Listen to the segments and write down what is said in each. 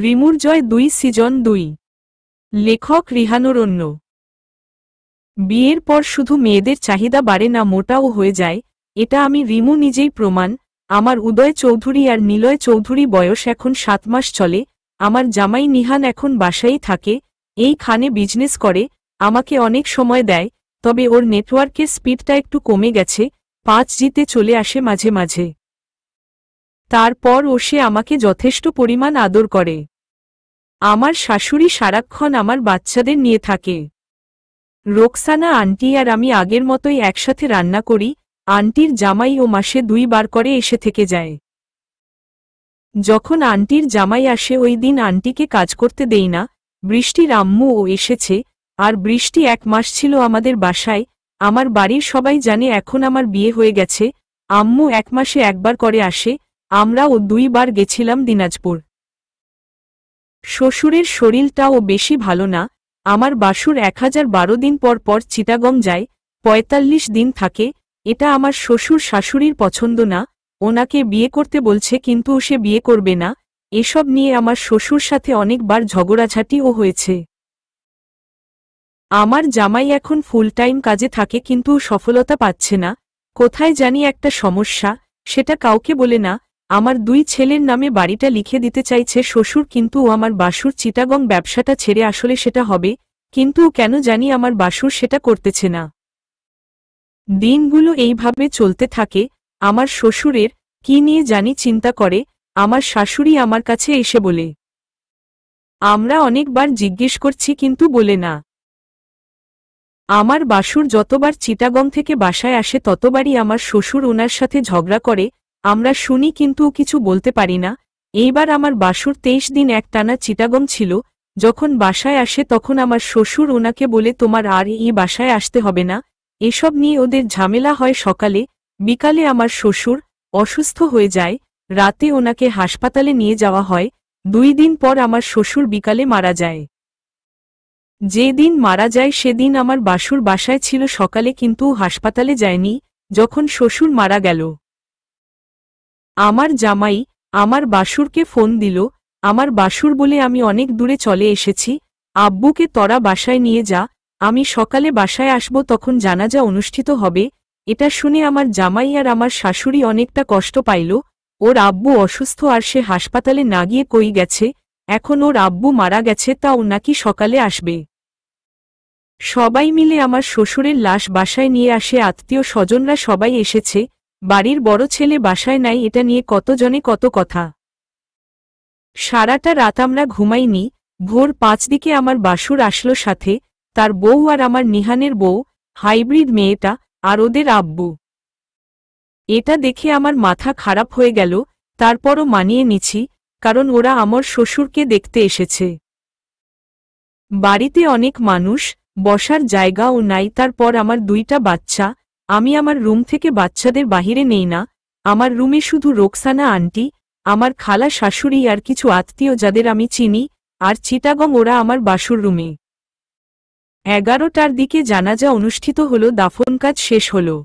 রিমুর জয় ২ season ২। লেখক রিহানুরন্য। বিয়ের পর শুধু মেয়েদের চাহিদা বাড়ে না, মোটাও হয়ে যায়, এটা আমি রিমু নিজেই প্রমাণ। আমার উদয় চৌধুরী আর নিলয় চৌধুরী বয়স এখন ৭ মাস চলে। আমার জামাই নিহান এখন বাসায়ই থাকে, এই খানে বিজনেস করে, আমাকে অনেক সময় দেয়, তবে ওর নেটওয়ার্কের স্পিডটা একটু কমে গেছে, 5Gতে চলে আসে মাঝে মাঝে। তারপর ও সে আমাকে যথেষ্ট পরিমাণ আদর করে। আমার শাশুড়ি সারাক্ষণ আমার বাচ্চাদের নিয়ে থাকে। রোকসানা আন্টি আর আমি আগের মতোই একসাথে রান্না করি। আন্টির জামাই ও মাসে 2 বার করে এসে থেকে যায়। যখন আন্টির জামাই আসে ওই দিন আন্টিকে কাজ করতে দেই না। বৃষ্টির আম্মু ও এসেছে, আর বৃষ্টি 1 মাস ছিল আমাদের বাসায়। আমার বাড়ির সবাই জানে এখন আমার বিয়ে হয়ে গেছে। আম্মু 1 মাসে 1 বার করে আসে, আমরাও 2 বার গেছিলাম দিনাজপুর। শ্বশুরের শরীরটাও বেশি ভালো না। আমার বাসুর 1012 দিন পর পর চিটাগং যায়, 45 দিন থাকে। এটা আমার শ্বশুর শাশুড়ির পছন্দ না, ওনাকে বিয়ে করতে বলছে কিন্তু সে বিয়ে করবে না। এসব নিয়ে আমার শ্বশুর সাথে অনেকবার ঝগড়াঝাটিও হয়েছে। আমার জামাই এখন ফুল টাইম কাজে থাকে কিন্তু সফলতা পাচ্ছে না, কোথায় জানি একটা সমস্যা, সেটা কাউকে বলে না। আমার 2 ছেলের নামে বাড়িটা লিখে দিতে চাইছে শ্বশুর, কিন্তু আমার বাসুর চিটাগং ব্যবসাটা ছেড়ে আসলে সেটা হবে, কিন্তু কেন জানি আমার বাসুর সেটা করতেছে না। দিনগুলো এইভাবে চলতে থাকে। আমার শ্বশুরের কি নিয়ে জানি চিন্তা করে। আমার শাশুড়ি আমার কাছে এসে বলে, আমরা অনেকবার জিজ্ঞেস করছি কিন্তু বলে না। আমার বাসুর যতবার চিটাগং থেকে বাসায় আসে ততবারই আমার শ্বশুর ওনার সাথে ঝগড়া করে, আমরা শুনি কিন্তু কিছু বলতে পারি না। এইবার আমার বাসুর 23 দিন একটানা চিটাগং ছিল, যখন বাসায় আসে তখন আমার শ্বশুর ওনাকে বলে তোমার আর এই বাসায় আসতে হবে না। এসব নিয়ে ওদের ঝামেলা হয়। সকালে বিকালে আমার শ্বশুর অসুস্থ হয়ে যায়, রাতে ওনাকে হাসপাতালে নিয়ে যাওয়া হয়। 2 দিন পর আমার শ্বশুর বিকালে মারা যায়। যেদিন মারা যায় সেদিন আমার বাসুর বাসায় ছিল সকালে, কিন্তু হাসপাতালে যায়নি যখন শ্বশুর মারা গেল। আমার জামাই আমার বাসুরকে ফোন দিল। আমার বাসুর বলে আমি অনেক দূরে চলে এসেছি, আব্বুকে তোরা বাসায় নিয়ে যা, আমি সকালে বাসায় আসব, তখন জানাজা অনুষ্ঠিত হবে। এটা শুনে আমার জামাই আর আমার শাশুড়ি অনেকটা কষ্ট পাইল। ওর আব্বু অসুস্থ আর সে হাসপাতালে না গিয়ে কই গেছে, এখন ওর আব্বু মারা গেছে, তাও নাকি সকালে আসবে। সবাই মিলে আমার শ্বশুরের লাশ বাসায় নিয়ে আসে, আত্মীয় স্বজনরা সবাই এসেছে, বাড়ির বড় ছেলে বাসায় নাই, এটা নিয়ে কতজনে কত কথা। সারাটা রাত আমরা ঘুমাইনি। ভোর 5 দিকে আমার বাসুর আসলো, সাথে তার বউ আর আমার নিহানের বউ, হাইব্রিড মেয়েটা, আর ওদের আব্বু। এটা দেখে আমার মাথা খারাপ হয়ে গেল, তারপরও মানিয়ে নিছি, কারণ ওরা আমার শ্বশুরকে দেখতে এসেছে। বাড়িতে অনেক মানুষ, বসার জায়গাও নাই। তারপর আমার 2টা বাচ্চা, আমি আমার রুম থেকে বাচ্চাদের বাহিরে নেই না। আমার রুমে শুধু রোকসানা আন্টি, আমার খালা শাশুড়ি আর কিছু আত্মীয় যাদের আমি চিনি, আর চিটাগং ওরা আমার বাসুর রুমে। 11টার দিকে জানাজা অনুষ্ঠিত হলো, দাফন কাজ শেষ হলো।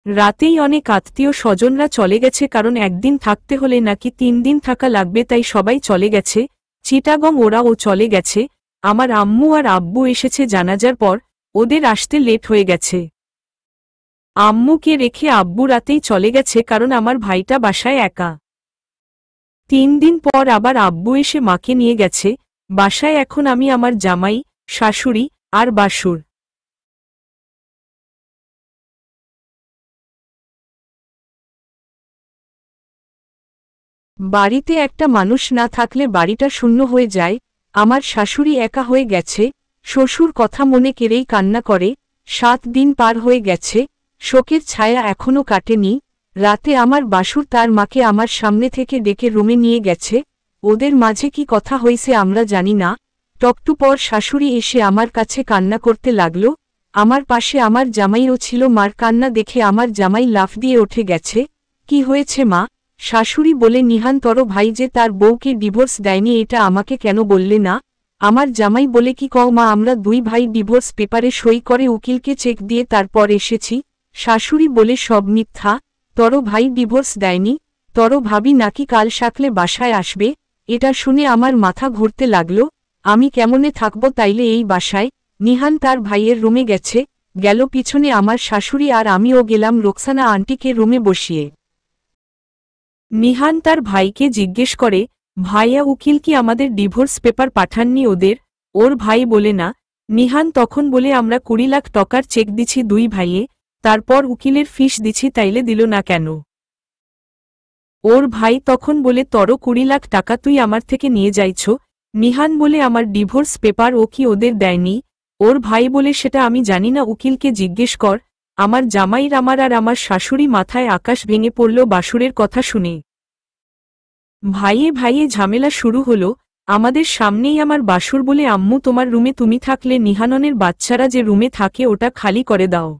রাতেই অনেক আত্মীয় স্বজনরা চলে গেছে, কারণ একদিন থাকতে হলে নাকি 3 দিন থাকা লাগবে, তাই সবাই চলে গেছে চিটাগং, ওরাও চলে গেছে। আমার আম্মু আর আব্বু এসেছে জানাজার পর, ওদের আসতে লেট হয়ে গেছে। আম্মুকে রেখে আব্বু রাতেই চলে গেছে, কারণ আমার ভাইটা বাসায় একা। 3 দিন পর আবার আব্বু এসে মাকে নিয়ে গেছে। বাসায় এখন আমি, আমার জামাই, শাশুড়ি আর বাসুর। বাড়িতে একটা মানুষ না থাকলে বাড়িটা শূন্য হয়ে যায়। আমার শাশুড়ি একা হয়ে গেছে, শ্বশুর কথা মনে করেই কান্না করে। 7 দিন পার হয়ে গেছে, শোকের ছায়া এখনও কাটেনি। রাতে আমার বাসুর তার মাকে আমার সামনে থেকে ডেকে রুমে নিয়ে গেছে। ওদের মাঝে কি কথা হয়েছে আমরা জানি না। টকটু পর শাশুড়ি এসে আমার কাছে কান্না করতে লাগল। আমার পাশে আমার জামাইও ছিল। মার কান্না দেখে আমার জামাই লাফ দিয়ে উঠে গেছে। কি হয়েছে মা? শাশুড়ি বলে, নিহান তোর ভাই যে তার বউকে ডিভোর্স দেয়নি, এটা আমাকে কেন বললে না? আমার জামাই বলে, কি কও মা, আমরা 2 ভাই ডিভোর্স পেপারে সই করে উকিলকে চেক দিয়ে তারপর এসেছি। শাশুড়ি বলে, সব মিথ্যা, তোর ভাই ডিভোর্স দেয়নি, তোর ভাবি নাকি কাল সকালে বাসায় আসবে। এটা শুনে আমার মাথা ঘুরতে লাগলো, আমি কেমনে থাকব তাইলে এই বাসায়। নিহান তার ভাইয়ের রুমে গেল পিছনে আমার শাশুড়ি আর আমিও গেলাম রোকসানা আন্টিকে রুমে বসিয়ে। নিহান তার ভাইকে জিজ্ঞেস করে, ভাইয়া উকিল কি আমাদের ডিভোর্স পেপার পাঠাননি ওদের? ওর ভাই বলে না। নিহান তখন বলে আমরা 20 লাখ টাকার চেক দিছি দুই ভাইয়ে, তারপর উকিলের ফিস দিছি তাইলে দিল না কেন? ওর ভাই তখন বলে তরো 20 লাখ টাকা তুই আমার থেকে নিয়ে যাইছ। নিহান বলে আমার ডিভোর্স পেপার ও কি ওদের দেয়নি? ওর ভাই বলে সেটা আমি জানি না, উকিলকে জিজ্ঞেস কর। আমার জামাইর আমার আর আমার শাশুড়ি মাথায় আকাশ ভেঙে পড়ল বাসুরের কথা শুনে। ভাইয়ে ভাইয়ে ঝামেলা শুরু হলো। আমাদের সামনেই আমার বাসুর বলে, আম্মু তোমার রুমে তুমি থাকলে নিহাননের বাচ্চারা যে রুমে থাকে ওটা খালি করে দাও।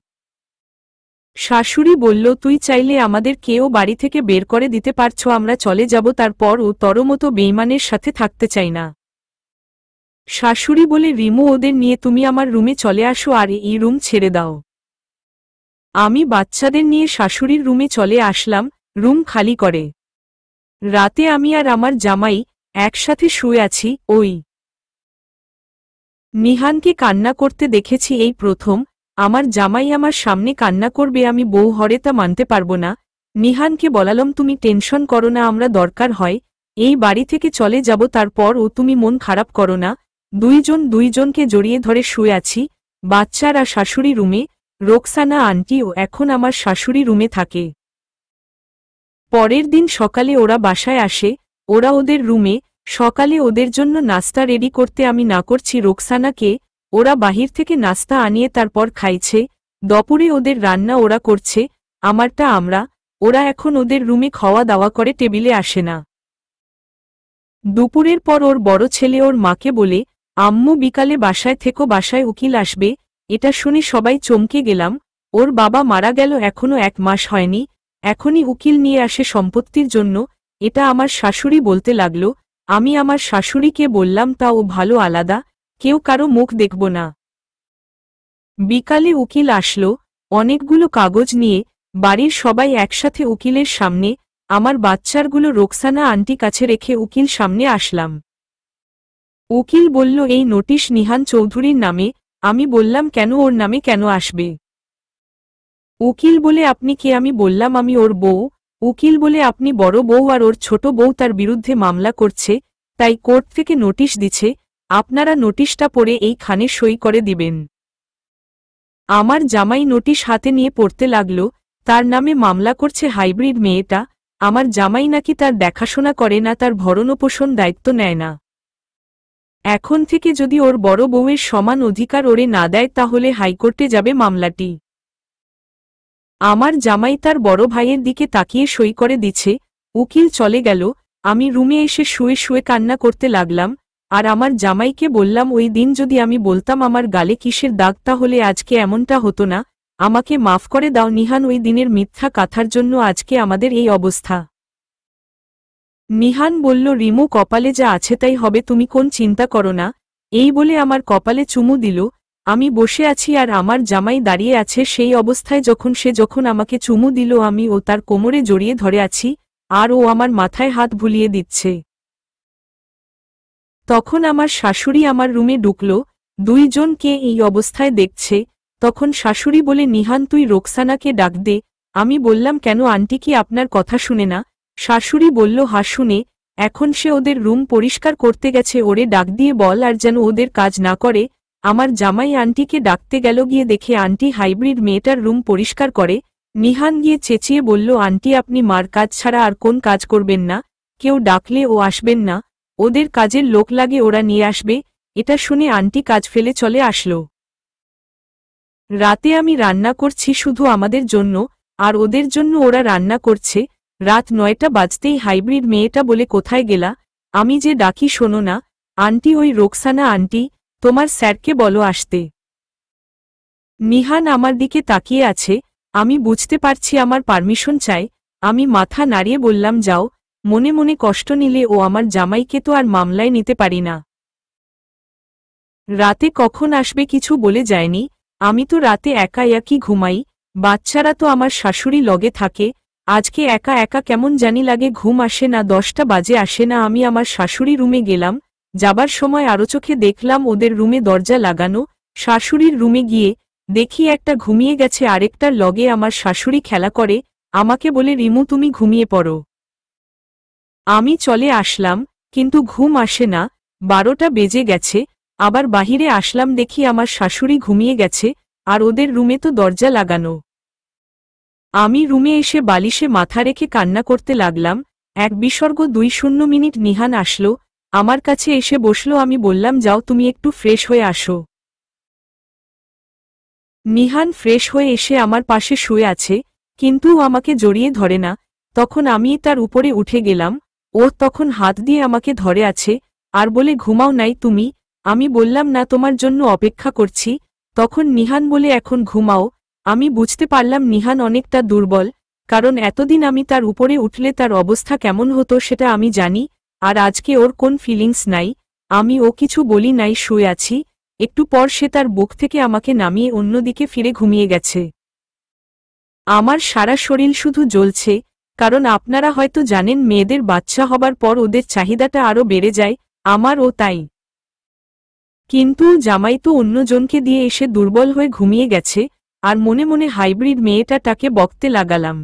শাশুড়ি বলল, তুই চাইলে আমাদের কেউ বাড়ি থেকে বের করে দিতে পারছ, আমরা চলে যাব, তারপর ও তর মতো বেইমানের সাথে থাকতে চাই না। শাশুড়ি বলে, রিমু ওদের নিয়ে তুমি আমার রুমে চলে আসো আর এই রুম ছেড়ে দাও। আমি বাচ্চাদের নিয়ে শাশুড়ির রুমে চলে আসলাম, রুম খালি করে। রাতে আমি আর আমার জামাই একসাথে শুয়ে আছি। ওই নিহানকে কান্না করতে দেখেছি এই প্রথম। আমার জামাই আমার সামনে কান্না করবে, আমি বউ হরে তা মানতে পারবো না। নিহানকে বলালাম, তুমি টেনশন করো না, আমরা দরকার হয় এই বাড়ি থেকে চলে যাব, তারপর ও তুমি মন খারাপ করো না। দুইজনকে জড়িয়ে ধরে শুয়ে আছি। বাচ্চারা শাশুড়ি রুমে, রোকসানা আন্টিও এখন আমার শাশুড়ি রুমে থাকে। পরের দিন সকালে ওরা বাসায় আসে, ওরা ওদের রুমে। সকালে ওদের জন্য নাস্তা রেডি করতে আমি না করছি রোকসানাকে, ওরা বাহির থেকে নাস্তা আনিয়ে তারপর খাইছে। দুপুরে ওদের রান্না ওরা করছে, আমারটা আমরা। ওরা এখন ওদের রুমে খাওয়া দাওয়া করে, টেবিলে আসে না। দুপুরের পর ওর বড় ছেলে ওর মাকে বলে, আম্মু বিকালে বাসায় থেকো, বাসায় উকিল আসবে। এটা শুনে সবাই চমকে গেলাম। ওর বাবা মারা গেল এখনো 1 মাস হয়নি, এখনই উকিল নিয়ে আসে সম্পত্তির জন্য। এটা আমার শাশুড়ি বলতে লাগল। আমি আমার শাশুড়িকে বললাম, তা ও ভালো আলাদা, কেউ কারো মুখ দেখব না। বিকালে উকিল আসলো অনেকগুলো কাগজ নিয়ে, বাড়ির সবাই একসাথে উকিলের সামনে। আমার বাচ্চারগুলো রোকসানা আন্টি কাছে রেখে উকিল সামনে আসলাম। উকিল বলল, এই নোটিশ নিহান চৌধুরীর নামে। আমি বললাম, কেন ওর নামে কেন আসবে? উকিল বলে, আপনি কে? আমি বললাম, আমি ওর বউ। উকিল বলে, আপনি বড় বউ আর ওর ছোট বউ তার বিরুদ্ধে মামলা করছে, তাই কোর্ট থেকে নোটিশ দিছে, আপনারা নোটিশটা পড়ে এইখানে সই করে দিবেন। আমার জামাই নোটিশ হাতে নিয়ে পড়তে লাগল। তার নামে মামলা করছে হাইব্রিড মেয়েটা। আমার জামাই নাকি তার দেখাশোনা করে না, তার ভরণপোষণ দায়িত্ব নেয় না। এখন থেকে যদি ওর বড় বউয়ের সমান অধিকার ওরে না দেয় তাহলে হাইকোর্টে যাবে মামলাটি। আমার জামাই তার বড় ভাইয়ের দিকে তাকিয়ে সই করে দিচ্ছে। উকিল চলে গেল। আমি রুমে এসে শুয়ে শুয়ে কান্না করতে লাগলাম। আর আমার জামাইকে বললাম, ওই দিন যদি আমি বলতাম আমার গালে কিসের দাগ, তাহলে আজকে এমনটা হতো না। আমাকে মাফ করে দাও নিহান, ওই দিনের মিথ্যা কথার জন্য আজকে আমাদের এই অবস্থা। নিহান বলল, রিমু কপালে যা আছে তাই হবে, তুমি কোন চিন্তা করো না। এই বলে আমার কপালে চুমু দিল। আমি বসে আছি আর আমার জামাই দাঁড়িয়ে আছে। সেই অবস্থায় যখন আমাকে চুমু দিল, আমি ও তার কোমরে জড়িয়ে ধরে আছি, আর ও আমার মাথায় হাত বুলিয়ে দিচ্ছে। তখন আমার শাশুড়ি আমার রুমে ঢুকল, দুইজনকে এই অবস্থায় দেখছে। তখন শাশুড়ি বলে, নিহান তুই রোকসানাকে ডাক দে। আমি বললাম, কেন আন্টি কি আপনার কথা শুনে না? শাশুড়ি বলল, হা শুনে, এখন সে ওদের রুম পরিষ্কার করতে গেছে, ওরে ডাক দিয়ে বল আর যেন ওদের কাজ না করে। আমার জামাই আন্টিকে ডাকতে গেল, গিয়ে দেখে আন্টি হাইব্রিড মেয়েটার রুম পরিষ্কার করে। নিহান গিয়ে চেঁচিয়ে বলল, আন্টি আপনি মার কাজ ছাড়া আর কোন কাজ করবেন না? কেউ ডাকলে ও আসবেন না, ওদের কাজের লোক লাগে, ওরা নিয়ে আসবে। এটা শুনে আন্টি কাজ ফেলে চলে আসলো। রাতে আমি রান্না করছি শুধু আমাদের জন্য, আর ওদের জন্য ওরা রান্না করছে। রাত 9টা বাজতেই হাইব্রিড মেয়েটা বলে, কোথায় গেলা? আমি যে ডাকি শোনো না। আন্টি, ওই রোকসানা আন্টি, তোমার স্যারকে বলো আসতে। নিহান আমার দিকে তাকিয়ে আছে, আমি বুঝতে পারছি আমার পারমিশন চাই। আমি মাথা নাড়িয়ে বললাম, যাও। মনে মনে কষ্ট নিলে ও আমার জামাইকে তো আর মামলায় নিতে পারি না। রাতে কখন আসবে কিছু বলে যায়নি। আমি তো রাতে একা একই ঘুমাই, বাচ্চারা তো আমার শাশুড়ি লগে থাকে। আজকে একা একা কেমন জানি লাগে, ঘুম আসে না, 10টা বাজে আসে না। আমি আমার শাশুড়ি রুমে গেলাম, যাবার সময় আরো চোখে দেখলাম ওদের রুমে দরজা লাগানো। শাশুড়ির রুমে গিয়ে দেখি একটা ঘুমিয়ে গেছে, আরেকটার লগে আমার শাশুড়ি খেলা করে। আমাকে বলে, রিমু তুমি ঘুমিয়ে পড়ো। আমি চলে আসলাম, কিন্তু ঘুম আসে না। 12টা বেজে গেছে, আবার বাহিরে আসলাম, দেখি আমার শাশুড়ি ঘুমিয়ে গেছে, আর ওদের রুমে তো দরজা লাগানো। আমি রুমে এসে বালিশে মাথা রেখে কান্না করতে লাগলাম। 1:20 নিহান আসলো, আমার কাছে এসে বসলো। আমি বললাম, যাও তুমি একটু ফ্রেশ হয়ে আসো। নিহান ফ্রেশ হয়ে এসে আমার পাশে শুয়ে আছে, কিন্তু ও আমাকে জড়িয়ে ধরে না। তখন আমি তার উপরে উঠে গেলাম, ও তখন হাত দিয়ে আমাকে ধরে আছে, আর বলে, ঘুমাও নাই তুমি? আমি বললাম, না, তোমার জন্য অপেক্ষা করছি। তখন নিহান বলে, এখন ঘুমাও। আমি বুঝতে পারলাম নিহান অনেকটা দুর্বল, কারণ এতদিন আমি তার উপরে উঠলে তার অবস্থা কেমন হতো সেটা আমি জানি। আর আজকে ওর কোন ফিলিংস নাই, আমি ও কিছু বলি নাই, শুয়ে আছি। একটু পর সে তার বুক থেকে আমাকে নামিয়ে অন্যদিকে ফিরে ঘুমিয়ে গেছে। আমার সারা শরীর শুধু জ্বলছে, কারণ আপনারা হয়তো জানেন মেয়েদের বাচ্চা হবার পর ওদের চাহিদাটা আরও বেড়ে যায়, আমারও তাই। কিন্তু জামাই তো অন্যজনকে দিয়ে এসে দুর্বল হয়ে ঘুমিয়ে গেছে, আর মনে মনে হাইব্রিড মেয়েটাকে বকতে লাগালাম।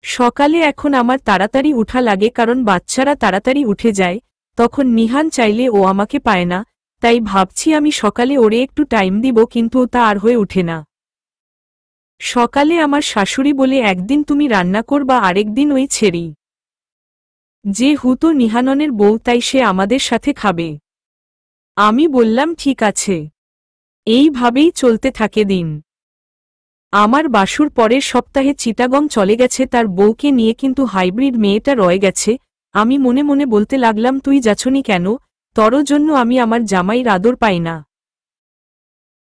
সকালে এখন আমার তাড়াতাড়ি উঠা লাগে, কারণ বাচ্চারা তাড়াতাড়ি উঠে যায়। তখন নিহান চাইলে ও আমাকে পায় না, তাই ভাবছি আমি সকালে ওরে একটু টাইম দিব, কিন্তু তা আর হয়ে উঠে না। সকালে আমার শাশুড়ি বলে, একদিন তুমি রান্না করবা, আরেকদিন ওই ছেড়ি। যে হুতো নিহাননের বউ, তাই সে আমাদের সাথে খাবে। আমি বললাম, ঠিক আছে। এইভাবেই চলতে থাকে দিন। আমার বাসুর পরের সপ্তাহে চিটাগং চলে গেছে তার বউকে নিয়ে, কিন্তু হাইব্রিড মেয়েটা রয়ে গেছে। আমি মনে মনে বলতে লাগলাম, তুই যাচ্ছনি কেন? তোর জন্য আমি আমার জামাইয়ের আদর পাই না।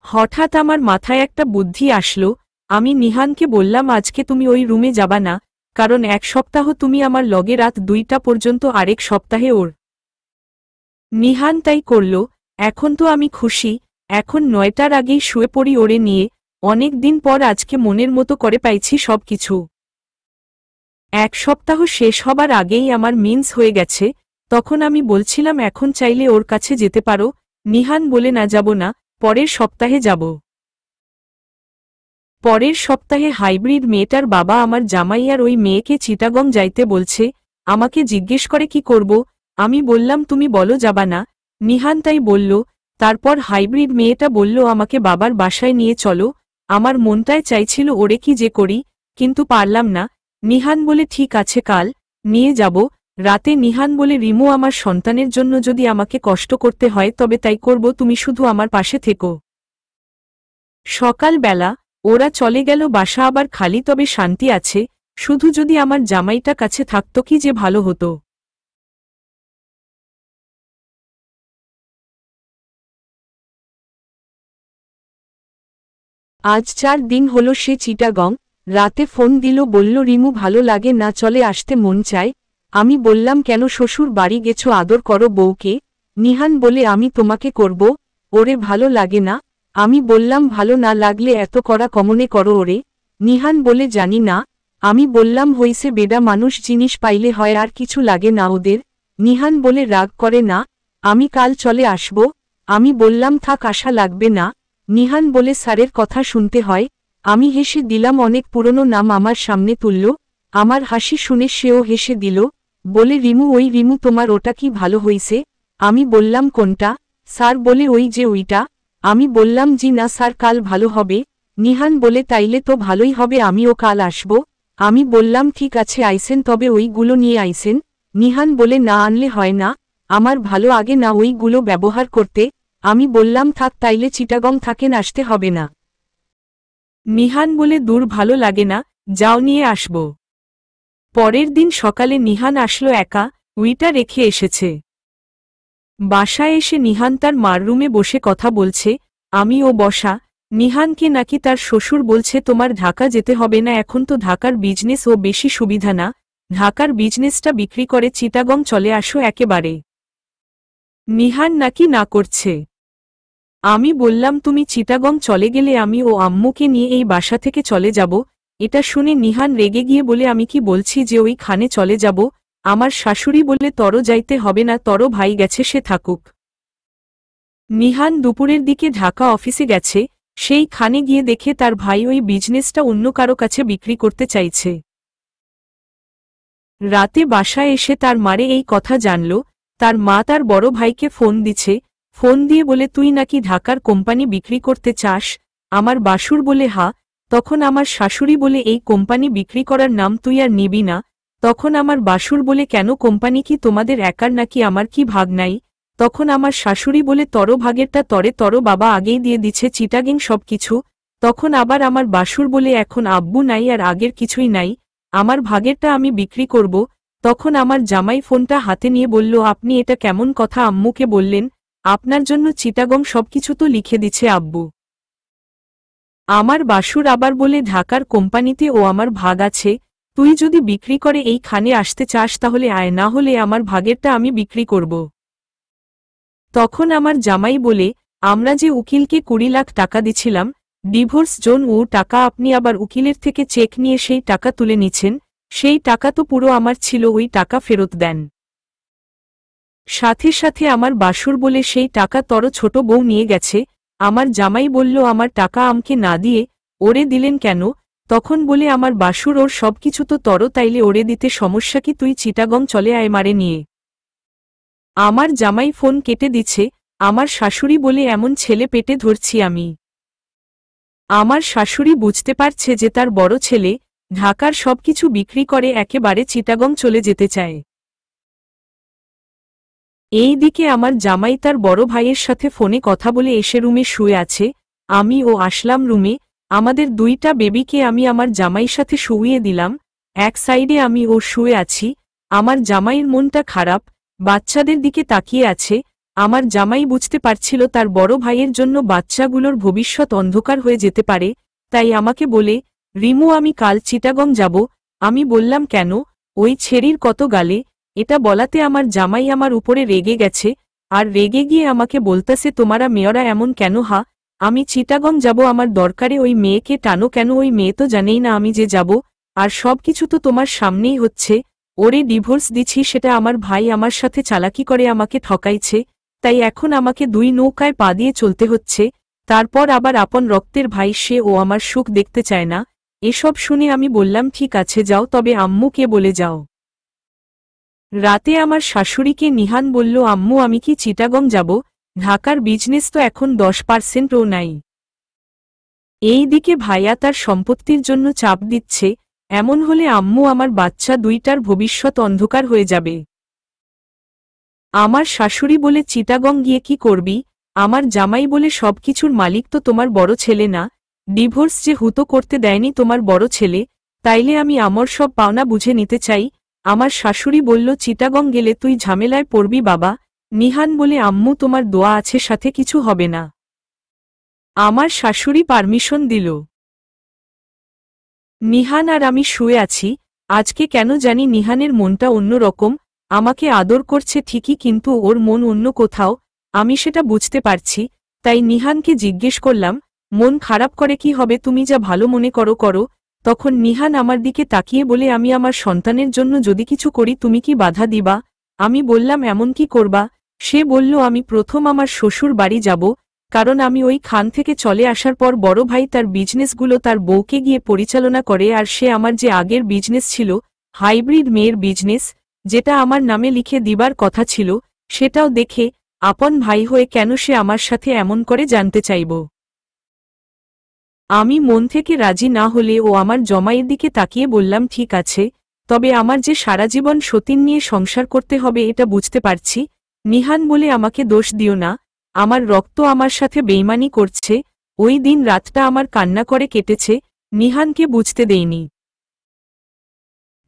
হঠাৎ আমার মাথায় একটা বুদ্ধি আসলো। আমি নিহানকে বললাম, আজকে তুমি ওই রুমে যাবা না, কারণ 1 সপ্তাহ তুমি আমার লগে রাত 2টা পর্যন্ত, আরেক সপ্তাহে ওর। নিহান তাই করল। এখন তো আমি খুশি, এখন 9টার আগেই শুয়ে পড়ি ওরে নিয়ে। অনেক দিন পর আজকে মনের মতো করে পাইছি সবকিছু। 1 সপ্তাহ শেষ হবার আগেই আমার মিন্স হয়ে গেছে। তখন আমি বলছিলাম, এখন চাইলে ওর কাছে যেতে পারো। নিহান বলে, না, যাব না, পরের সপ্তাহে যাব। পরের সপ্তাহে হাইব্রিড মেয়েটার বাবা আমার জামাই আর ওই মেয়েকে চিটাগং যাইতে বলছে। আমাকে জিজ্ঞেস করে কি করব। আমি বললাম, তুমি বলো যাবা না। নিহান তাই বলল। তারপর হাইব্রিড মেয়েটা বলল, আমাকে বাবার বাসায় নিয়ে চলো। আমার মনটায় চাইছিল ওরে কি যে করি, কিন্তু পারলাম না। নিহান বলে, ঠিক আছে, কাল নিয়ে যাব। রাতে নিহান বলে, রিমু, আমার সন্তানের জন্য যদি আমাকে কষ্ট করতে হয় তবে তাই করব, তুমি শুধু আমার পাশে থেকো। সকালবেলা ওরা চলে গেল, বাসা আবার খালি, তবে শান্তি আছে। শুধু যদি আমার জামাইটা কাছে থাকতো কি যে ভালো হতো। আজ 4 দিন হলো সে চিটাগং। রাতে ফোন দিল, বলল, রিমু, ভালো লাগে না, চলে আসতে মন চায়। আমি বললাম, কেন, শ্বশুর বাড়ি গেছো, আদর করো বউকে। নিহান বলে, আমি তোমাকে করব, ওরে ভালো লাগে না। আমি বললাম, ভালো না লাগলে এত করা কমনে করো ওরে। নিহান বলে, জানি না। আমি বললাম, হইছে, বেডা মানুষ, জিনিস পাইলে হয়, আর কিছু লাগে না ওদের। নিহান বলে, রাগ করে না, আমি কাল চলে আসব। আমি বললাম, থাক, আশা লাগবে না। নিহান বলে, স্যারের কথা শুনতে হয়। আমি হেসে দিলাম, অনেক পুরনো নাম আমার সামনে তুলল। আমার হাসি শুনে সেও হেসে দিল, বলে, রিমু, ওই রিমু তোমার ওটা কি ভালো হইছে? আমি বললাম, কোনটা? স্যার বলে, ওই যে ওইটা। আমি বললাম, জি না স্যার, কাল ভালো হবে। নিহান বলে, তাইলে তো ভালোই হবে, আমিও কাল আসব। আমি বললাম, ঠিক আছে, আইসেন, তবে ওইগুলো নিয়ে আইসেন। নিহান বলে, না আনলে হয় না, আমার ভালো আগে না ওইগুলো ব্যবহার করতে। আমি বললাম, থাক, তাইলে চিটাগং থাকেন, আসতে হবে না। নিহান বলে, দূর, ভালো লাগে না, যাও, নিয়ে আসব। পরের দিন সকালে নিহান আসলো একা, উইটা রেখে এসেছে। বাসায় এসে নিহান তার মার রুমে বসে কথা বলছে। আমি ও বসা। নিহানকে নাকি তার শ্বশুর বলছে, তোমার ঢাকা যেতে হবে না, এখন তো ঢাকার বিজনেস ও বেশি সুবিধা না, ঢাকার বিজনেসটা বিক্রি করে চিটাগং চলে আসো একেবারে। নিহান নাকি না করছে। আমি বললাম, তুমি চিটাগং চলে গেলে আমি ও আম্মুকে নিয়ে এই বাসা থেকে চলে যাব। এটা শুনে নিহান রেগে গিয়ে বলে আমি কি বলছি যে ওই খানে চলে যাব, আমার শাশুড়ি বললে তর যাইতে হবে না, তর ভাই গেছে সে থাকুক। নিহান দুপুরের দিকে ঢাকা অফিসে গেছে, সেই খানে গিয়ে দেখে তার ভাই ওই বিজনেসটা অন্য কারো কাছে বিক্রি করতে চাইছে। রাতে বাসায় এসে তার মারে এই কথা জানল। তার মা তার বড় ভাইকে ফোন দিছে, ফোন দিয়ে বলে তুই নাকি ঢাকার কোম্পানি বিক্রি করতে চাস। আমার বাসুর বলে হা। তখন আমার শাশুড়ি বলে এই কোম্পানি বিক্রি করার নাম তুই আর নিবি না। তখন আমার বাসুর বলে কেন, কোম্পানি কি তোমাদের একার নাকি, আমার কি ভাগ নাই? তখন আমার শাশুড়ি বলে তর ভাগেরটা তরে তর বাবা আগেই দিয়ে দিছে চিটাগিং সবকিছু। তখন আবার আমার বাসুর বলে এখন আব্বু নাই আর আগের কিছুই নাই, আমার ভাগেরটা আমি বিক্রি করব। তখন আমার জামাই ফোনটা হাতে নিয়ে বলল আপনি এটা কেমন কথা আম্মুকে বললেন, আপনার জন্য চিটাগং সবকিছু তো লিখে দিছে আব্বু। আমার বাসুর আবার বলে ঢাকার কোম্পানিতে ও আমার ভাগ আছে, তুই যদি বিক্রি করে এই খানে আসতে চাস তাহলে আয়, না হলে আমার ভাগেরটা আমি বিক্রি করব। তখন আমার জামাই বলে আমরা যে উকিলকে 20 লাখ টাকা দিছিলাম ডিভোর্স জোন, ও টাকা আপনি আবার উকিলের থেকে চেক নিয়ে সেই টাকা তুলে নিছেন, সেই টাকা তো পুরো আমার ছিল, ওই টাকা ফেরত দেন। সাথে সাথে আমার বাসুর বলে সেই টাকা তর ছোট বউ নিয়ে গেছে। আমার জামাই বলল আমার টাকা আমকে না দিয়ে ওরে দিলেন কেন? তখন বলে আমার বাসুর ওর সবকিছু তো তর, তাইলে ওরে দিতে সমস্যা কি, তুই চিটাগং চলে আয় মারে নিয়ে। আমার জামাই ফোন কেটে দিছে। আমার শাশুড়ি বলে এমন ছেলে পেটে ধরছি আমি। আমার শাশুড়ি বুঝতে পারছে যে তার বড় ছেলে ঢাকার সবকিছু বিক্রি করে একেবারে চিটাগং চলে যেতে চায়। এই দিকে আমার জামাই তার বড় ভাইয়ের সাথে ফোনে কথা বলে এসে রুমে শুয়ে আছে। আমি ও আসলাম রুমে, আমাদের দুইটা বেবিকে আমি আমার জামাইয়ের সাথে শুইয়ে দিলাম। এক সাইডে আমি ও শুয়ে আছি। আমার জামাইয়ের মনটা খারাপ, বাচ্চাদের দিকে তাকিয়ে আছে। আমার জামাই বুঝতে পারছিল তার বড় ভাইয়ের জন্য বাচ্চাগুলোর ভবিষ্যৎ অন্ধকার হয়ে যেতে পারে, তাই আমাকে বলে রিমু আমি কাল চিটাগং যাব। আমি বললাম কেন, ওই ছেড়ির কত গালে। এটা বলাতে আমার জামাই আমার উপরে রেগে গেছে, আর রেগে গিয়ে আমাকে বলতাছে তোমারা মেয়রা এমন কেন হা, আমি চিটাগং যাব, আমার দরকারে ওই মেয়েকে টানো কেন, ওই মেয়ে তো জানেই না আমি যে যাব, আর সব কিছু তো তোমার সামনেই হচ্ছে। ওরে ডিভোর্স দিছি, সেটা আমার ভাই আমার সাথে চালাকি করে আমাকে ঠকাইছে, তাই এখন আমাকে দুই নৌকায় পা দিয়ে চলতে হচ্ছে। তারপর আবার আপন রক্তের ভাই সে, ও আমার সুখ দেখতে চায় না। এসব শুনে আমি বললাম ঠিক আছে যাও, তবে আম্মুকে বলে যাও। রাতে আমার শাশুড়িকে নিহান বলল আম্মু আমি কি চিটাগং যাব, ঢাকার বিজনেস তো এখন 10%ও নাই। এই দিকে ভাইয়া তার সম্পত্তির জন্য চাপ দিচ্ছে, এমন হলে আম্মু আমার বাচ্চা দুইটার ভবিষ্যৎ অন্ধকার হয়ে যাবে। আমার শাশুড়ি বলে চিটাগং গিয়ে কি করবি? আমার জামাই বলে সবকিছুর মালিক তো তোমার বড় ছেলে না, ডিভোর্স যে হুতো করতে দেয়নি তোমার বড় ছেলে, তাইলে আমি আমার সব পাওনা বুঝে নিতে চাই। আমার শাশুড়ি বলল চিটাগং গেলে তুই ঝামেলায় পড়বি বাবা। নিহান বলে আম্মু তোমার দোয়া আছে, সাথে কিছু হবে না। আমার শাশুড়ি পারমিশন দিল। নিহান আর আমি শুয়ে আছি। আজকে কেন জানি নিহানের মনটা অন্যরকম, আমাকে আদর করছে ঠিকই কিন্তু ওর মন অন্য কোথাও, আমি সেটা বুঝতে পারছি। তাই নিহানকে জিজ্ঞেস করলাম মন খারাপ করে কি হবে, তুমি যা ভালো মনে করো করো। তখন নিহান আমার দিকে তাকিয়ে বলে আমি আমার সন্তানের জন্য যদি কিছু করি তুমি কি বাধা দিবা? আমি বললাম এমন কি করবা? সে বলল আমি প্রথম আমার শ্বশুর বাড়ি যাব, কারণ আমি ওই খান থেকে চলে আসার পর বড় ভাই তার বিজনেসগুলো তার বউকে গিয়ে পরিচালনা করে, আর সে আমার যে আগের বিজনেস ছিল হাইব্রিড মেয়ের বিজনেস, যেটা আমার নামে লিখে দিবার কথা ছিল, সেটাও দেখে আপন ভাই হয়ে কেন সে আমার সাথে এমন করে জানতে চাইব। আমি মন থেকে রাজি না হলে ও আমার জমাইয়ের দিকে তাকিয়ে বললাম ঠিক আছে, তবে আমার যে সারা জীবন সতীন নিয়ে সংসার করতে হবে এটা বুঝতে পারছি। নিহান বলে আমাকে দোষ দিও না, আমার রক্ত আমার সাথে বেইমানি করছে। ওই দিন রাতটা আমার কান্না করে কেটেছে, নিহানকে বুঝতে দেইনি।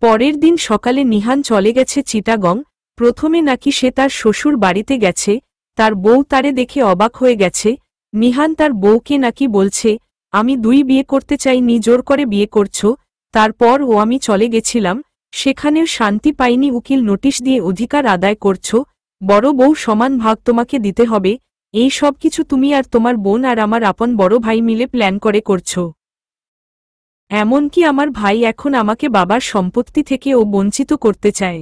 পরের দিন সকালে নিহান চলে গেছে চিটাগং। প্রথমে নাকি সে তার শ্বশুর বাড়িতে গেছে, তার বউ তারে দেখে অবাক হয়ে গেছে। নিহান তার বউকে নাকি বলছে আমি 2 বিয়ে করতে চাইনি, জোর করে বিয়ে করছো। তারপর ও আমি চলে গেছিলাম, সেখানেও শান্তি পাইনি, উকিল নোটিশ দিয়ে অধিকার আদায় করছো, বড় বউ সমান ভাগ তোমাকে দিতে হবে। এই সব কিছু তুমি আর তোমার বোন আর আমার আপন বড় ভাই মিলে প্ল্যান করে করছো। এমনকি আমার ভাই এখন আমাকে বাবার সম্পত্তি থেকে ও বঞ্চিত করতে চায়।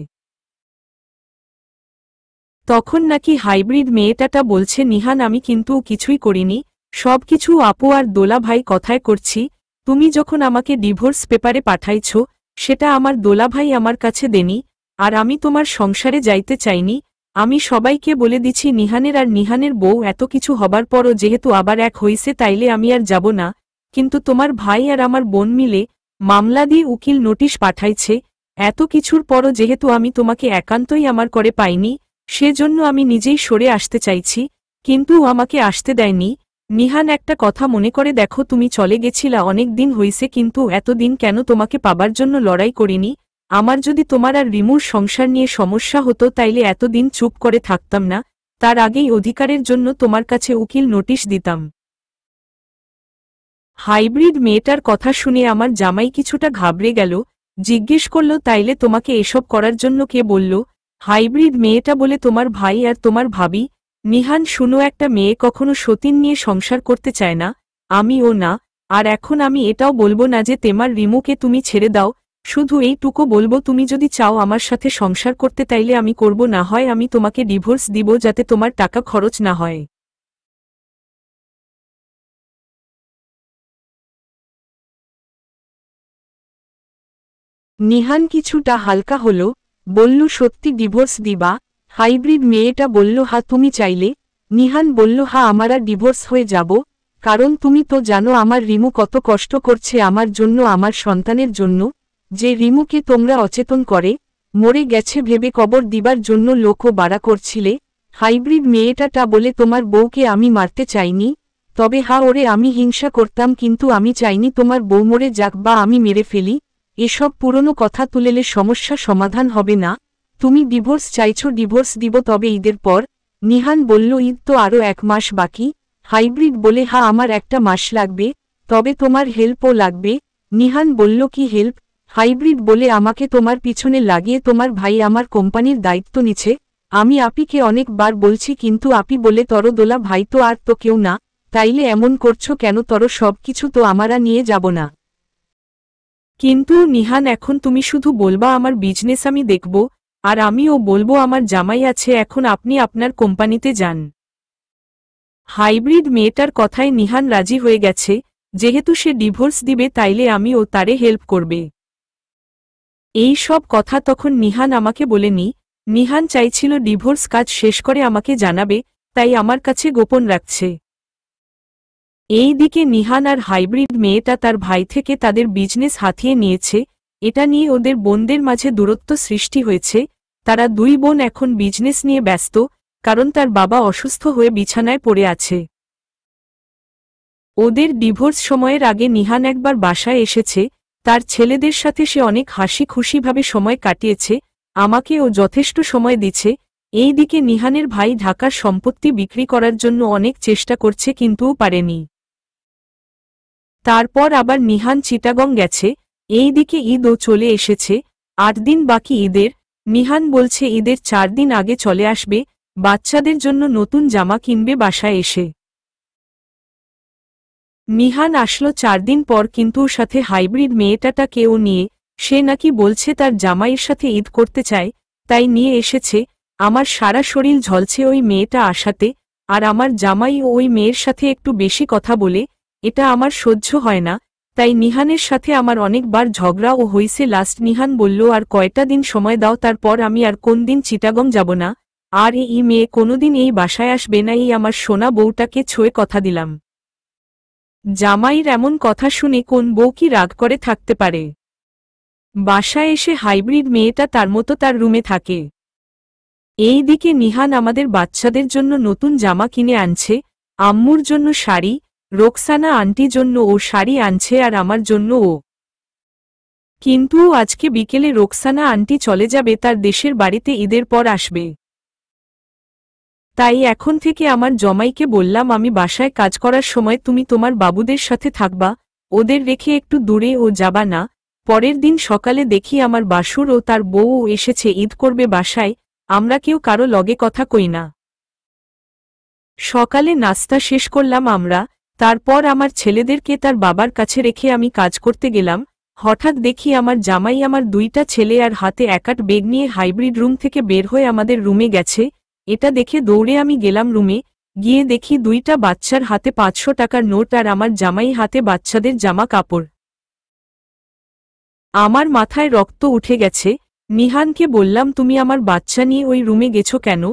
তখন নাকি হাইব্রিড মেয়েটাটা বলছে, নিহান আমি কিন্তু কিছুই করিনি, সবকিছু আপু আর দোলা ভাই কথায় করছি। তুমি যখন আমাকে ডিভোর্স পেপারে পাঠাইছ, সেটা আমার দোলা ভাই আমার কাছে দেনি, আর আমি তোমার সংসারে যাইতে চাইনি। আমি সবাইকে বলে দিছি নিহানের আর নিহানের বউ এত কিছু হবার পরও যেহেতু আবার এক হইছে তাইলে আমি আর যাব না। কিন্তু তোমার ভাই আর আমার বোন মিলে মামলা দিয়ে উকিল নোটিশ পাঠাইছে। এত কিছুর পরও যেহেতু আমি তোমাকে একান্তই আমার করে পাইনি, সেজন্য আমি নিজেই সরে আসতে চাইছি, কিন্তু আমাকে আসতে দেয়নি। নিহান একটা কথা মনে করে দেখো, তুমি চলে গেছিলা অনেক দিন হইছে, কিন্তু এতদিন কেন তোমাকে পাবার জন্য লড়াই করিনি। আমার যদি তোমার আর রিমুর সংসার নিয়ে সমস্যা হতো তাইলে এতদিন চুপ করে থাকতাম না, তার আগেই অধিকারের জন্য তোমার কাছে উকিল নোটিশ দিতাম। হাইব্রিড মেয়েটার কথা শুনে আমার জামাই কিছুটা ঘাবড়ে গেল, জিজ্ঞেস করল তাইলে তোমাকে এসব করার জন্য কে বলল? হাইব্রিড মেয়েটা বলে, তোমার ভাই আর তোমার ভাবি। নিহান শুনো, একটা মেয়ে কখনো সতীন নিয়ে সংসার করতে চায় না, আমিও না। আর এখন আমি এটাও বলবো না যে তোমার রিমুকে তুমি ছেড়ে দাও, শুধু এইটুকু বলবো তুমি যদি চাও আমার সাথে সংসার করতে তাইলে আমি করব, না হয় আমি তোমাকে ডিভোর্স দিব যাতে তোমার টাকা খরচ না হয়। নিহান কিছুটা হালকা হল, বলল সত্যি ডিভোর্স দিবা? হাইব্রিড মেয়েটা বলল হা তুমি চাইলে। নিহান বলল হা আমার আর ডিভোর্স হয়ে যাব, কারণ তুমি তো জানো আমার রিমু কত কষ্ট করছে আমার জন্য, আমার সন্তানের জন্য। যে রিমুকে তোমরা অচেতন করে মরে গেছে ভেবে কবর দিবার জন্য লোকও বাড়া করছিলে। হাইব্রিড মেয়েটাটা বলে, তোমার বউকে আমি মারতে চাইনি, তবে হা ওরে আমি হিংসা করতাম, কিন্তু আমি চাইনি তোমার বউ মরে যাক বা আমি মেরে ফেলি। এসব পুরনো কথা তুলেলে সমস্যা সমাধান হবে না। তুমি ডিভোর্স চাইছো, ডিভোর্স দিব, তবে ঈদের পর। নিহান বলল, ঈদ তো আরও 1 মাস বাকি। হাইব্রিড বলে, হা আমার 1টা মাস লাগবে, তবে তোমার হেল্পও লাগবে। নিহান বলল, কি হেল্প? হাইব্রিড বলে, আমাকে তোমার পিছনে লাগিয়ে তোমার ভাই আমার কোম্পানির দায়িত্ব নিচ্ছে। আমি আপিকে অনেকবার বলছি, কিন্তু আপি বলে তর দোলা ভাই তো আর তো কেউ না, তাইলে এমন করছো কেন? তর সবকিছু তো আমারা নিয়ে যাব না। কিন্তু নিহান এখন তুমি শুধু বলবা আমার বিজনেস আমি দেখব, আর আমিও বলবো আমার জামাই আছে, এখন আপনি আপনার কোম্পানিতে যান। হাইব্রিড মেয়েটার কথায় নিহান রাজি হয়ে গেছে, যেহেতু সে ডিভোর্স দিবে তাইলে আমিও তারে হেল্প করবে। এই সব কথা তখন নিহান আমাকে বলেনি, নিহান চাইছিল ডিভোর্স কাজ শেষ করে আমাকে জানাবে, তাই আমার কাছে গোপন রাখছে। এই দিকে নিহান আর হাইব্রিড মেয়েটা তার ভাই থেকে তাদের বিজনেস হাতিয়ে নিয়েছে, এটা নিয়ে ওদের বোনদের মাঝে দূরত্ব সৃষ্টি হয়েছে। তারা 2 বোন এখন বিজনেস নিয়ে ব্যস্ত, কারণ তার বাবা অসুস্থ হয়ে বিছানায় পড়ে আছে। ওদের ডিভোর্স সময়ের আগে নিহান একবার বাসায় এসেছে, তার ছেলেদের সাথে সে অনেক হাসি খুশিভাবে সময় কাটিয়েছে, আমাকেও যথেষ্ট সময় দিচ্ছে। এই দিকে নিহানের ভাই ঢাকার সম্পত্তি বিক্রি করার জন্য অনেক চেষ্টা করছে, কিন্তু পারেনি। তারপর আবার নিহান চিটাগং গেছে। এই দিকে ঈদও চলে এসেছে, 8 দিন বাকি ঈদের। নিহান বলছে ঈদের 4 দিন আগে চলে আসবে, বাচ্চাদের জন্য নতুন জামা কিনবে বাসায় এসে। নিহান আসলো 4 দিন পর, কিন্তু ওর সাথে হাইব্রিড মেয়েটাকেও নিয়ে। সে নাকি বলছে তার জামাইয়ের সাথে ঈদ করতে চায়, তাই নিয়ে এসেছে। আমার সারা শরীর ঝলছে ওই মেয়েটা আসাতে, আর আমার জামাই ওই মেয়ের সাথে একটু বেশি কথা বলে, এটা আমার সহ্য হয় না। তাই নিহানের সাথে আমার অনেকবার ঝগড়াও হইছে। লাস্ট নিহান বলল, আর কয়টা দিন সময় দাও, তারপর আমি আর কোন দিন চিটাগং যাব না, আর এই মেয়ে কোনোদিন এই বাসায় আসবে না, এই আমার সোনা বউটাকে ছুঁয়ে কথা দিলাম। জামাইয়ের এমন কথা শুনে কোন বউ কি রাগ করে থাকতে পারে? বাসায় এসে হাইব্রিড মেয়েটা তার মতো তার রুমে থাকে। এই দিকে নিহান আমাদের বাচ্চাদের জন্য নতুন জামা কিনে আনছে, আম্মুর জন্য শাড়ি, রোকসানা আন্টি জন্য ও শাড়ি আনছে, আর আমার জন্য ও। কিন্তু আজকে বিকেলে রোকসানা আন্টি চলে যাবে তার দেশের বাড়িতে, ঈদের পর আসবে। তাই এখন থেকে আমার জমাইকে বললাম, আমি বাসায় কাজ করার সময় তুমি তোমার বাবুদের সাথে থাকবা, ওদের রেখে একটু দূরে ও যাবা না। পরের দিন সকালে দেখি আমার বাসুর ও তার বউও এসেছে ঈদ করবে বাসায়, আমরা কেউ কারো লগে কথা কই না। সকালে নাস্তা শেষ করলাম আমরা, তারপর আমার ছেলেদেরকে তার বাবার কাছে রেখে আমি কাজ করতে গেলাম। হঠাৎ দেখি আমার জামাই আমার দুইটা ছেলে আর হাতে একাট বেগ নিয়ে হাইব্রিড রুম থেকে বের হয়ে আমাদের রুমে গেছে। এটা দেখে দৌড়ে আমি গেলাম রুমে, গিয়ে দেখি দুইটা বাচ্চার হাতে 500 টাকার নোট আর আমার জামাই হাতে বাচ্চাদের জামা কাপড়। আমার মাথায় রক্ত উঠে গেছে। নিহানকে বললাম, তুমি আমার বাচ্চা নিয়ে ওই রুমে গেছো কেন?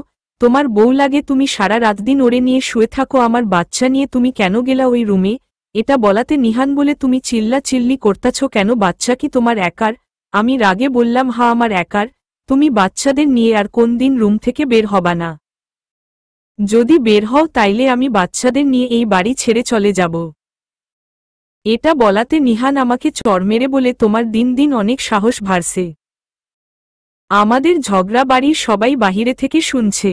তোমার বউ লাগে, তুমি সারা রাত দিন ওরে নিয়ে শুয়ে থাকো, আমার বাচ্চা নিয়ে তুমি কেন গেলা ওই রুমে? এটা বলাতে নিহান বলে, তুমি চিল্লা চিল্লি করতাছ কেন? বাচ্চা কি তোমার একার? আমি রাগে বললাম, হ্যাঁ আমার একার। তুমি বাচ্চাদের নিয়ে আর কোন দিন রুম থেকে বের হবা না। যদি বের হও তাইলে আমি বাচ্চাদের নিয়ে এই বাড়ি ছেড়ে চলে যাব। এটা বলাতে নিহান আমাকে চড় মেরে বলে, তোমার দিন দিন অনেক সাহস বাড়ছে। আমাদের ঝগড়া বাড়ির সবাই বাহিরে থেকে শুনছে।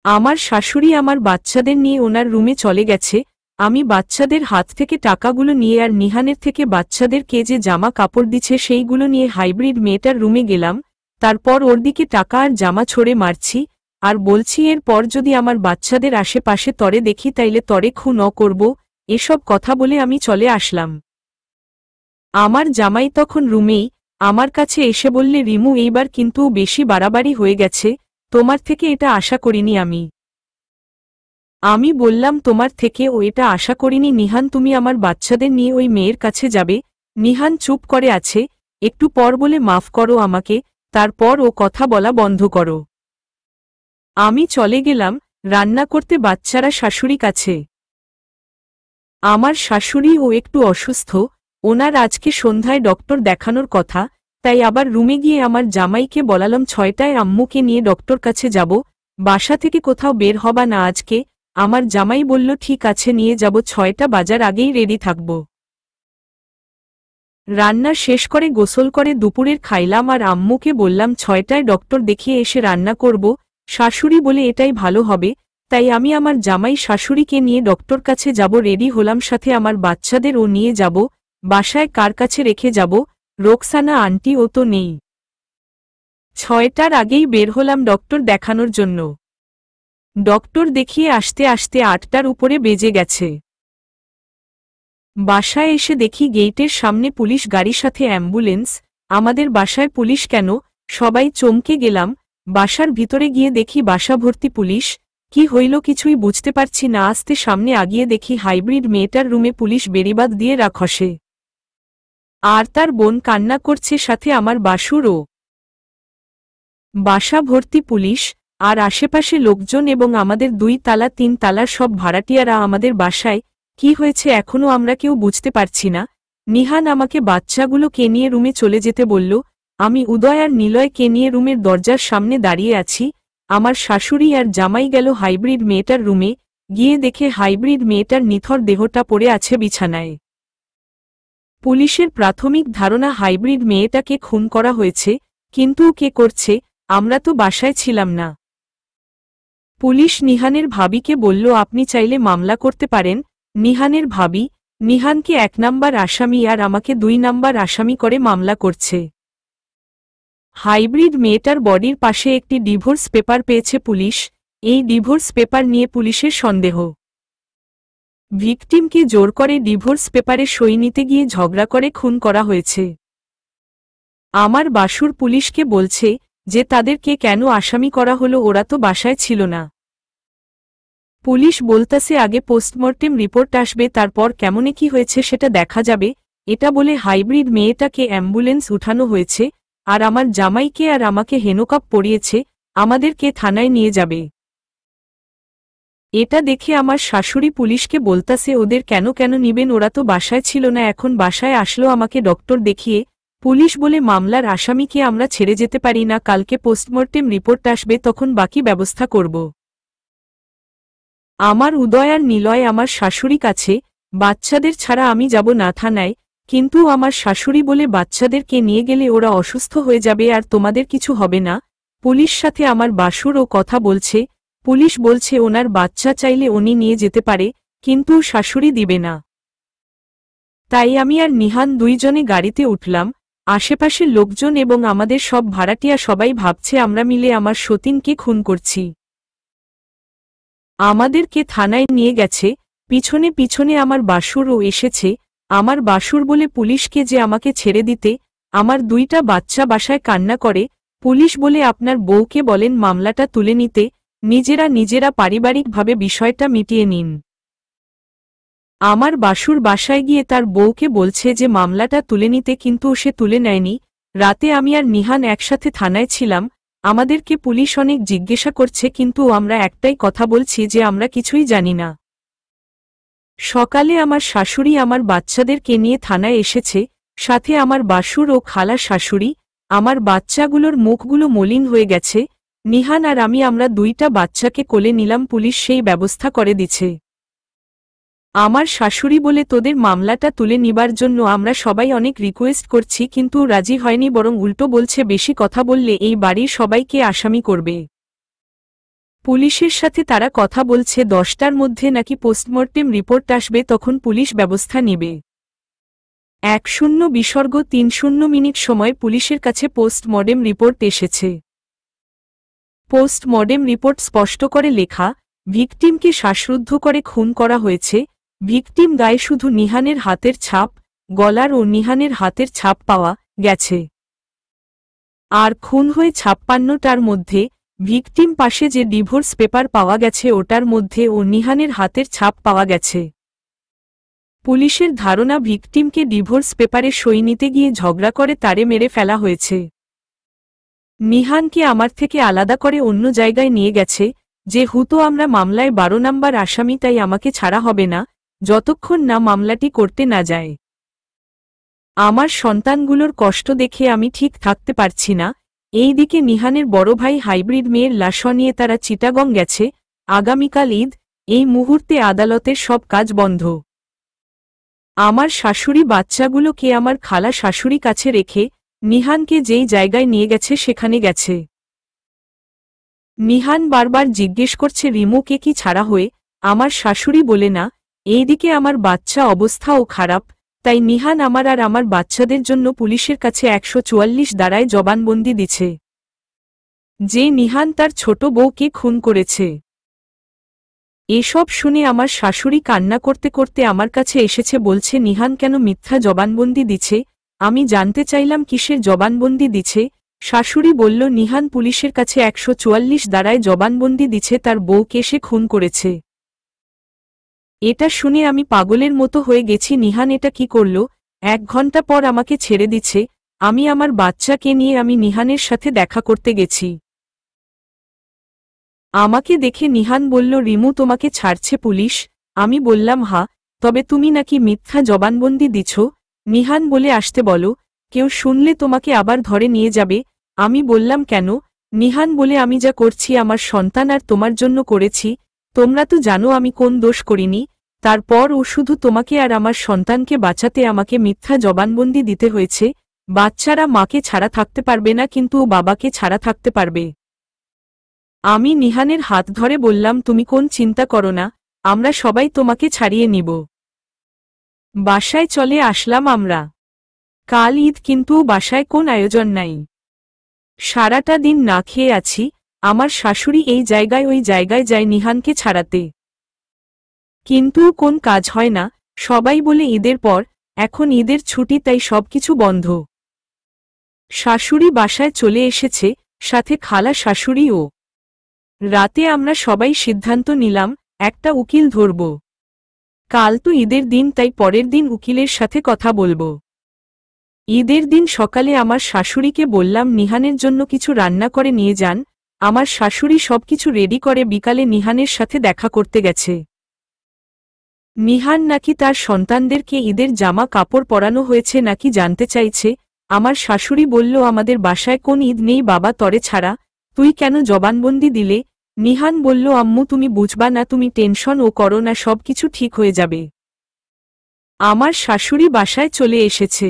আমার শাশুড়ি আমার বাচ্চাদের নিয়ে ওনার রুমে চলে গেছে। আমি বাচ্চাদের হাত থেকে টাকাগুলো নিয়ে আর নিহানের থেকে বাচ্চাদেরকে যে জামা কাপড় দিচ্ছে সেইগুলো নিয়ে হাইব্রিড মেয়েটার রুমে গেলাম। তারপর ওর দিকে টাকা আর জামা ছড়ে মারছি আর বলছি, এর পর যদি আমার বাচ্চাদের আশেপাশে তরে দেখি তাইলে তরে খুন করব। এসব কথা বলে আমি চলে আসলাম। আমার জামাই তখন রুমেই আমার কাছে এসে বললে, রিমু এইবার কিন্তু বেশি বাড়াবাড়ি হয়ে গেছে, তোমার থেকে এটা আশা করিনি আমি। আমি বললাম, তোমার থেকে ও এটা আশা করিনি নিহান, তুমি আমার বাচ্চাদের নিয়ে ওই মেয়ের কাছে যাবে? নিহান চুপ করে আছে, একটু পর বলে, মাফ করো আমাকে, তারপর ও কথা বলা বন্ধ করো। আমি চলে গেলাম রান্না করতে বাচ্চারা শাশুড়ি কাছে। আমার শাশুড়ি ও একটু অসুস্থ, ওনার আজকে সন্ধ্যায় ডক্টর দেখানোর কথা, তাই আবার রুমে গিয়ে আমার জামাইকে বলালাম 6টায় আম্মুকে নিয়ে ডক্টর কাছে যাব, বাসা থেকে কোথাও বের হবা না আজকে। আমার জামাই বলল, ঠিক আছে নিয়ে যাব, 6টা বাজার আগেই রেডি থাকব। রান্না শেষ করে গোসল করে দুপুরের খাইলাম আর আম্মুকে বললাম 6টায় ডক্টর দেখিয়ে এসে রান্না করব। শাশুড়ি বলে, এটাই ভালো হবে। তাই আমি আমার জামাই শাশুড়িকে নিয়ে ডক্টর কাছে যাব, রেডি হলাম, সাথে আমার বাচ্চাদের ও নিয়ে যাব। বাসায় কার কাছে রেখে যাব? রোকসানা আন্টি ও তো নেই। 6টার আগেই বের হলাম ডক্টর দেখানোর জন্য। ডক্টর দেখিয়ে আসতে আসতে 8টার উপরে বেজে গেছে। বাসায় এসে দেখি গেইটের সামনে পুলিশ গাড়ির সাথে অ্যাম্বুলেন্স। আমাদের বাসায় পুলিশ কেন? সবাই চমকে গেলাম। বাসার ভিতরে গিয়ে দেখি বাসা ভর্তি পুলিশ। কি হইল কিছুই বুঝতে পারছি না। আস্তে সামনে আগিয়ে দেখি হাইব্রিড মেয়েটার রুমে পুলিশ বেড়িবাঁধ দিয়ে রাখছে আর তার বোন কান্না করছে, সাথে আমার বাসুরও। বাসা ভর্তি পুলিশ আর আশেপাশে লোকজন এবং আমাদের 2 তালা 3 তালার সব ভাড়াটিয়ারা আমাদের বাসায়। কি হয়েছে এখনও আমরা কেউ বুঝতে পারছি না। নিহান আমাকে বাচ্চাগুলোকে নিয়ে রুমে চলে যেতে বলল। আমি উদয় আর নিলয়কে নিয়ে রুমের দরজার সামনে দাঁড়িয়ে আছি। আমার শাশুড়ি আর জামাই গেল হাইব্রিড মেয়েটার রুমে, গিয়ে দেখে হাইব্রিড মেয়েটার নিথর দেহটা পড়ে আছে বিছানায়। পুলিশের প্রাথমিক ধারণা হাইব্রিড মেয়েটাকে খুন করা হয়েছে, কিন্তু কে করছে? আমরা তো বাসায় ছিলাম না। পুলিশ নিহানের ভাবিকে বলল, আপনি চাইলে মামলা করতে পারেন। নিহানের ভাবি নিহানকে 1 নাম্বার আসামি আর আমাকে 2 নাম্বার আসামি করে মামলা করছে। হাইব্রিড মেয়েটার বডির পাশে একটি ডিভোর্স পেপার পেয়েছে পুলিশ। এই ডিভোর্স পেপার নিয়ে পুলিশের সন্দেহ। ভিকটিমকে জোর করে ডিভোর্স পেপারে সই নিতে গিয়ে ঝগড়া করে খুন করা হয়েছে। আমার বাসুর পুলিশকে বলছে যে তাদেরকে কেন আসামি করা হলো, ওরা তো বাসায় ছিল না। পুলিশ বলতাছে আগে পোস্টমর্টেম রিপোর্ট আসবে, তারপর কেমনে কি হয়েছে সেটা দেখা যাবে। এটা বলে হাইব্রিড মেয়েটাকে অ্যাম্বুলেন্স উঠানো হয়েছে আর আমার জামাইকে আর আমাকে হেনোকাপ পরিয়েছে, আমাদেরকে থানায় নিয়ে যাবে। এটা দেখে আমার শাশুড়ি পুলিশকে বলতাছে, ওদের কেন কেন নিবেন, ওরা তো বাসায় ছিল না, এখন বাসায় আসলো আমাকে ডক্টর দেখিয়ে। পুলিশ বলে, মামলার আসামিকে আমরা ছেড়ে যেতে পারি না, কালকে পোস্টমর্টেম রিপোর্ট আসবে, তখন বাকি ব্যবস্থা করব। আমার উদয় আর নিলয় আমার শাশুড়ি কাছে, বাচ্চাদের ছাড়া আমি যাব না থানায়, কিন্তু আমার শাশুড়ি বলে, বাচ্চাদেরকে নিয়ে গেলে ওরা অসুস্থ হয়ে যাবে আর তোমাদের কিছু হবে না। পুলিশ সাথে আমার বাসুরও কথা বলছে। পুলিশ বলছে ওনার বাচ্চা চাইলে উনি নিয়ে যেতে পারে, কিন্তু শাশুড়ি দিবে না। তাই আমি আর নিহান 2 জনে গাড়িতে উঠলাম। আশেপাশের লোকজন এবং আমাদের সব ভাড়াটিয়া সবাই ভাবছে আমরা মিলে আমার সতীনকে খুন করছি। আমাদেরকে থানায় নিয়ে গেছে। পিছনে পিছনে আমার বাসুরও এসেছে। আমার বাসুর বলে পুলিশকে যে আমাকে ছেড়ে দিতে। আমার দুইটা বাচ্চা বাসায় কান্না করে। পুলিশ বলে আপনার বউকে বলেন মামলাটা তুলে নিতে, নিজেরা পারিবারিকভাবে বিষয়টা মিটিয়ে নিন। আমার বাসুর বাসায় গিয়ে তার বউকে বলছে যে মামলাটা তুলে নিতে, কিন্তু সে তুলে নেয়নি। রাতে আমি আর নিহান একসাথে থানায় ছিলাম। আমাদেরকে পুলিশ অনেক জিজ্ঞাসা করছে, কিন্তু আমরা একটাই কথা বলছি যে আমরা কিছুই জানি না। সকালে আমার শাশুড়ি আমার বাচ্চাদেরকে নিয়ে থানায় এসেছে, সাথে আমার বাসুর ও খালা শাশুড়ি। আমার বাচ্চাগুলোর মুখগুলো মলিন হয়ে গেছে। নিহান আর আমরা দুইটা বাচ্চাকে কোলে নিলাম, পুলিশ সেই ব্যবস্থা করে দিচ্ছে। আমার শাশুড়ি বলে তোদের মামলাটা তুলে নিবার জন্য আমরা সবাই অনেক রিকোয়েস্ট করছি, কিন্তু রাজি হয়নি, বরং উল্টো বলছে বেশি কথা বললে এই বাড়ির সবাইকে আসামি করবে। পুলিশের সাথে তারা কথা বলছে 10টার মধ্যে নাকি পোস্টমর্টেম রিপোর্ট আসবে, তখন পুলিশ ব্যবস্থা নেবে। 1:03 সময় পুলিশের কাছে পোস্টমর্টেম রিপোর্ট এসেছে। পোস্টমর্টেম রিপোর্ট স্পষ্ট করে লেখা, ভিকটিমকে শ্বাসরুদ্ধ করে খুন করা হয়েছে। ভিকটিম গায়ে শুধু নিহানের হাতের ছাপ, গলার ও নিহানের হাতের ছাপ পাওয়া গেছে। আর খুন হয়ে 56টার মধ্যে ভিকটিম পাশে যে ডিভোর্স পেপার পাওয়া গেছে ওটার মধ্যে ও নিহানের হাতের ছাপ পাওয়া গেছে। পুলিশের ধারণা ভিকটিমকে ডিভোর্স পেপারে সই নিতে গিয়ে ঝগড়া করে তারে মেরে ফেলা হয়েছে। নিহানকে আমার থেকে আলাদা করে অন্য জায়গায় নিয়ে গেছে, যেহেতু আমরা মামলায় 12 নম্বর আসামি, তাই আমাকে ছাড়া হবে না যতক্ষণ না মামলাটি করতে না যায়। আমার সন্তানগুলোর কষ্ট দেখে আমি ঠিক থাকতে পারছি না। এই দিকে নিহানের বড় ভাই হাইব্রিড মেয়ের লাশ নিয়ে তারা চিটাগং গেছে। আগামীকাল ঈদ, এই মুহূর্তে আদালতের সব কাজ বন্ধ। আমার শাশুড়ি বাচ্চাগুলোকে আমার খালা শাশুড়ি কাছে রেখে নিহানকে যেই জায়গায় নিয়ে গেছে সেখানে গেছে। নিহান বারবার জিজ্ঞেস করছে রিমুকে কি ছাড়া হয়ে। আমার শাশুড়ি বলে না। এইদিকে আমার বাচ্চা অবস্থাও খারাপ, তাই নিহান আমার আর আমার বাচ্চাদের জন্য পুলিশের কাছে 144 ধারায় জবানবন্দি দিছে যে নিহান তার ছোট বউকে খুন করেছে। এসব শুনে আমার শাশুড়ি কান্না করতে করতে আমার কাছে এসেছে, বলছে নিহান কেন মিথ্যা জবানবন্দি দিছে। আমি জানতে চাইলাম কিসের জবানবন্দি দিছে। শাশুড়ি বলল নিহান পুলিশের কাছে 144 ধারায় জবানবন্দি দিছে, তার বউকে সে খুন করেছে। এটা শুনে আমি পাগলের মতো হয়ে গেছি। নিহান এটা কি করল? 1 ঘন্টা পর আমাকে ছেড়ে দিচ্ছে। আমি আমার বাচ্চাকে নিয়ে আমি নিহানের সাথে দেখা করতে গেছি। আমাকে দেখে নিহান বলল রিমু তোমাকে ছাড়ছে পুলিশ? আমি বললাম হা, তবে তুমি নাকি মিথ্যা জবানবন্দি দিছ। নিহান বলে আসতে বলো, কেউ শুনলে তোমাকে আবার ধরে নিয়ে যাবে। আমি বললাম কেন? নিহান বলে আমি যা করছি আমার সন্তান আর তোমার জন্য করেছি। তোমরা তো জানো আমি কোন দোষ করিনি। তারপর ও শুধু তোমাকে আর আমার সন্তানকে বাঁচাতে আমাকে মিথ্যা জবানবন্দি দিতে হয়েছে। বাচ্চারা মাকে ছাড়া থাকতে পারবে না, কিন্তু ও বাবাকে ছাড়া থাকতে পারবে। আমি নিহানের হাত ধরে বললাম তুমি কোন চিন্তা করো না, আমরা সবাই তোমাকে ছাড়িয়ে নিব। বাসায় চলে আসলাম আমরা। কাল ঈদ, কিন্তু বাসায় কোন আয়োজন নাই। সারাটা দিন না খেয়ে আছি। আমার শাশুড়ি এই জায়গায় ওই জায়গায় যায় নিহানকে ছাড়াতে, কিন্তু কোন কাজ হয় না। সবাই বলে ঈদের পর, এখন ঈদের ছুটি, তাই সবকিছু বন্ধ। শাশুড়ি বাসায় চলে এসেছে, সাথে খালা শাশুড়িও। রাতে আমরা সবাই সিদ্ধান্ত নিলাম একটা উকিল ধরব। কাল তো ঈদের দিন, তাই পরের দিন উকিলের সাথে কথা বলবো। ঈদের দিন সকালে আমার শাশুড়িকে বললাম নিহানের জন্য কিছু রান্না করে নিয়ে যান। আমার শাশুড়ি সবকিছু রেডি করে বিকালে নিহানের সাথে দেখা করতে গেছে। নিহান নাকি তার সন্তানদেরকে ঈদের জামা কাপড় পরানো হয়েছে নাকি জানতে চাইছে। আমার শাশুড়ি বলল আমাদের বাসায় কোন ঈদ নেই বাবা, তরে ছাড়া তুই কেন জবানবন্দি দিলে? নিহান বলল আম্মু তুমি বুঝবা না, তুমি টেনশন ও করো না, সবকিছু ঠিক হয়ে যাবে। আমার শাশুড়ি বাসায় চলে এসেছে।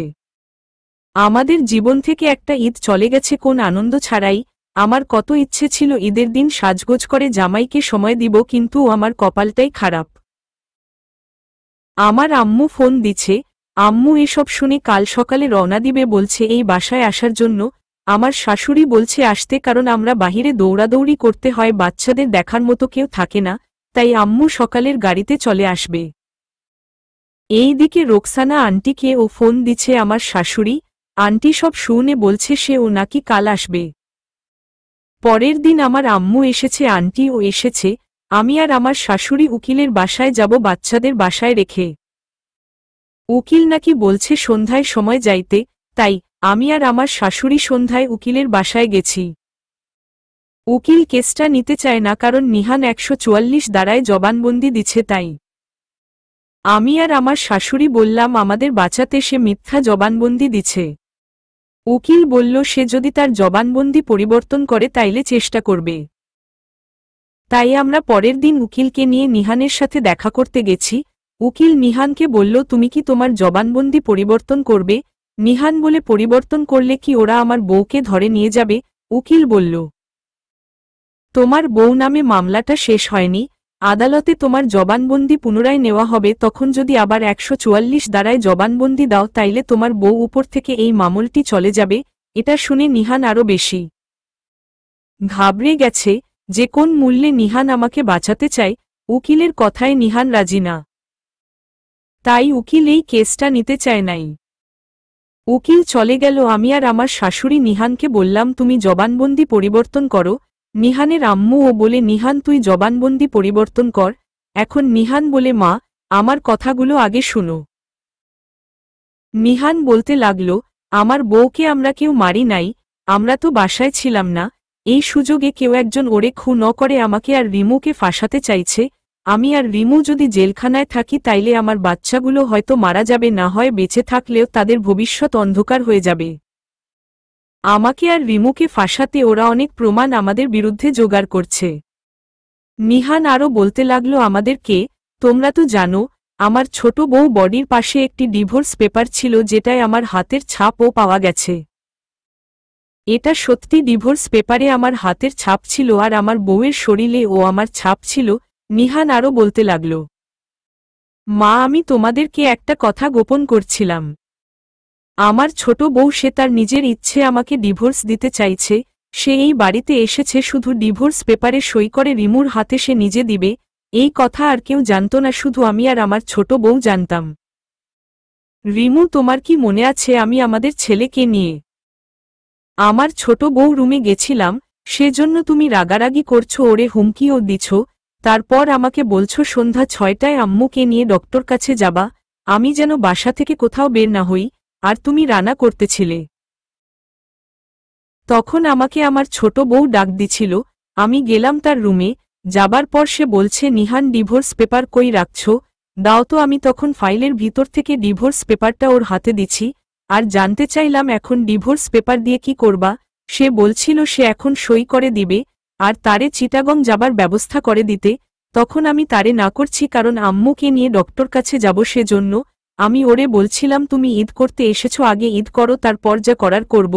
আমাদের জীবন থেকে একটা ঈদ চলে গেছে কোন আনন্দ ছাড়াই। আমার কত ইচ্ছে ছিল ঈদের দিন সাজগোজ করে জামাইকে সময় দিব, কিন্তু আমার কপালটাই খারাপ। আমার আম্মু ফোন দিছে। আম্মু এসব শুনে কাল সকালে রওনা দিবে বলছে এই বাসায় আসার জন্য। আমার শাশুড়ি বলছে আসতে, কারণ আমরা বাহিরে দৌড়াদৌড়ি করতে হয়, বাচ্চাদের দেখার মতো কেউ থাকে না। তাই আম্মু সকালের গাড়িতে চলে আসবে। এই দিকে রোকসানা আন্টিকে ও ফোন দিচ্ছে আমার শাশুড়ি। আন্টি সব শুনে বলছে সে ও নাকি কাল আসবে। পরের দিন আমার আম্মু এসেছে, আন্টিও এসেছে। আমি আর আমার শাশুড়ি উকিলের বাসায় যাব বাচ্চাদের বাসায় রেখে। উকিল নাকি বলছে সন্ধ্যায় সময় যাইতে, তাই আমি আর আমার শাশুড়ি সন্ধ্যায় উকিলের বাসায় গেছি। উকিল কেসটা নিতে চায় না, কারণ নিহান 144 ধারায় জবানবন্দি দিচ্ছে, তাই আমি আর আমার শাশুড়ি বললাম আমাদের বাঁচাতে সে মিথ্যা জবানবন্দি দিচ্ছে। উকিল বলল সে যদি তার জবানবন্দি পরিবর্তন করে তাইলে চেষ্টা করবে। তাই আমরা পরের দিন উকিলকে নিয়ে নিহানের সাথে দেখা করতে গেছি। উকিল নিহানকে বলল তুমি কি তোমার জবানবন্দি পরিবর্তন করবে? নিহান বলে পরিবর্তন করলে কি ওরা আমার বউকে ধরে নিয়ে যাবে? উকিল বলল তোমার বউ নামে মামলাটা শেষ হয়নি, আদালতে তোমার জবানবন্দি পুনরায় নেওয়া হবে, তখন যদি আবার 144 ধারায় জবানবন্দি দাও তাইলে তোমার বউ উপর থেকে এই মামলটি চলে যাবে। এটা শুনে নিহান আরও বেশি ঘাবড়ে গেছে যে কোন মূল্যে নিহান আমাকে বাঁচাতে চায়। উকিলের কথায় নিহান রাজি না, তাই উকিল এই কেসটা নিতে চায় নাই। উকিল চলে গেল। আমি আর আমার শাশুড়ি নিহানকে বললাম তুমি জবানবন্দি পরিবর্তন করো। নিহানের আম্মু ও বলে নিহান তুই জবানবন্দি পরিবর্তন কর। এখন নিহান বলে মা আমার কথাগুলো আগে শুনো। নিহান বলতে লাগল আমার বউকে আমরা কেউ মারি নাই, আমরা তো বাসায় ছিলাম না, এই সুযোগে কেউ একজন ওরে খুন করে আমাকে আর রিমুকে ফাঁসাতে চাইছে। আমি আর রিমু যদি জেলখানায় থাকি তাইলে আমার বাচ্চাগুলো হয়তো মারা যাবে, না হয় বেঁচে থাকলেও তাদের ভবিষ্যৎ অন্ধকার হয়ে যাবে। আমাকে আর রিমুকে ফাঁসাতে ওরা অনেক প্রমাণ আমাদের বিরুদ্ধে জোগাড় করছে। নিহান আরও বলতে লাগল আমাদেরকে তোমরা তো জানো আমার ছোট বউ বডির পাশে একটি ডিভোর্স পেপার ছিল, যেটায় আমার হাতের ছাপও পাওয়া গেছে। এটা সত্যি, ডিভোর্স পেপারে আমার হাতের ছাপ ছিল আর আমার বউয়ের শরীরে ও আমার ছাপ ছিল। নিহান আরও বলতে লাগল মা আমি তোমাদেরকে একটা কথা গোপন করছিলাম। আমার ছোট বউ সে তার নিজের ইচ্ছে আমাকে ডিভোর্স দিতে চাইছে। সে এই বাড়িতে এসেছে শুধু ডিভোর্স পেপারে সই করে রিমুর হাতে সে নিজে দিবে। এই কথা আর কেউ জানত না, শুধু আমি আর আমার ছোট বউ জানতাম। রিমু তোমার কি মনে আছে আমি আমাদের ছেলেকে নিয়ে আমার ছোট বউ রুমে গেছিলাম, সেজন্য তুমি রাগারাগি করছো, ওরে হুমকিও দিছ। তারপর আমাকে বলছো সন্ধ্যা 6টায় আম্মুকে নিয়ে ডক্টর কাছে যাবা, আমি যেন বাসা থেকে কোথাও বের না হই, আর তুমি রান্না করতেছিলে। তখন আমাকে আমার ছোট বউ ডাক দিছিল, আমি গেলাম তার রুমে। যাবার পর সে বলছে নিহান ডিভোর্স পেপার কই রাখছ, দাও তো। আমি তখন ফাইলের ভিতর থেকে ডিভোর্স পেপারটা ওর হাতে দিছি আর জানতে চাইলাম এখন ডিভোর্স পেপার দিয়ে কি করবা। সে বলছিল সে এখন সই করে দিবে আর তারে চিটাগং যাবার ব্যবস্থা করে দিতে। তখন আমি তারে না করছি, কারণ আম্মুকে নিয়ে ডক্টর কাছে যাব, সেজন্য আমি ওরে বলছিলাম তুমি ঈদ করতে এসেছো, আগে ঈদ করো, তারপর যা করার করব।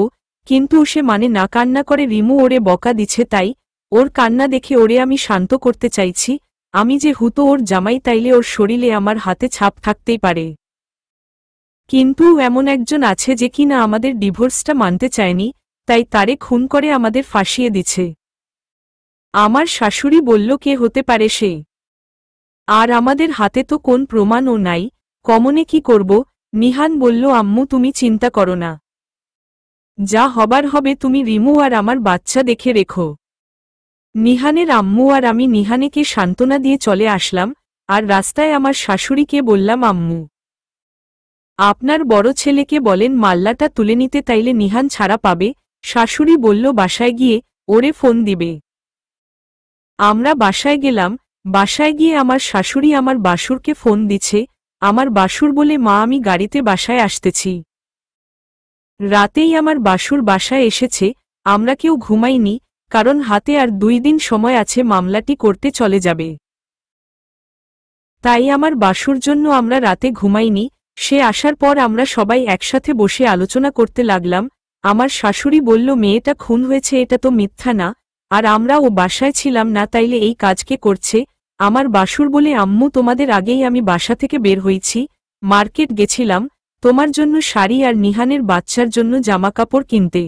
কিন্তু সে মানে না, কান্না করে রিমু ওরে বকা দিচ্ছে, তাই ওর কান্না দেখে ওরে আমি শান্ত করতে চাইছি। আমি যে হুতো ওর জামাই, তাইলে ওর শরীরে আমার হাতে ছাপ থাকতেই পারে। কিন্তু এমন একজন আছে যে কিনা আমাদের ডিভোর্সটা মানতে চায়নি, তাই তারে খুন করে আমাদের ফাঁসিয়ে দিছে। আমার শাশুড়ি বলল কে হতে পারে সে? আর আমাদের হাতে তো কোন প্রমাণও নাই, কমনে কি করব? নিহান বলল আম্মু তুমি চিন্তা করো না, যা হবার হবে, তুমি রিমু আর আমার বাচ্চা দেখে রেখো। নিহানের আম্মু আর আমি নিহানেকে সান্ত্বনা দিয়ে চলে আসলাম, আর রাস্তায় আমার শাশুড়িকে বললাম আম্মু আপনার বড় ছেলেকে বলেন মাল্লাটা তুলে নিতে, তাইলে নিহান ছাড়া পাবে। শাশুড়ি বলল বাসায় গিয়ে ওরে ফোন দিবে। আমরা বাসায় গেলাম। বাসায় গিয়ে আমার শাশুড়ি আমার বাসুরকে ফোন দিছে। আমার বাসুর বলে মা আমি গাড়িতে বাসায় আসতেছি। রাতেই আমার বাসুর বাসায় এসেছে। আমরা কেউ ঘুমাইনি, কারণ হাতে আর 2 দিন সময় আছে, মামলাটি করতে চলে যাবে। তাই আমার বাসুর জন্য আমরা রাতে ঘুমাইনি। সে আসার পর আমরা সবাই একসাথে বসে আলোচনা করতে লাগলাম। আমার শাশুড়ি বলল মেয়েটা খুন হয়েছে, এটা তো মিথ্যা না, আর আমরা ও বাসায় ছিলাম না, তাইলে এই কাজকে করছে। আমার বাসুর বলে আম্মু তোমাদের আগেই আমি বাসা থেকে বের হইছি, মার্কেট গেছিলাম তোমার জন্য শাড়ি আর নিহানের বাচ্চার জন্য জামা কাপড় কিনতে।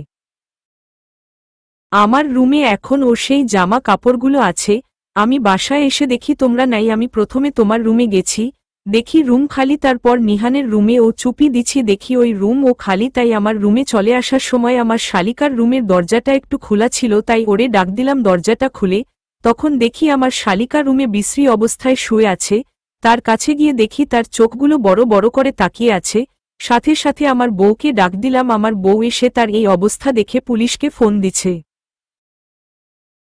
আমার রুমে এখন ও সেই জামা কাপড়গুলো আছে। আমি বাসায় এসে দেখি তোমরা নাই। আমি প্রথমে তোমার রুমে গেছি, দেখি রুম খালি, তারপর নিহানের রুমে ও চুপি দিছি, দেখি ওই রুম ও খালি। তাই আমার রুমে চলে আসার সময় আমার শালিকার রুমের দরজাটা একটু খোলা ছিল, তাই ওরে ডাক দিলাম দরজাটা খুলে। তখন দেখি আমার শালিকা রুমে বিশ্রী অবস্থায় শুয়ে আছে। তার কাছে গিয়ে দেখি তার চোখগুলো বড় বড় করে তাকিয়ে আছে। সাথে সাথে আমার বউকে ডাক দিলাম, আমার বউ এসে তার এই অবস্থা দেখে পুলিশকে ফোন দিছে।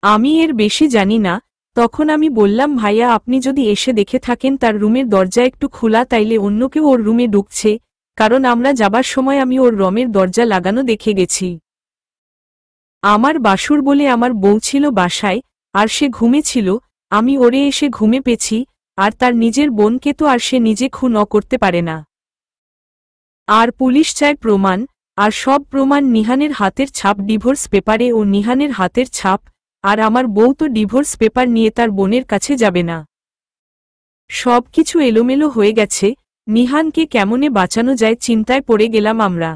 আমি এর বেশি জানি না। তখন আমি বললাম, ভাইয়া আপনি যদি এসে দেখে থাকেন তার রুমের দরজা একটু খোলা, তাইলে অন্য কেউ ওর রুমে ঢুকছে, কারণ আমরা যাবার সময় আমি ওর রুমের দরজা লাগানো দেখে গেছি। আমার বাসুর বলে আমার বউ ছিল বাসায়, আর সে ঘুমেছিল। আমি ওরে এসে ঘুমে পেছি, আর তার নিজের বোনকে তো আর সে নিজে খুন করতে পারে না। আর পুলিশ চায় প্রমাণ, আর সব প্রমাণ নিহানের হাতের ছাপ ডিভোর্স পেপারে ও নিহানের হাতের ছাপ। আর আমার বউ তো ডিভোর্স পেপার নিয়ে তার বোনের কাছে যাবে না। সব কিছু এলোমেলো হয়ে গেছে। নিহানকে কেমনে বাঁচানো যায় চিন্তায় পড়ে গেলাম আমরা।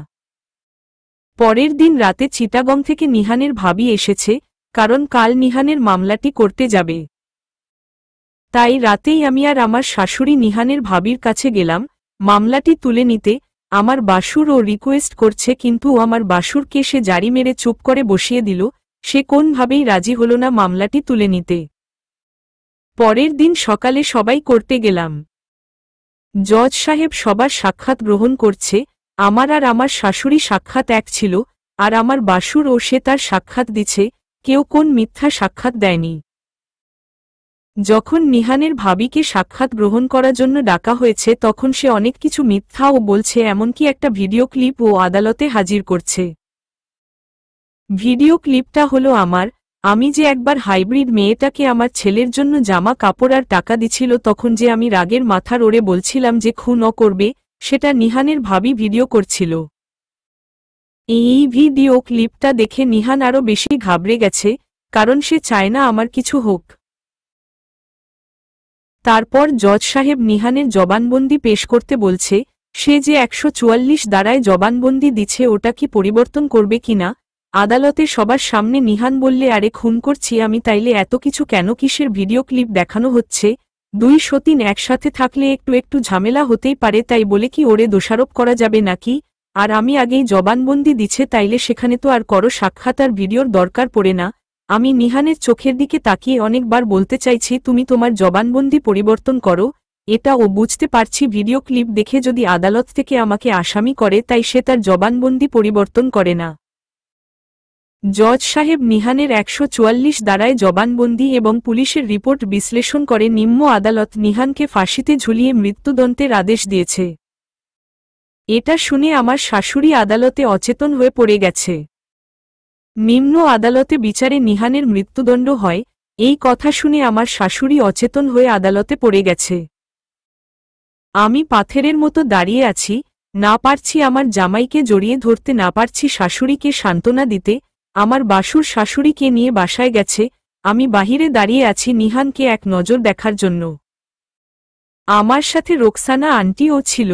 পরের দিন রাতে চিটাগং থেকে নিহানের ভাবি এসেছে, কারণ কাল নিহানের মামলাটি করতে যাবে। তাই রাতেই আমি আর আমার শাশুড়ি নিহানের ভাবির কাছে গেলাম মামলাটি তুলে নিতে। আমার বাসুর ও রিকোয়েস্ট করছে, কিন্তু আমার বাসুরকে সে জারি মেরে চুপ করে বসিয়ে দিল। সে কোনভাবেই রাজি হল না মামলাটি তুলে নিতে। পরের দিন সকালে সবাই করতে গেলাম। জজ সাহেব সবার সাক্ষাৎ গ্রহণ করছে। আমার আর আমার শাশুড়ি সাক্ষাৎ এক ছিল, আর আমার বাসুর ও সে তার সাক্ষাৎ দিচ্ছে। কেউ কোন মিথ্যা সাক্ষাৎ দেয়নি। যখন নিহানের ভাবিকে সাক্ষাৎ গ্রহণ করার জন্য ডাকা হয়েছে, তখন সে অনেক কিছু মিথ্যাও বলছে, এমনকি একটা ভিডিও ক্লিপ ও আদালতে হাজির করছে। ভিডিও ক্লিপটা হলো আমি যে একবার হাইব্রিড মেয়েটাকে আমার ছেলের জন্য জামা কাপড় আর টাকা দিছিল, তখন যে আমি রাগের মাথার ওরে বলছিলাম যে খুন করবে, সেটা নিহানের ভাবি ভিডিও করছিল। এই ভিডিও ক্লিপটা দেখে নিহান আরও বেশি ঘাবড়ে গেছে, কারণ সে চায় না আমার কিছু হোক। তারপর জজ সাহেব নিহানের জবানবন্দি পেশ করতে বলছে। সে যে 144 দ্বারায় জবানবন্দি দিচ্ছে, ওটা কি পরিবর্তন করবে কিনা। আদালতে সবার সামনে নিহান বললে, আরে খুন করছি আমি, তাইলে এত কিছু কেন, কিসের ভিডিও ক্লিপ দেখানো হচ্ছে। 203 একসাথে থাকলে একটু একটু ঝামেলা হতেই পারে, তাই বলে কি ওরে দোষারোপ করা যাবে নাকি। আর আমি আগেই জবানবন্দি দিচ্ছে, তাইলে সেখানে তো আর করো সাক্ষাৎ আর ভিডিওর দরকার পড়ে না। আমি নিহানের চোখের দিকে তাকিয়ে অনেকবার বলতে চাইছি, তুমি তোমার জবানবন্দি পরিবর্তন করো। এটা ও বুঝতে পারছি ভিডিও ক্লিপ দেখে যদি আদালত থেকে আমাকে আসামি করে, তাই সে তার জবানবন্দি পরিবর্তন করে না। জজ সাহেব নিহানের 144 দ্বারায় জবানবন্দি এবং পুলিশের রিপোর্ট বিশ্লেষণ করে নিম্ন আদালত নিহানকে ফাঁসিতে ঝুলিয়ে মৃত্যুদণ্ডের আদেশ দিয়েছে। এটা শুনে আমার শাশুড়ি আদালতে অচেতন হয়ে পড়ে গেছে। নিম্ন আদালতে বিচারে নিহানের মৃত্যুদণ্ড হয়, এই কথা শুনে আমার শাশুড়ি অচেতন হয়ে আদালতে পড়ে গেছে। আমি পাথরের মতো দাঁড়িয়ে আছি, না পারছি আমার জামাইকে জড়িয়ে ধরতে, না পারছি শাশুড়িকে সান্ত্বনা দিতে। আমার বাসুর শাশুড়িকে নিয়ে বাসায় গেছে, আমি বাহিরে দাঁড়িয়ে আছি নিহানকে এক নজর দেখার জন্য। আমার সাথে রোকসানা আন্টিও ছিল।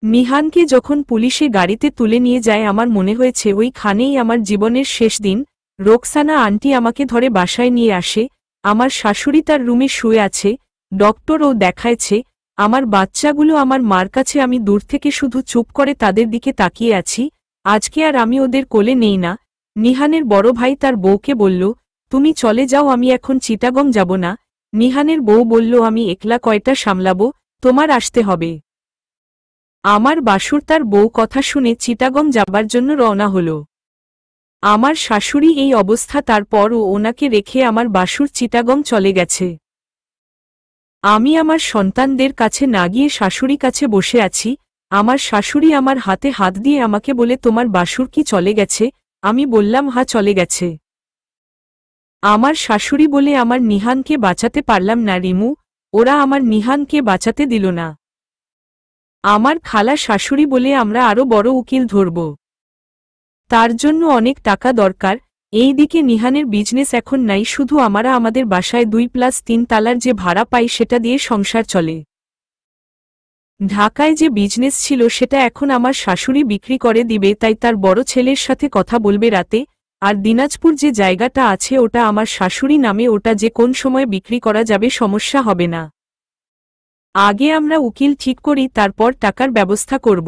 নিহানকে যখন পুলিশে গাড়িতে তুলে নিয়ে যায়, আমার মনে হয়েছে ওইখানেই আমার জীবনের শেষ দিন। রোকসানা আন্টি আমাকে ধরে বাসায় নিয়ে আসে। আমার শাশুড়ি তার রুমে শুয়ে আছে, ডক্টরও দেখাইছে। আমার বাচ্চাগুলো আমার মার কাছে, আমি দূর থেকে শুধু চুপ করে তাদের দিকে তাকিয়ে আছি। আজকে আর আমি ওদের কোলে নেই না। নিহানের বড় ভাই তার বউকে বলল, তুমি চলে যাও, আমি এখন চিটাগং যাব না। নিহানের বউ বলল, আমি একলা কয়টা সামলাবো, তোমার আসতে হবে। আমার বাসুর তার বউ কথা শুনে চিটাগং যাবার জন্য রওনা হল। আমার শাশুড়ি এই অবস্থা, তারপর ও ওনাকে রেখে আমার বাসুর চিটাগং চলে গেছে। আমি আমার সন্তানদের কাছে না গিয়ে শাশুড়ি কাছে বসে আছি। আমার শাশুড়ি আমার হাতে হাত দিয়ে আমাকে বলে, তোমার বাসুর কি চলে গেছে। আমি বললাম, হ্যাঁ চলে গেছে। আমার শাশুড়ি বলে, আমার নিহানকে বাঁচাতে পারলাম না রিমু, ওরা আমার নিহানকে বাঁচাতে দিল না। আমার খালা শাশুড়ি বলে, আমরা আরো বড় উকিল ধরব, তার জন্য অনেক টাকা দরকার। এই দিকে নিহানের বিজনেস এখন নাই, শুধু আমরা আমাদের বাসায় 2+3 তালার যে ভাড়া পাই সেটা দিয়ে সংসার চলে। ঢাকায় যে বিজনেস ছিল সেটা এখন আমার শাশুড়ি বিক্রি করে দিবে, তাই তার বড় ছেলের সাথে কথা বলবে রাতে। আর দিনাজপুর যে জায়গাটা আছে ওটা আমার শাশুড়ি নামে, ওটা যে কোন সময় বিক্রি করা যাবে, সমস্যা হবে না। আগে আমরা উকিল ঠিক করি, তারপর টাকার ব্যবস্থা করব।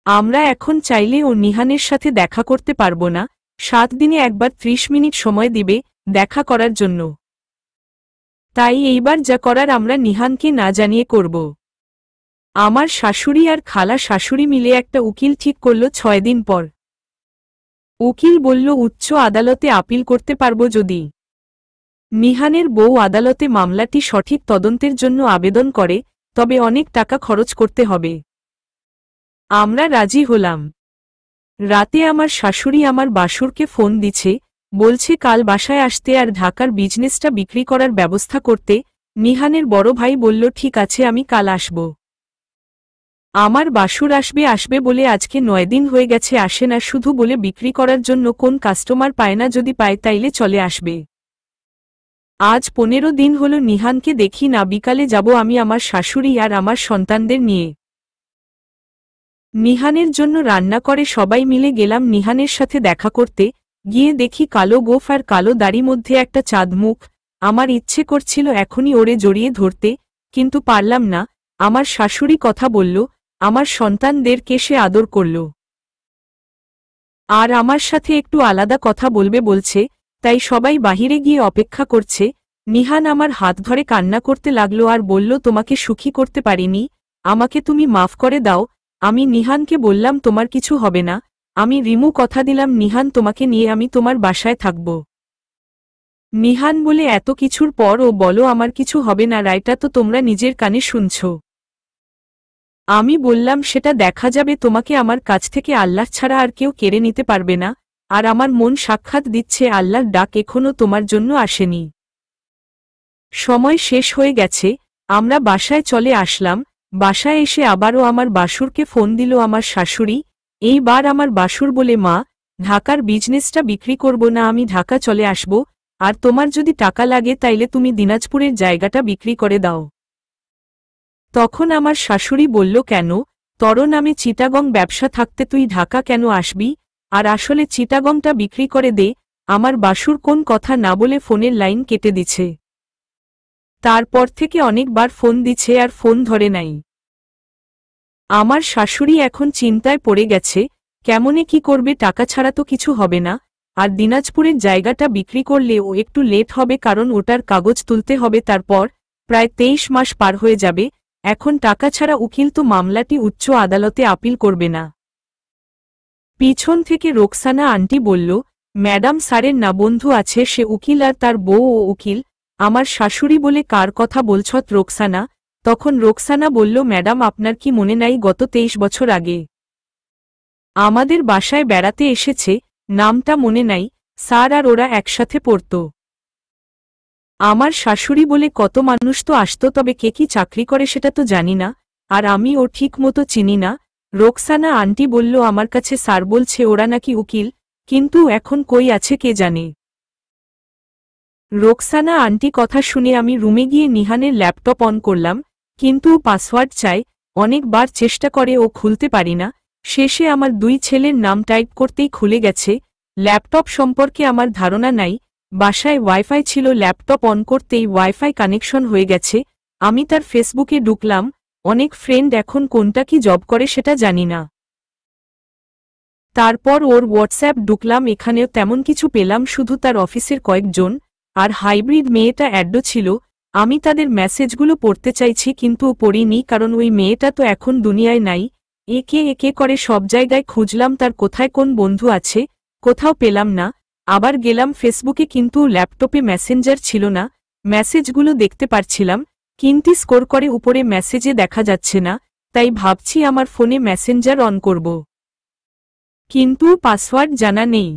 আমরা এখন চাইলে ও নিহানের সাথে দেখা করতে পারব না, 7 দিনে একবার 30 মিনিট সময় দিবে দেখা করার জন্য। তাই এইবার যা করার আমরা নিহানকে না জানিয়ে করব। আমার শাশুড়ি আর খালা শাশুড়ি মিলে একটা উকিল ঠিক করল 6 দিন পর। উকিল বলল উচ্চ আদালতে আপিল করতে পারব যদি নিহানের বউ আদালতে মামলাটি সঠিক তদন্তের জন্য আবেদন করে, তবে অনেক টাকা খরচ করতে হবে। আমরা রাজি হলাম। রাতে আমার শাশুড়ি আমার বাসুরকে ফোন দিছে, বলছে কাল বাসায় আসতে আর ঢাকার বিজনেসটা বিক্রি করার ব্যবস্থা করতে। নিহানের বড় ভাই বলল ঠিক আছে, আমি কাল আসব। আমার বাসুর আসবে বলে আজকে 9 দিন হয়ে গেছে, আসে না, শুধু বলে বিক্রি করার জন্য কোন কাস্টমার পায় না, যদি পায় তাইলে চলে আসবে। আজ 15 দিন হলো নিহানকে দেখি না। বিকালে যাব আমি আমার শাশুড়ি আর আমার সন্তানদের নিয়ে। নিহানের জন্য রান্না করে সবাই মিলে গেলাম নিহানের সাথে দেখা করতে। গিয়ে দেখি কালো গোফ আর কালো দাড়ি, মধ্যে একটা চাঁদ মুখ। আমার ইচ্ছে করছিল এখনই ওরে জড়িয়ে ধরতে, কিন্তু পারলাম না। আমার শাশুড়ি কথা বলল, আমার সন্তানদেরকে সে আদর করল আর আমার সাথে একটু আলাদা কথা বলবে বলছে, তাই সবাই বাহিরে গিয়ে অপেক্ষা করছে। নিহান আমার হাত ধরে কান্না করতে লাগলো আর বলল তোমাকে সুখী করতে পারিনি, আমাকে তুমি মাফ করে দাও। আমি নিহানকে বললাম তোমার কিছু হবে না, আমি রিমু কথা দিলাম নিহান তোমাকে নিয়ে আমি তোমার বাসায় থাকব। নিহান বলে এত কিছুর পর ও বলো আমার কিছু হবে না, রায়টা তো তোমরা নিজের কানে শুনছ। আমি বললাম সেটা দেখা যাবে, তোমাকে আমার কাছ থেকে আল্লাহ ছাড়া আর কেউ কেড়ে নিতে পারবে না, আর আমার মন সাক্ষাৎ দিচ্ছে আল্লাহর ডাক এখনো তোমার জন্য আসেনি। সময় শেষ হয়ে গেছে, আমরা বাসায় চলে আসলাম। বাসায় এসে আবারও আমার বাসুরকে ফোন দিল আমার শাশুড়ি। এইবার আমার বাসুর বলে মা, ঢাকার বিজনেসটা বিক্রি করব না, আমি ঢাকা চলে আসব, আর তোমার যদি টাকা লাগে তাইলে তুমি দিনাজপুরের জায়গাটা বিক্রি করে দাও। তখন আমার শাশুড়ি বলল কেন, তর নামে চিটাগং ব্যবসা থাকতে তুই ঢাকা কেন আসবি, আর আসলে চিটাগংটা বিক্রি করে দে। আমার বাসুর কোন কথা না বলে ফোনের লাইন কেটে দিছে। তারপর থেকে অনেকবার ফোন দিছে আর ফোন ধরে নাই। আমার শাশুড়ি এখন চিন্তায় পড়ে গেছে, কেমনে কি করবে, টাকা ছাড়া তো কিছু হবে না, আর দিনাজপুরের জায়গাটা বিক্রি করলেও একটু লেট হবে কারণ ওটার কাগজ তুলতে হবে, তারপর প্রায় 23 মাস পার হয়ে যাবে। এখন টাকা ছাড়া উকিল তো মামলাটি উচ্চ আদালতে আপিল করবে না। পিছন থেকে রোকসানা আন্টি বলল, ম্যাডাম স্যারের না বন্ধু আছে, সে উকিল আর তার বউ ও উকিল। আমার শাশুড়ি বলে কার কথা বলছত রোকসানা? তখন রোকসানা বলল, ম্যাডাম আপনার কি মনে নাই গত 23 বছর আগে আমাদের বাসায় বেড়াতে এসেছে, নামটা মনে নাই, স্যার আর ওরা একসাথে পড়ত। আমার শাশুড়ি বলে কত মানুষ তো আসত, তবে কে কি চাকরি করে সেটা তো জানি না, আর আমি ও ঠিক মতো চিনি না। রোকসানা আন্টি বলল, আমার কাছে স্যার বলছে ওরা নাকি উকিল, কিন্তু এখন কই আছে কে জানে। রোকসানা আন্টি কথা শুনে আমি রুমে গিয়ে নিহানের ল্যাপটপ অন করলাম, কিন্তু ও পাসওয়ার্ড চায়, অনেকবার চেষ্টা করে ও খুলতে পারি না। শেষে আমার 2 ছেলের নাম টাইপ করতেই খুলে গেছে। ল্যাপটপ সম্পর্কে আমার ধারণা নাই, বাসায় ওয়াইফাই ছিল, ল্যাপটপ অন করতেই ওয়াইফাই কানেকশন হয়ে গেছে। আমি তার ফেসবুকে ঢুকলাম, অনেক ফ্রেন্ড, এখন কোনটা কি জব করে সেটা জানি না। তারপর ওর হোয়াটসঅ্যাপ ঢুকলাম, এখানেও তেমন কিছু পেলাম, শুধু তার অফিসের কয়েকজন আর হাইব্রিড মেয়েটা অ্যাডও ছিল। আমি তাদের মেসেজগুলো পড়তে চাইছি কিন্তু পড়িনি, কারণ ওই মেয়েটা তো এখন দুনিয়ায় নাই। একে একে করে সব জায়গায় খুঁজলাম তার কোথায় কোন বন্ধু আছে, কোথাও পেলাম না। আবার গেলাম ফেসবুকে, কিন্তু ল্যাপটপে মেসেঞ্জার ছিল না। মেসেজগুলো দেখতে পারছিলাম, কিন্তু স্কোর করে উপরে মেসেজে দেখা যাচ্ছে না, তাই ভাবছি আমার ফোনে মেসেঞ্জার অন করব, কিন্তু পাসওয়ার্ড জানা নেই।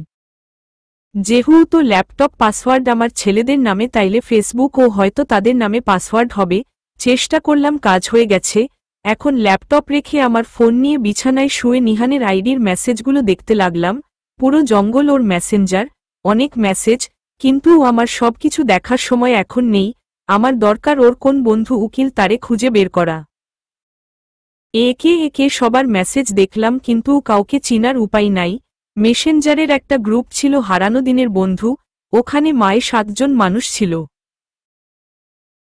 যেহেতু ল্যাপটপ পাসওয়ার্ড আমার ছেলেদের নামে, তাইলে ফেসবুকও হয়তো তাদের নামে পাসওয়ার্ড হবে। চেষ্টা করলাম, কাজ হয়ে গেছে। এখন ল্যাপটপ রেখে আমার ফোন নিয়ে বিছানায় শুয়ে নিহানের আইডির মেসেজগুলো দেখতে লাগলাম। পুরো জঙ্গল ওর মেসেঞ্জার, অনেক মেসেজ, কিন্তু আমার সবকিছু দেখার সময় এখন নেই। আমার দরকার ওর কোন বন্ধু উকিল তারে খুঁজে বের করা। একে একে সবার মেসেজ দেখলাম, কিন্তু কাউকে চিনার উপায় নাই। মেসেঞ্জারের একটা গ্রুপ ছিল হারানো দিনের বন্ধু, ওখানে মায়ে 7 জন মানুষ ছিল।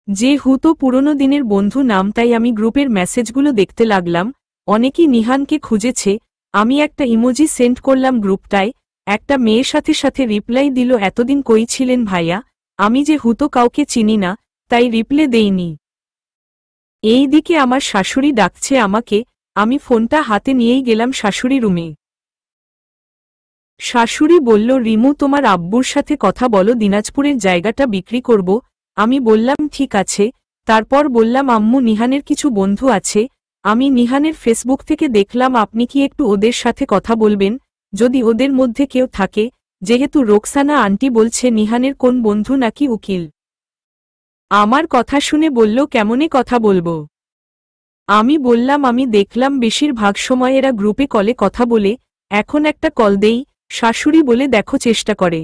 যেহেতু পুরনো দিনের বন্ধু নাম, তাই আমি গ্রুপের মেসেজগুলো দেখতে লাগলাম। অনেকেই নিহানকে খুঁজেছে। আমি একটা ইমোজি সেন্ড করলাম গ্রুপটায়। একটা মেয়ের সাথে সাথে রিপ্লাই দিল, এতদিন কই ছিলেন ভাইয়া? আমি যেহেতু কাউকে চিনি না, তাই রিপ্লে দেইনি। এই দিকে আমার শাশুড়ি ডাকছে আমাকে। আমি ফোনটা হাতে নিয়েই গেলাম শাশুড়ি রুমে। শাশুড়ি বলল, রিমু তোমার আব্বুর সাথে কথা বলো, দিনাজপুরের জায়গাটা বিক্রি করব। আমি বললাম ঠিক আছে। তারপর বললাম, আম্মু নিহানের কিছু বন্ধু আছে, আমি নিহানের ফেসবুক থেকে দেখলাম, আপনি কি একটু ওদের সাথে কথা বলবেন? যদি ওদের মধ্যে কেউ থাকে, যেহেতু রোকসানা আন্টি বলছে নিহানের কোন বন্ধু নাকি উকিল। আমার কথা শুনে বলল, কেমনে কথা বলবো? আমি বললাম, আমি দেখলাম বেশিরভাগ সময় এরা গ্রুপে কলে কথা বলে, এখন একটা কল দেই। শাশুড়ি বলে, দেখো চেষ্টা করে।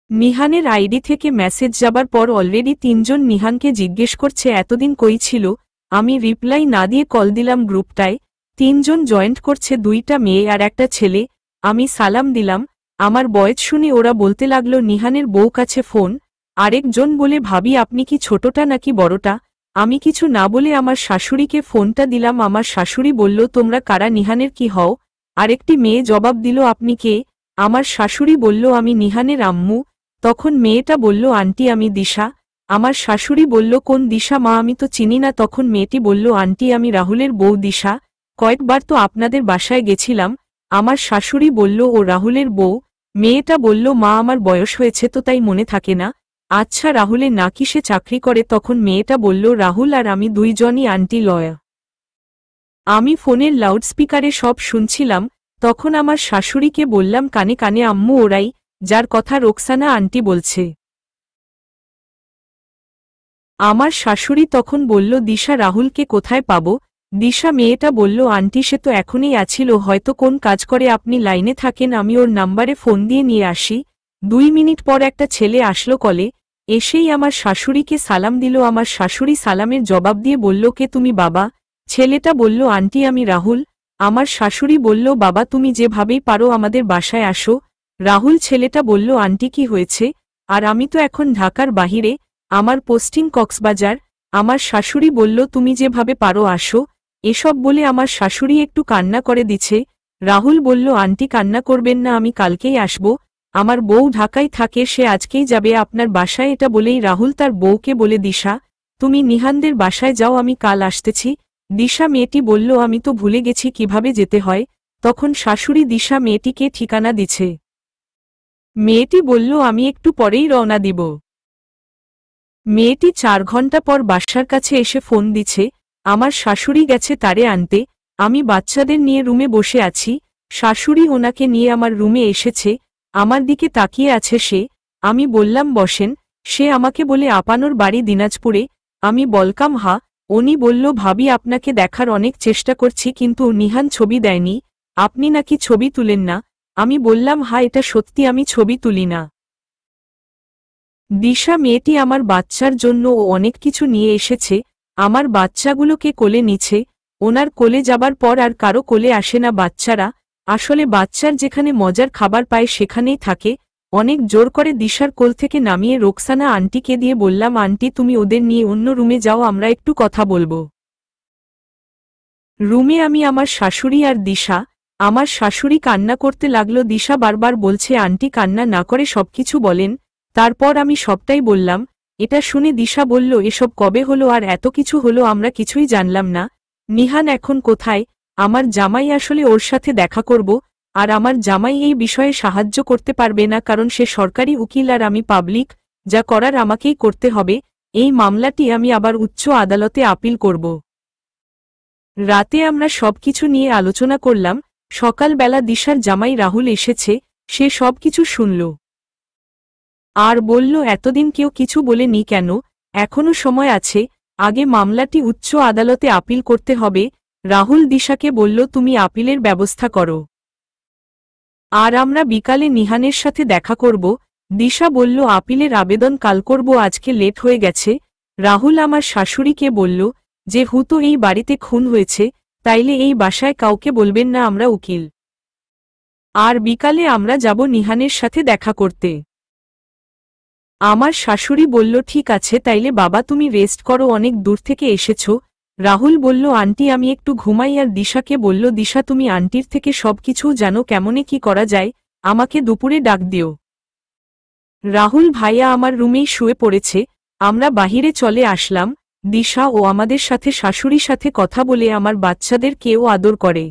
নিহানের আইডি থেকে মেসেজ যাবার পর অলরেডি 3 জন নিহানকে জিজ্ঞেস করছে এতদিন কই ছিল। আমি রিপ্লাই না দিয়ে কল দিলাম গ্রুপটায়। 3 জন জয়েন্ট করছে, 2টা মেয়ে আর একটা ছেলে। আমি সালাম দিলাম। আমার বয়স শুনে ওরা বলতে লাগলো, নিহানের বউ কাছে ফোন। আরেকজন বলে, ভাবি আপনি কি ছোটটা নাকি বড়টা? আমি কিছু না বলে আমার শাশুড়িকে ফোনটা দিলাম। আমার শাশুড়ি বলল, তোমরা কারা, নিহানের কি হও? আরেকটি মেয়ে জবাব দিল, আপনি কে? আমার শাশুড়ি বলল, আমি নিহানের আম্মু। তখন মেয়েটা বলল, আন্টি আমি দিশা। আমার শাশুড়ি বলল, কোন দিশা মা, আমি তো চিনি না। তখন মেয়েটি বলল, আন্টি আমি রাহুলের বউ দিশা। কয়েকবার তো আপনাদের বাসায় গেছিলাম। আমার শাশুড়ি বলল, ও রাহুলের বউ। মেয়েটা বলল, মা আমার বয়স হয়েছে তো, তাই মনে থাকে না। আচ্ছা রাহুলের নাকি সে চাকরি করে? তখন মেয়েটা বলল, রাহুল আর আমি 2 জনই আন্টি লয়া। আমি ফোনের লাউডস্পিকারে সব শুনছিলাম। তখন আমার শাশুড়িকে বললাম, কানে কানে আম্মু, ওরাই যার কথা রোকসানা আন্টি বলছে। আমার শাশুড়ি তখন বলল, দিশা রাহুলকে কোথায় পাবো? দিশা মেয়েটা বলল, আন্টি সে তো এখনই আছিল, হয়তো কোন কাজ করে, আপনি লাইনে থাকেন, আমি ওর নাম্বারে ফোন দিয়ে নিয়ে আসি। 2 মিনিট পর একটা ছেলে আসলো কলে। এসেই আমার শাশুড়িকে সালাম দিল। আমার শাশুড়ি সালামের জবাব দিয়ে বলল, কে তুমি বাবা? ছেলেটা বলল, আন্টি আমি রাহুল। আমার শাশুড়ি বলল, বাবা তুমি যেভাবেই পারো আমাদের বাসায় আসো। রাহুল ছেলেটা বলল, আন্টি কি হয়েছে? আর আমি তো এখন ঢাকার বাহিরে, আমার পোস্টিং কক্সবাজার। আমার শাশুড়ি বলল, তুমি যেভাবে পারো আসো। এসব বলে আমার শাশুড়ি একটু কান্না করে দিছে। রাহুল বলল, আন্টি কান্না করবেন না, আমি কালকেই আসব। আমার বউ ঢাকায় থাকে, সে আজকেই যাবে আপনার বাসায়। এটা বলেই রাহুল তার বউকে বলে, দিশা তুমি নিহানদের বাসায় যাও, আমি কাল আসতেছি। দিশা মেয়েটি বলল, আমি তো ভুলে গেছি কিভাবে যেতে হয়। তখন শাশুড়ি দিশা মেয়েটিকে ঠিকানা দিছে। মেয়েটি বলল, আমি একটু পরেই রওনা দিব। মেয়েটি 4 ঘন্টা পর বাসার কাছে এসে ফোন দিছে। আমার শাশুড়ি গেছে তারে আনতে। আমি বাচ্চাদের নিয়ে রুমে বসে আছি। শাশুড়ি ওনাকে নিয়ে আমার রুমে এসেছে। আমার দিকে তাকিয়ে আছে সে। আমি বললাম, বসেন। সে আমাকে বলে, আপানোর বাড়ি দিনাজপুরে। আমি বলকাম হা। উনি বলল, ভাবি আপনাকে দেখার অনেক চেষ্টা করছি, কিন্তু নিহান ছবি দেয়নি। আপনি নাকি ছবি তুলেন না? আমি বললাম, হা এটা সত্যি, আমি ছবি তুলি না। দিশা মেয়েটি আমার বাচ্চার জন্য ও অনেক কিছু নিয়ে এসেছে। আমার বাচ্চাগুলোকে কোলে নিছে। ওনার কোলে যাবার পর আর কারো কোলে আসে না বাচ্চারা। আসলে বাচ্চার যেখানে মজার খাবার পায় সেখানেই থাকে। অনেক জোর করে দিশার কোল থেকে নামিয়ে রোকসানা আন্টিকে দিয়ে বললাম, আন্টি তুমি ওদের নিয়ে অন্য রুমে যাও, আমরা একটু কথা বলবো। রুমে আমি, আমার শাশুড়ি আর দিশা। আমার শাশুড়ি কান্না করতে লাগলো। দিশা বারবার বলছে, আন্টি কান্না না করে সবকিছু বলেন। তারপর আমি সবটাই বললাম। এটা শুনে দিশা বলল, এসব কবে হলো আর এত কিছু হলো, আমরা কিছুই জানলাম না। নিহান এখন কোথায়? আমার জামাই আসলে ওর সাথে দেখা করব। আর আমার জামাই এই বিষয়ে সাহায্য করতে পারবে না, কারণ সে সরকারি উকিল আর আমি পাবলিক। যা করার আমাকেই করতে হবে। এই মামলাটি আমি আবার উচ্চ আদালতে আপিল করব। রাতে আমরা সবকিছু নিয়ে আলোচনা করলাম। সকালবেলা দিশার জামাই রাহুল এসেছে। সে সবকিছু শুনল আর বলল, এতদিন কেউ কিছু বলেনি কেন? এখনো সময় আছে, আগে মামলাটি উচ্চ আদালতে আপিল করতে হবে। রাহুল দিশাকে বলল, তুমি আপিলের ব্যবস্থা করো, আর আমরা বিকালে নিহানের সাথে দেখা করব। দিশা বলল, আপিলের আবেদন কাল করব, আজকে লেট হয়ে গেছে। রাহুল আমার শাশুড়িকে বলল, যেহেতু এই বাড়িতে খুন হয়েছে, তাইলে এই বাসায় কাউকে বলবেন না আমরা উকিল। আর বিকালে আমরা যাব নিহানের সাথে দেখা করতে। আমার শাশুড়ি বলল ঠিক আছে তাইলে বাবা তুমি রেস্ট করো, অনেক দূর থেকে এসেছ। রাহুল বলল আন্টি আমি একটু ঘুমাই, আর দিশাকে বলল দিশা তুমি আন্টির থেকে সবকিছু জানো, কেমনে কি করা যায়, আমাকে দুপুরে ডাক দিও। রাহুল ভাইয়া আমার রুমেই শুয়ে পড়েছে। আমরা বাহিরে চলে আসলাম। দিশা ও আমাদের সাথে শাশুড়ির সাথে কথা বলে আমার বাচ্চাদের কেউ আদর করে।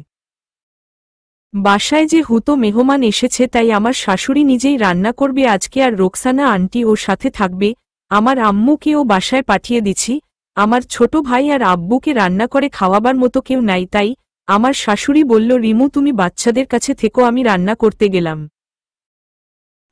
বাসায় যে হুতো মেহমান এসেছে তাই আমার শাশুড়ি নিজেই রান্না করবে আজকে, আর রোকসানা আন্টি ওর সাথে থাকবে। আমার আম্মুকেও বাসায় পাঠিয়ে দিছি। আমার ছোট ভাই আর আব্বুকে রান্না করে খাওয়াবার মতো কেউ নাই, তাই আমার শাশুড়ি বলল রিমু তুমি বাচ্চাদের কাছে থেকো, আমি রান্না করতে গেলাম।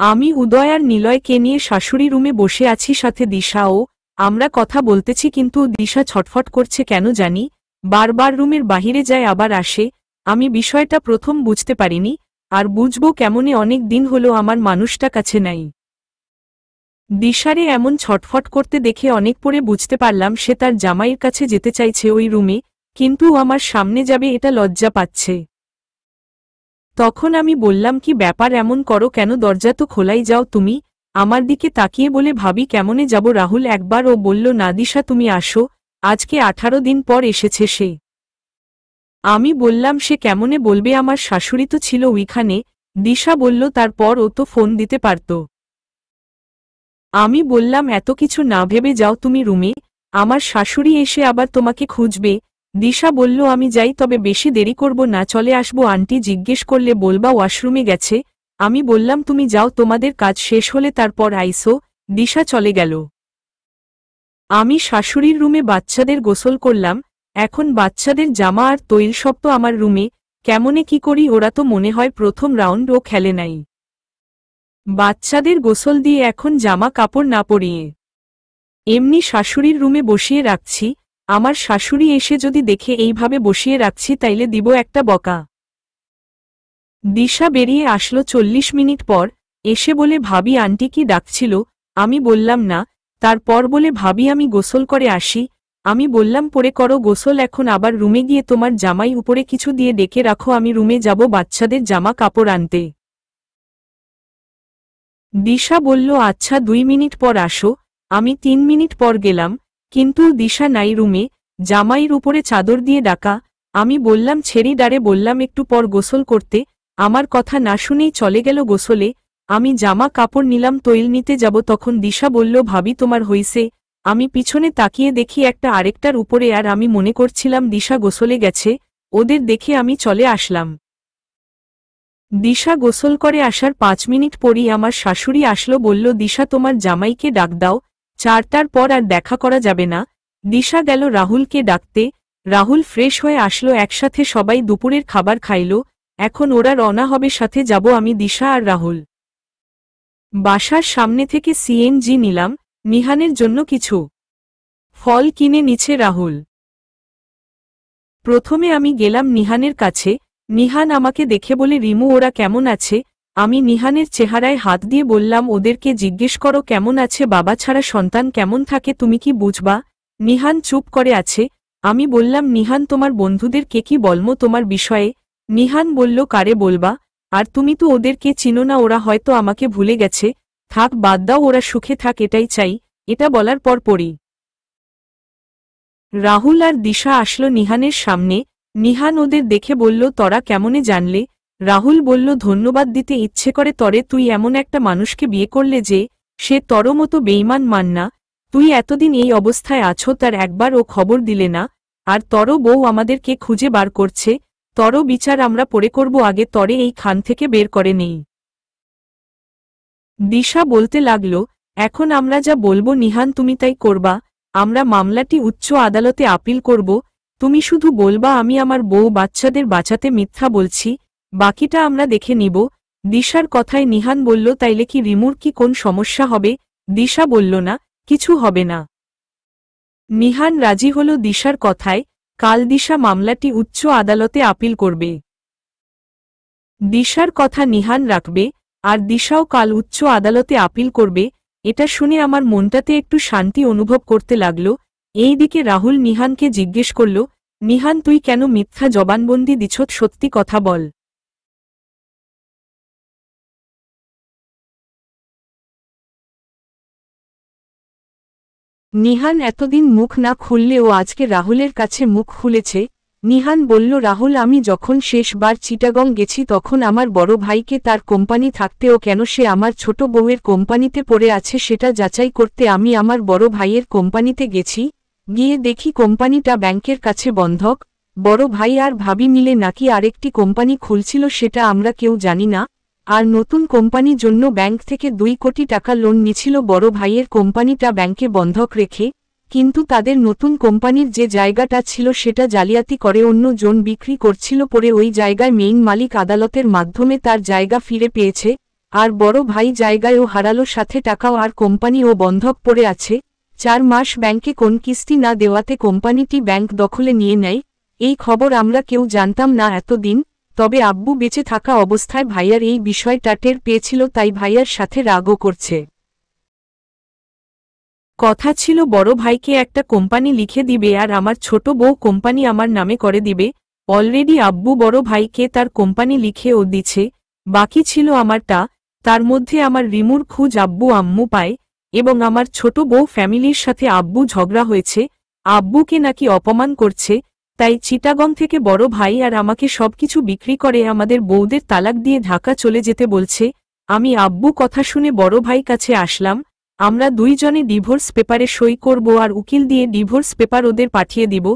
আমি উদয় আর নিলয়কে নিয়ে শাশুড়ি রুমে বসে আছি, সাথে দিশাও। আমরা কথা বলতেছি কিন্তু দিশা ছটফট করছে কেন জানি, বারবার রুমের বাহিরে যায় আবার আসে। আমি বিষয়টা প্রথম বুঝতে পারিনি, আর বুঝবো কেমনে, অনেক দিন হলো আমার মানুষটা কাছে নাই। দিশারে এমন ছটফট করতে দেখে অনেক পরে বুঝতে পারলাম সে তার জামাইয়ের কাছে যেতে চাইছে ওই রুমে, কিন্তু আমার সামনে যাবে এটা লজ্জা পাচ্ছে। তখন আমি বললাম কি ব্যাপার, এমন করো কেন, দরজা তো খোলাই, যাও তুমি। আমার দিকে তাকিয়ে বলে ভাবি কেমনে যাব রাহুল একবার, ও বলল না দিশা তুমি আসো, আজকে 18 দিন পর এসেছে সে। আমি বললাম সে কেমনে বলবে, আমার শাশুড়ি তো ছিল ওইখানে। দিশা বলল তারপর ও তো ফোন দিতে পারত। আমি বললাম এত কিছু না ভেবে যাও তুমি রুমে, আমার শাশুড়ি এসে আবার তোমাকে খুঁজবে। দিশা বলল আমি যাই, তবে বেশি দেরি করব না, চলে আসবো, আন্টি জিজ্ঞেস করলে বলবা ওয়াশরুমে গেছে। আমি বললাম তুমি যাও, তোমাদের কাজ শেষ হলে তারপর আইসো। দিশা চলে গেল। আমি শাশুড়ির রুমে বাচ্চাদের গোসল করলাম। এখন বাচ্চাদের জামা আর তৈল সব তো আমার রুমে, কেমনে কি করি, ওরা তো মনে হয় প্রথম রাউন্ড ও খেলে নাই। বাচ্চাদের গোসল দিয়ে এখন জামা কাপড় না পরিয়ে এমনি শাশুড়ির রুমে বসিয়ে রাখছি। আমার শাশুড়ি এসে যদি দেখে এইভাবে বসিয়ে রাখছি তাইলে দিব একটা বকা। দিশা বেরিয়ে আসলো 40 মিনিট পর, এসে বলে ভাবি আন্টি কি ডাকছিল। আমি বললাম না। তারপর বলে ভাবি আমি গোসল করে আসি। আমি বললাম পরে করো গোসল, এখন আবার রুমে গিয়ে তোমার জামাই উপরে কিছু দিয়ে ডেকে রাখো, আমি রুমে যাব বাচ্চাদের জামা কাপড় আনতে। দিশা বলল আচ্ছা 2 মিনিট পর আসো। আমি 3 মিনিট পর গেলাম, কিন্তু দিশা নাই রুমে, জামাইয়ের উপরে চাদর দিয়ে ডাকা। আমি বললাম ছেড়ি ডারে, বললাম একটু পর গোসল করতে। আমার কথা না শুনেই চলে গেল গোসলে। আমি জামা কাপড় নিলাম, তৈল নিতে যাব, তখন দিশা বলল ভাবি তোমার হইছে। আমি পিছনে তাকিয়ে দেখি একটা আরেকটার উপরে, আর আমি মনে করছিলাম দিশা গোসলে গেছে। ওদের দেখে আমি চলে আসলাম। দিশা গোসল করে আসার 5 মিনিট পরই আমার শাশুড়ি আসলো, বলল দিশা তোমার জামাইকে ডাক দাও, 4টার পর আর দেখা করা যাবে না। দিশা গেল রাহুলকে ডাকতে। রাহুল ফ্রেশ হয়ে আসলো, একসাথে সবাই দুপুরের খাবার খাইল। এখন ওরা রওনা হবে, সাথে যাব আমি, দিশা আর রাহুল। বাসার সামনে থেকে সিএনজি নিলাম, নিহানের জন্য কিছু ফল কিনে নিচ্ছে রাহুল। প্রথমে আমি গেলাম নিহানের কাছে। নিহান আমাকে দেখে বলে রিমু ওরা কেমন আছে। আমি নিহানের চেহারায় হাত দিয়ে বললাম ওদেরকে জিজ্ঞেস করো কেমন আছে, বাবা ছাড়া সন্তান কেমন থাকে তুমি কি বুঝবা। নিহান চুপ করে আছে। আমি বললাম নিহান তোমার বন্ধুদের কে কি বলমো তোমার বিষয়ে। নিহান বলল কারে বলবা, আর তুমি তো ওদেরকে চিনো না, ওরা হয়তো আমাকে ভুলে গেছে। থাক বাদ দাও, ওরা সুখে থাক এটাই চাই। এটা বলার পর পরই রাহুল আর দিশা আসলো নিহানের সামনে। নিহান ওদের দেখে বলল তরা কেমনে জানলে। রাহুল বলল ধন্যবাদ দিতে ইচ্ছে করে তরে, তুই এমন একটা মানুষকে বিয়ে করলে যে সে তর মতো বেঈমান মান না। তুই এতদিন এই অবস্থায় আছো তার একবার ও খবর দিলে না, আর তর বউ আমাদেরকে খুঁজে বার করছে। তর বিচার আমরা পরে করব, আগে তরে এই খান থেকে বের করে নেই। দিশা বলতে লাগল এখন আমরা যা বলবো নিহান তুমি তাই করবা। আমরা মামলাটি উচ্চ আদালতে আপিল করব। তুমি শুধু বলবা আমি আমার বউ বাচ্চাদের বাঁচাতে মিথ্যা বলছি, বাকিটা আমরা দেখে নিব। দিশার কথায় নিহান বলল তাইলে কি রিমুর কি কোন সমস্যা হবে। দিশা বলল না, কিছু হবে না। নিহান রাজি হল দিশার কথায়। কাল দিশা মামলাটি উচ্চ আদালতে আপিল করবে। দিশার কথা নিহান রাখবে, আর দিশাও কাল উচ্চ আদালতে আপিল করবে। এটা শুনে আমার মনটাতে একটু শান্তি অনুভব করতে লাগল। এই দিকে রাহুল নিহানকে জিজ্ঞেস করল নিহান তুই কেন মিথ্যা জবানবন্দি দিছত, সত্যি কথা বল। নিহান এতদিন মুখ না খুললেও আজকে রাহুলের কাছে মুখ খুলেছে। নিহান বলল, রাহুল, আমি যখন শেষবার চিটাগং গেছি তখন আমার বড় ভাইকে তার কোম্পানি থাকতেও কেন সে আমার ছোট বউয়ের কোম্পানিতে পড়ে আছে সেটা যাচাই করতে আমি আমার বড় ভাইয়ের কোম্পানিতে গেছি। গিয়ে দেখি কোম্পানিটা ব্যাংকের কাছে বন্ধক। বড় ভাই আর ভাবি মিলে নাকি আরেকটি কোম্পানি খুলছিল, সেটা আমরা কেউ জানি না। আর নতুন কোম্পানির জন্য ব্যাংক থেকে 2 কোটি টাকা লোন নিছিল বড় ভাইয়ের কোম্পানিটা ব্যাংকে বন্ধক রেখে। কিন্তু তাদের নতুন কোম্পানির যে জায়গাটা ছিল সেটা জালিয়াতি করে অন্য জন বিক্রি করছিল, পরে ওই জায়গায় মেইন মালিক আদালতের মাধ্যমে তার জায়গা ফিরে পেয়েছে। আর বড় ভাই জায়গায়ও হারালো, সাথে টাকাও, আর কোম্পানিও বন্ধক পড়ে আছে। 4 মাস ব্যাংকে কোন কিস্তি না দেওয়াতে কোম্পানিটি ব্যাংক দখলে নিয়ে নেয়। এই খবর আমরা কেউ জানতাম না এতদিন। তবে আব্বু বেঁচে থাকা অবস্থায় ভাইয়ার এই বিষয়টা টের পেয়েছিল, তাই ভাইয়ার সাথে রাগও করছে। কথা ছিল বড় ভাইকে একটা কোম্পানি লিখে দিবে আর আমার ছোট বউ কোম্পানি আমার নামে করে দিবে। অলরেডি আব্বু বড় ভাইকে তার কোম্পানি লিখেও দিছে, বাকি ছিল আমারটা। তার মধ্যে আমার রিমুর খুঁজ আব্বু আম্মু পায়, এবং আমার ছোট বউ ফ্যামিলির সাথে আব্বু ঝগড়া হয়েছে, আব্বুকে নাকি অপমান করছে। তাই চিটাগং থেকে বড় ভাই আর আমাকে সবকিছু বিক্রি করে আমাদের বউদের তালাক দিয়ে ঢাকা চলে যেতে বলছে। আমি আব্বু কথা শুনে বড় ভাই কাছে আসলাম। আমরা 2 জনে ডিভোর্স পেপারে সই করব আর উকিল দিয়ে ডিভোর্স পেপার ওদের পাঠিয়ে দিব।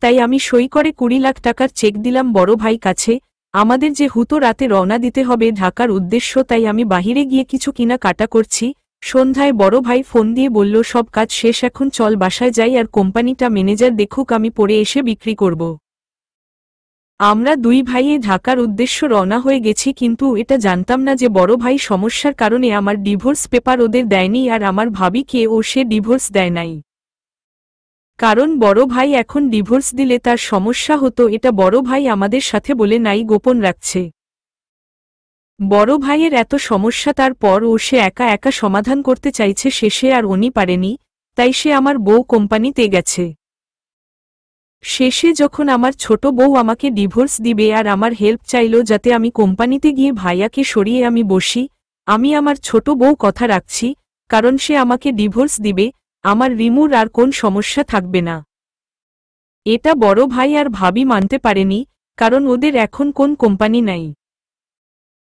তাই আমি সই করে 20 লাখ টাকার চেক দিলাম বড় ভাই কাছে। আমাদের যে হুতো রাতে রওনা দিতে হবে ঢাকার উদ্দেশ্য, তাই আমি বাহিরে গিয়ে কিছু কিনা কাটা করছি। সন্ধ্যায় বড় ভাই ফোন দিয়ে বলল, সব কাজ শেষ, এখন চল বাসায় যাই আর কোম্পানিটা ম্যানেজার দেখুক, আমি পরে এসে বিক্রি করব। আমরা 2 ভাইয়ে ঢাকার উদ্দেশ্য রওনা হয়ে গেছি, কিন্তু এটা জানতাম না যে বড় ভাই সমস্যার কারণে আমার ডিভোর্স পেপার ওদের দেয়নি আর আমার ভাবিকে ও সে ডিভোর্স দেয় নাই। কারণ বড় ভাই এখন ডিভোর্স দিলে তার সমস্যা হতো, এটা বড় ভাই আমাদের সাথে বলে নাই, গোপন রাখছে। বড় ভাইয়ের এত সমস্যা, তারপর ও সে একা একা সমাধান করতে চাইছে, শেষে আর উনি পারেনি, তাই সে আমার বউ কোম্পানিতে গেছে। শেষে যখন আমার ছোট বউ আমাকে ডিভোর্স দিবে আর আমার হেল্প চাইল যাতে আমি কোম্পানিতে গিয়ে ভাইয়াকে সরিয়ে আমি বসি, আমি আমার ছোট বউ কথা রাখছি, কারণ সে আমাকে ডিভোর্স দিবে, আমার রিমুর আর কোন সমস্যা থাকবে না। এটা বড় ভাই আর ভাবি মানতে পারেনি, কারণ ওদের এখন কোন কোম্পানি নাই,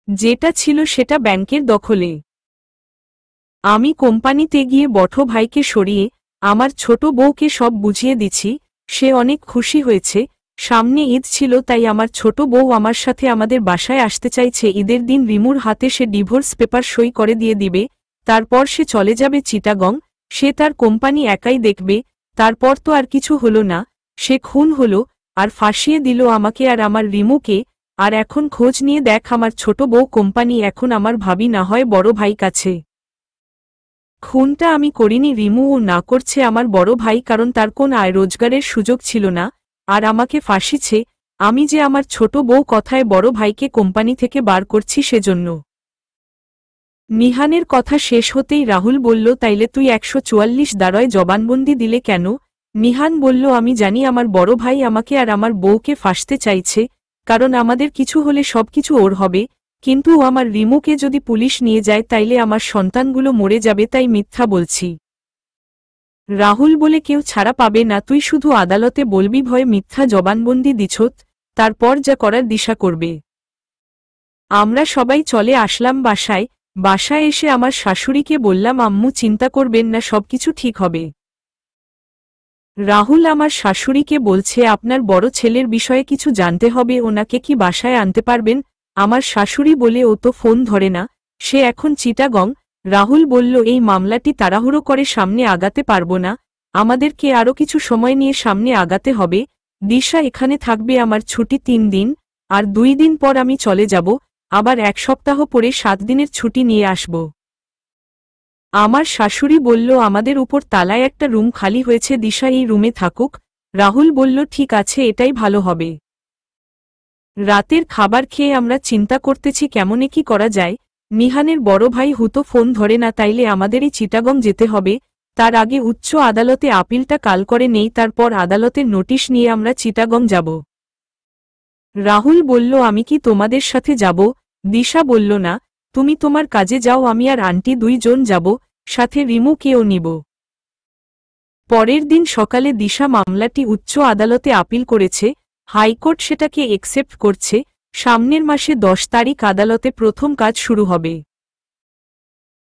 যেটা ছিল সেটা ব্যাংকের দখলে। আমি কোম্পানিতে গিয়ে বড় ভাইকে সরিয়ে আমার ছোট বউকে সব বুঝিয়ে দিছি, সে অনেক খুশি হয়েছে। সামনে ঈদ ছিল, তাই আমার ছোট বউ আমার সাথে আমাদের বাসায় আসতে চাইছে। ঈদের দিন রিমুর হাতে সে ডিভোর্স পেপার সই করে দিয়ে দিবে, তারপর সে চলে যাবে চিটাগং, সে তার কোম্পানি একাই দেখবে। তারপর তো আর কিছু হলো না, সে খুন হলো আর ফাঁসিয়ে দিল আমাকে আর আমার রিমুকে। আর এখন খোঁজ নিয়ে দেখ আমার ছোট বউ কোম্পানি এখন আমার ভাবি না হয় বড় ভাই কাছে। খুনটা আমি করিনি, রিমুও না করছে আমার বড় ভাই, কারণ তার কোন আয় রোজগারের সুযোগ ছিল না, আর আমাকে ফাঁসিছে আমি যে আমার ছোট বউ কথায় বড় ভাইকে কোম্পানি থেকে বার করছি সেজন্য। নিহানের কথা শেষ হতেই রাহুল বলল, তাইলে তুই 144 ধারায় জবানবন্দি দিলে কেন? নিহান বলল, আমি জানি আমার বড় ভাই আমাকে আর আমার বউকে ফাঁসতে চাইছে, কারণ আমাদের কিছু হলে সবকিছু ওর হবে, কিন্তু আমার রিমুকে যদি পুলিশ নিয়ে যায় তাইলে আমার সন্তানগুলো মরে যাবে, তাই মিথ্যা বলছি। রাহুল বলে, কেউ ছাড়া পাবে না, তুই শুধু আদালতে বলবি ভয়ে মিথ্যা জবানবন্দি দিছত, তারপর যা করার দিশা করবে। আমরা সবাই চলে আসলাম বাসায়। বাসায় এসে আমার শাশুড়িকে বললাম, আম্মু চিন্তা করবেন না, সবকিছু ঠিক হবে। রাহুল আমার শাশুড়িকে বলছে, আপনার বড় ছেলের বিষয়ে কিছু জানতে হবে, ওনাকে কি বাসায় আনতে পারবেন? আমার শাশুড়ি বলে, ও তো ফোন ধরে না, সে এখন চিটাগং। রাহুল বলল, এই মামলাটি তাড়াহুড়ো করে সামনে আগাতে পারবো না, আমাদেরকে আরও কিছু সময় নিয়ে সামনে আগাতে হবে। দিশা এখানে থাকবে, আমার ছুটি 3 দিন, আর 2 দিন পর আমি চলে যাব, আবার 1 সপ্তাহ পরে 7 দিনের ছুটি নিয়ে আসব। আমার শাশুড়ি বলল, আমাদের উপর তালায় একটা রুম খালি হয়েছে, দিশা এই রুমে থাকুক। রাহুল বলল, ঠিক আছে, এটাই ভালো হবে। রাতের খাবার খেয়ে আমরা চিন্তা করতেছি কেমনে কি করা যায়। নিহানের বড় ভাই হুতো ফোন ধরে না, তাইলে আমাদেরই চিটাগং যেতে হবে। তার আগে উচ্চ আদালতে আপিলটা কাল করে নেই, তারপর আদালতের নোটিশ নিয়ে আমরা চিটাগং যাব। রাহুল বলল, আমি কি তোমাদের সাথে যাব? দিশা বলল, না, তুমি তোমার কাজে যাও, আমি আর আন্টি 2 জন যাব, সাথে রিমুকেও নিব। পরের দিন সকালে দিশা মামলাটি উচ্চ আদালতে আপিল করেছে, হাইকোর্ট সেটাকে একসেপ্ট করছে। সামনের মাসে 10 তারিখ আদালতে প্রথম কাজ শুরু হবে।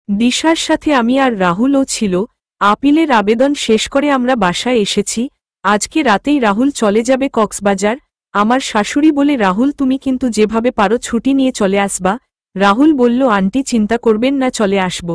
দিশার সাথে আমি আর রাহুলও ছিল। আপিলের আবেদন শেষ করে আমরা বাসায় এসেছি। আজকে রাতেই রাহুল চলে যাবে কক্সবাজার। আমার শাশুড়ি বলে, রাহুল তুমি কিন্তু যেভাবে পারো ছুটি নিয়ে চলে আসবা। রাহুল বলল, আন্টি চিন্তা করবেন না, চলে আসব।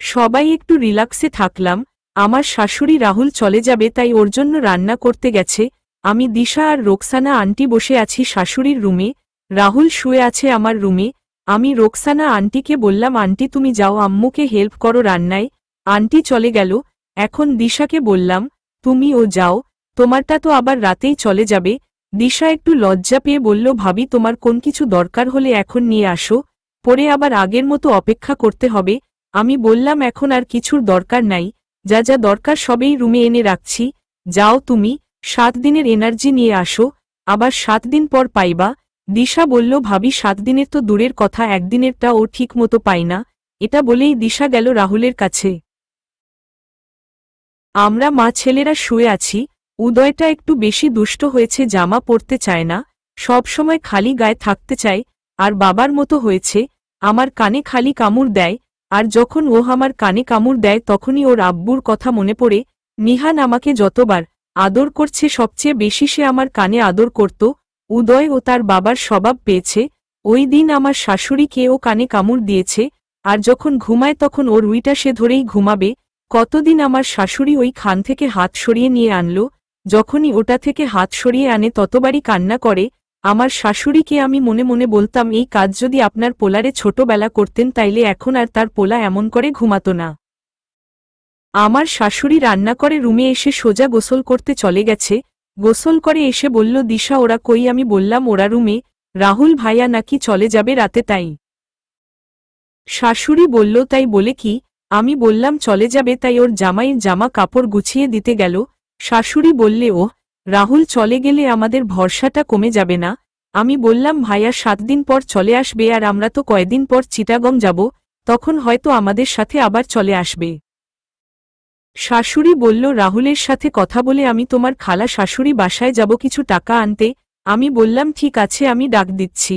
সবাই একটু রিল্যাক্সে থাকলাম। আমার শাশুড়ি রাহুল চলে যাবে তাই ওর জন্য রান্না করতে গেছে। আমি, দিশা আর রোকসানা আন্টি বসে আছি শাশুড়ির রুমে। রাহুল শুয়ে আছে আমার রুমে। আমি রোকসানা আন্টিকে বললাম, আন্টি তুমি যাও আম্মুকে হেল্প করো রান্নায়। আন্টি চলে গেল। এখন দিশাকে বললাম, তুমিও যাও, তোমারটা তো আবার রাতেই চলে যাবে। দিশা একটু লজ্জা পেয়ে বলল, ভাবি তোমার কোন কিছু দরকার হলে এখন নিয়ে আসো, পরে আবার আগের মতো অপেক্ষা করতে হবে। আমি বললাম, এখন আর কিছুর দরকার নাই, যা যা দরকার সবেই রুমে এনে রাখছি, যাও তুমি 7 দিনের এনার্জি নিয়ে আসো, আবার 7 দিন পর পাইবা। দিশা বলল, ভাবি 7 দিনের তো দূরের কথা, একদিনেরটা ও ঠিক মতো পাই না। এটা বলেই দিশা গেল রাহুলের কাছে। আমরা মা ছেলেরা শুয়ে আছি। উদয়টা একটু বেশি দুষ্ট হয়েছে, জামা পরতে চায় না, সব সময় খালি গায়ে থাকতে চায়, আর বাবার মতো হয়েছে, আমার কানে খালি কামড় দেয়। আর যখন ও আমার কানে কামড় দেয় তখনই ওর আব্বুর কথা মনে পড়ে। নিহান আমাকে যতবার আদর করছে সবচেয়ে বেশি সে আমার কানে আদর করত। উদয় ও তার বাবার স্বভাব পেয়েছে। ওই দিন আমার শাশুড়িকে ও কানে কামড় দিয়েছে, আর যখন ঘুমায় তখন ওর উইটা সে ধরেই ঘুমাবে। কতদিন আমার শাশুড়ি ওই খান থেকে হাত সরিয়ে নিয়ে আনলো, যখনই ওটা থেকে হাত সরিয়ে আনে ততবারই কান্না করে। আমার শাশুড়িকে আমি মনে মনে বলতাম, এই কাজ যদি আপনার পোলারে ছোটবেলা করতেন তাইলে এখন আর তার পোলা এমন করে ঘুমাতো না। আমার শাশুড়ি রান্না করে রুমে এসে সোজা গোসল করতে চলে গেছে। গোসল করে এসে বলল, দিশা ওরা কই? আমি বললাম, ওরা রুমে, রাহুল ভাইয়া নাকি চলে যাবে রাতে তাই। শাশুড়ি বলল, তাই বলে কি? আমি বললাম, চলে যাবে তাই ওর জামাইয়ের জামা কাপড় গুছিয়ে দিতে গেল। শাশুড়ি বললে, ও রাহুল চলে গেলে আমাদের ভরসাটা কমে যাবে না? আমি বললাম, ভাইয়া 7 দিন পর চলে আসবে আর আমরা তো কয়দিন পর চিটাগং যাব, তখন হয়তো আমাদের সাথে আবার চলে আসবে। শাশুড়ি বলল, রাহুলের সাথে কথা বলে আমি তোমার খালা শাশুড়ি বাসায় যাব কিছু টাকা আনতে। আমি বললাম, ঠিক আছে, আমি ডাক দিচ্ছি।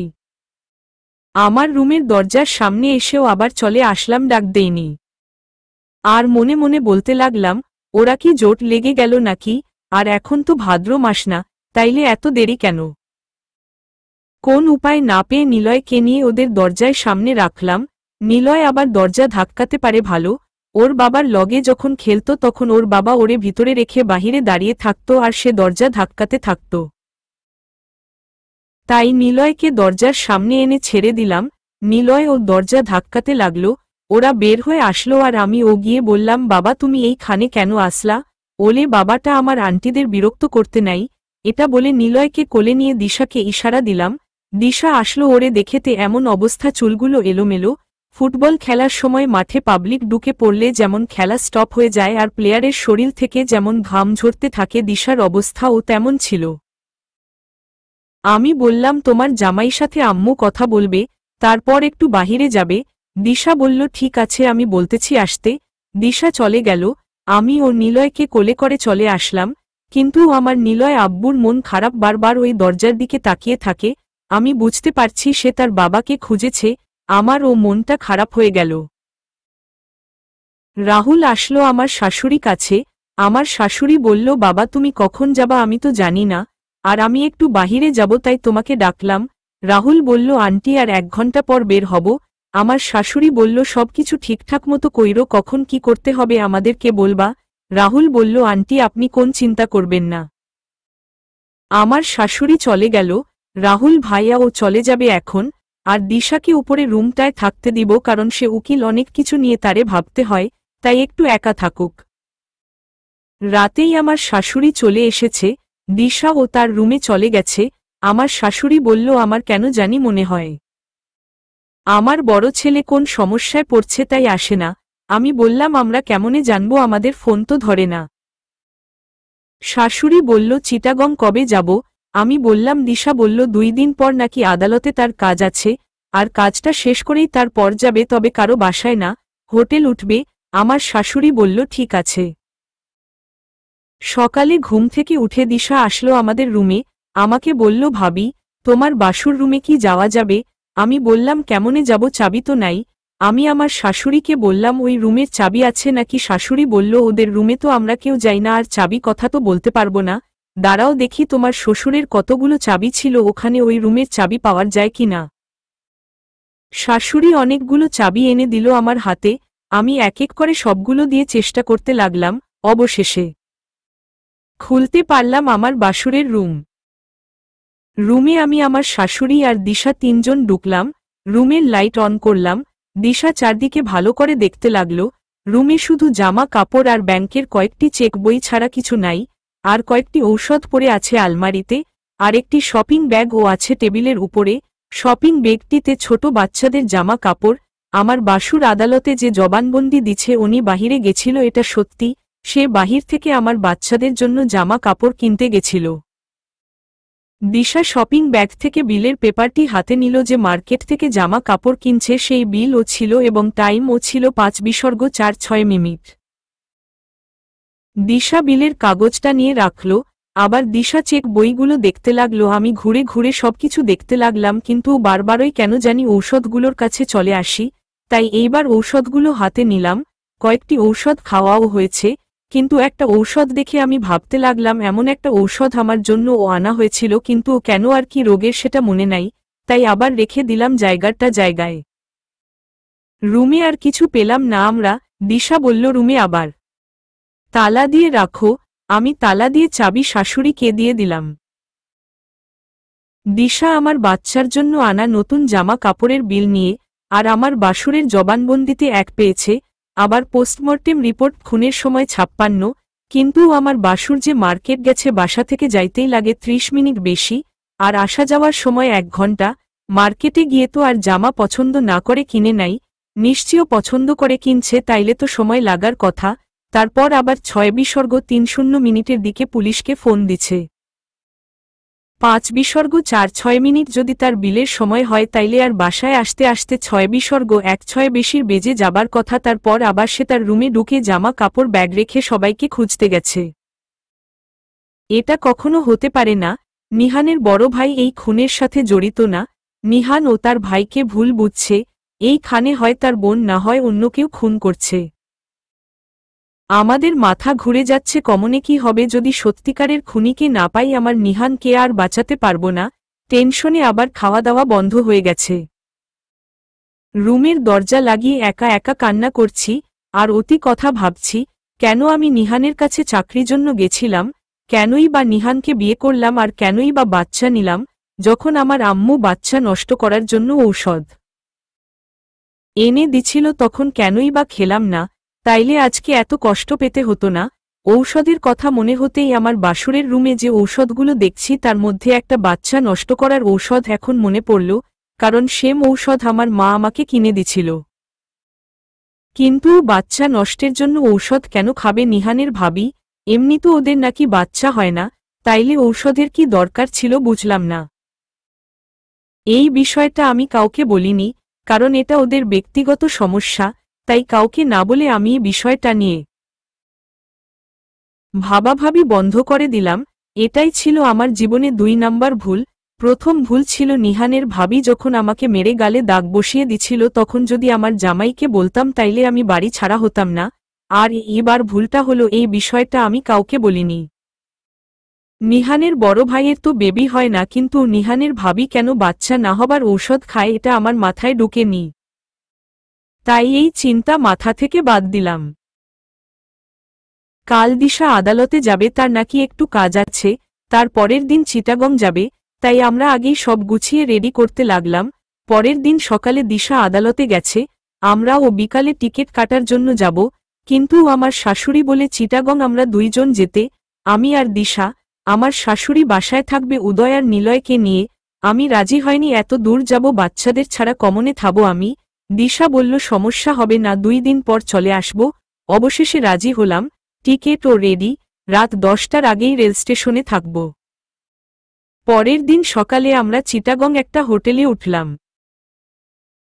আমার রুমের দরজার সামনে এসেও আবার চলে আসলাম, ডাক দেইনি। আর মনে মনে বলতে লাগলাম, ওরা কি জোট লেগে গেল নাকি? আর এখন তো ভাদ্র মাস না, তাইলে এত দেরি কেন? কোন উপায় না পেয়ে নিলয়কে নিয়ে ওদের দরজায় সামনে রাখলাম। নিলয় আবার দরজা ধাক্কাতে পারে ভালো। ওর বাবার লগে যখন খেলতো তখন ওর বাবা ওরে ভিতরে রেখে বাহিরে দাঁড়িয়ে থাকতো আর সে দরজা ধাক্কাতে থাকত। তাই নিলয়কে দরজার সামনে এনে ছেড়ে দিলাম। নিলয় ও দরজা ধাক্কাতে লাগলো। ওরা বের হয়ে আসলো আর আমি ও গিয়ে বললাম, বাবা তুমি এইখানে কেন আসলা? ওলে বাবাটা আমার আন্টিদের বিরক্ত করতে নাই। এটা বলে নিলয়কে কোলে নিয়ে দিশাকে ইশারা দিলাম। দিশা আসলো, ওরে দেখেতে এমন অবস্থা, চুলগুলো এলোমেলো। ফুটবল খেলার সময় মাঠে পাবলিক ঢুকে পড়লে যেমন খেলা স্টপ হয়ে যায় আর প্লেয়ারের শরীর থেকে যেমন ঘাম ঝরতে থাকে, দিশার অবস্থাও তেমন ছিল। আমি বললাম, তোমার জামাই সাথে আম্মু কথা বলবে, তারপর একটু বাহিরে যাবে। দিশা বলল, ঠিক আছে, আমি বলতেছি আসতে। দিশা চলে গেল। আমি ও নিলয়কে কোলে করে চলে আসলাম। কিন্তু আমার নিলয় আব্বুর মন খারাপ, বারবার ওই দরজার দিকে তাকিয়ে থাকে। আমি বুঝতে পারছি সে তার বাবাকে খুঁজেছে। আমার ও মনটা খারাপ হয়ে গেল। রাহুল আসলো আমার শাশুড়ি কাছে। আমার শাশুড়ি বলল, বাবা তুমি কখন যাবা আমি তো জানি না, আর আমি একটু বাহিরে যাব তাই তোমাকে ডাকলাম। রাহুল বলল, আন্টি আর 1 ঘন্টা পর বের হব। আমার শাশুড়ি বলল, সবকিছু ঠিকঠাক মতো কইরো, কখন কি করতে হবে আমাদেরকে বলবা। রাহুল বলল, আন্টি আপনি কোন চিন্তা করবেন না। আমার শাশুড়ি চলে গেল। রাহুল ভাইয়া ও চলে যাবে এখন, আর দিশাকে উপরে রুমটায় থাকতে দিব, কারণ সে উকিল, অনেক কিছু নিয়ে তারে ভাবতে হয়, তাই একটু একা থাকুক। রাতেই আমার শাশুড়ি চলে এসেছে। দিশা ও তার রুমে চলে গেছে। আমার শাশুড়ি বলল, আমার কেন জানি মনে হয় আমার বড় ছেলে কোন সমস্যায় পড়ছে তাই আসে না। আমি বললাম, আমরা কেমনে জানবো, আমাদের ফোন তো ধরে না। শাশুড়ি বলল, চিটাগং কবে যাব? আমি বললাম, দিশা বলল 2 দিন পর নাকি আদালতে তার কাজ আছে, আর কাজটা শেষ করেই তারপর যাবে, তবে কারো বাসায় না, হোটেল উঠবে। আমার শাশুড়ি বলল ঠিক আছে। সকালে ঘুম থেকে উঠে দিশা আসলো আমাদের রুমে, আমাকে বলল ভাবি, তোমার বাসুর রুমে কি যাওয়া যাবে? আমি বললাম কেমনে যাব, চাবি তো নাই। আমি আমার শাশুড়িকে বললাম ওই রুমের চাবি আছে নাকি? শাশুড়ি বলল ওদের রুমে তো আমরা কেউ যাই না, আর চাবি কথা তো বলতে পারবো না। দাঁড়াও দেখি তোমার শ্বশুরের কতগুলো চাবি ছিল, ওখানে ওই রুমের চাবি পাওয়া যায় কি না। শাশুড়ি অনেকগুলো চাবি এনে দিল আমার হাতে, আমি এক এক করে সবগুলো দিয়ে চেষ্টা করতে লাগলাম। অবশেষে খুলতে পারলাম আমার বাসুরের রুম। রুমে আমি আমার শাশুড়ি আর দিশা তিনজন ঢুকলাম। রুমের লাইট অন করলাম। দিশা চারদিকে ভালো করে দেখতে লাগলো। রুমে শুধু জামা কাপড় আর ব্যাংকের কয়েকটি চেক বই ছাড়া কিছু নাই। আর কয়েকটি ঔষধ পড়ে আছে আলমারিতে, আর একটি শপিং ব্যাগও আছে টেবিলের উপরে। শপিং ব্যাগটিতে ছোট বাচ্চাদের জামা কাপড়। আমার বাসুর আদালতে যে জবানবন্দি দিচ্ছে উনি বাহিরে গেছিল, এটা সত্যি। সে বাহির থেকে আমার বাচ্চাদের জন্য জামা কাপড় কিনতে গেছিল। দিশা শপিং ব্যাগ থেকে বিলের পেপারটি হাতে নিল, যে মার্কেট থেকে জামা কাপড় কিনছে সেই বিলও ছিল এবং টাইমও ছিল 5:04 দিশা বিলের কাগজটা নিয়ে রাখল। আবার দিশা চেক বইগুলো দেখতে লাগলো। আমি ঘুরে ঘুরে সবকিছু দেখতে লাগলাম, কিন্তু বারবারই কেন জানি ঔষধগুলোর কাছে চলে আসি। তাই এইবার ঔষধগুলো হাতে নিলাম। কয়েকটি ঔষধ খাওয়াও হয়েছে, কিন্তু একটা ঔষধ দেখে আমি ভাবতে লাগলাম এমন একটা ঔষধ আমার জন্য ও আনা হয়েছিল, কিন্তু ও কেন আর কি রোগের সেটা মনে নাই। তাই আবার রেখে দিলাম জায়গাটা জায়গায়। রুমে আর কিছু পেলাম না আমরা। দিশা বলল রুমে আবার তালা দিয়ে রাখো। আমি তালা দিয়ে চাবি শাশুড়িকে দিয়ে দিলাম। দিশা আমার বাচ্চার জন্য আনা নতুন জামা কাপড়ের বিল নিয়ে, আর আমার বাসুরের জবানবন্দিতে 1 পেয়েছে। আবার পোস্টমর্টেম রিপোর্ট খুনের সময় 56, কিন্তু আমার বাসুর যে মার্কেট গেছে বাসা থেকে যাইতেই লাগে 30 মিনিট বেশি, আর আসা যাওয়ার সময় 1 ঘন্টা। মার্কেটে গিয়ে তো আর জামা পছন্দ না করে কিনে নাই, নিশ্চয়ই পছন্দ করে কিনছে, তাইলে তো সময় লাগার কথা। তারপর আবার 6:30 দিকে পুলিশকে ফোন দিছে। 5:04 যদি তার বিলের সময় হয়, তাইলে আর বাসায় আসতে আসতে 6:16 বেশির বেজে যাবার কথা। তারপর আবার সে তার রুমে ঢুকে জামা কাপড় ব্যাগ রেখে সবাইকে খুঁজতে গেছে। এটা কখনো হতে পারে না। নিহানের বড় ভাই এই খুনের সাথে জড়িত না। নিহান ও তার ভাইকে ভুল বুঝছে। এই খানে হয় তার বোন, না হয় অন্য কেউ খুন করছে। আমাদের মাথা ঘুরে যাচ্ছে, কমনে কি হবে যদি সত্যিকারের খুনিকে না পাই। আমার নিহানকে আর বাঁচাতে পারবো না। টেনশনে আবার খাওয়া দাওয়া বন্ধ হয়ে গেছে। রুমের দরজা লাগিয়ে একা একা কান্না করছি, আর অতি কথা ভাবছি। কেন আমি নিহানের কাছে চাকরির জন্য গেছিলাম? কেনই বা নিহানকে বিয়ে করলাম? আর কেনই বা বাচ্চা নিলাম, যখন আমার আম্মু বাচ্চা নষ্ট করার জন্য ঔষধ এনে দিছিল? তখন কেনই বা খেলাম না? তাইলে আজকে এত কষ্ট পেতে হতো না। ঔষধের কথা মনে হতেই আমার বাসুরের রুমে যে ঔষধগুলো দেখছি তার মধ্যে একটা বাচ্চা নষ্ট করার ঔষধ এখন মনে পড়ল, কারণ সেম ঔষধ আমার মা আমাকে কিনে দিছিল। কিন্তু বাচ্চা নষ্টের জন্য ঔষধ কেন খাবে নিহানের ভাবি? এমনি তো ওদের নাকি বাচ্চা হয় না, তাইলে ঔষধের কি দরকার ছিল বুঝলাম না। এই বিষয়টা আমি কাউকে বলিনি, কারণ এটা ওদের ব্যক্তিগত সমস্যা। তাই কাউকে না বলে আমি বিষয়টা নিয়ে ভাবাভাবি বন্ধ করে দিলাম। এটাই ছিল আমার জীবনে 2 নাম্বার ভুল। প্রথম ভুল ছিল নিহানের ভাবি যখন আমাকে মেরে গালে দাগ বসিয়ে দিছিল, তখন যদি আমার জামাইকে বলতাম তাইলে আমি বাড়ি ছাড়া হতাম না। আর এবার ভুলটা হলো এই বিষয়টা আমি কাউকে বলিনি। নিহানের বড় ভাইয়ের তো বেবি হয় না, কিন্তু নিহানের ভাবি কেন বাচ্চা না হবার ঔষধ খায় এটা আমার মাথায় ঢোকেনি। তাই এই চিন্তা মাথা থেকে বাদ দিলাম। কাল দিশা আদালতে যাবে, তার নাকি একটু কাজ আছে। তার পরের দিন চিটাগং যাবে, তাই আমরা আগেই সব গুছিয়ে রেডি করতে লাগলাম। পরের দিন সকালে দিশা আদালতে গেছে, আমরাও বিকালে টিকিট কাটার জন্য যাব। কিন্তু আমার শাশুড়ি বলে চিটাগং আমরা 2 জন যেতে, আমি আর দিশা। আমার শাশুড়ি বাসায় থাকবে উদয় আর নিলয়কে নিয়ে। আমি রাজি হয়নি, এত দূর যাব বাচ্চাদের ছাড়া কমনে থাকবো আমি। দিশা বলল সমস্যা হবে না, 2 দিন পর চলে আসব। অবশেষে রাজি হলাম। টিকেটও রেডি, রাত 10টার আগেই রেল স্টেশনে থাকব। পরের দিন সকালে আমরা চিটাগং একটা হোটেলে উঠলাম।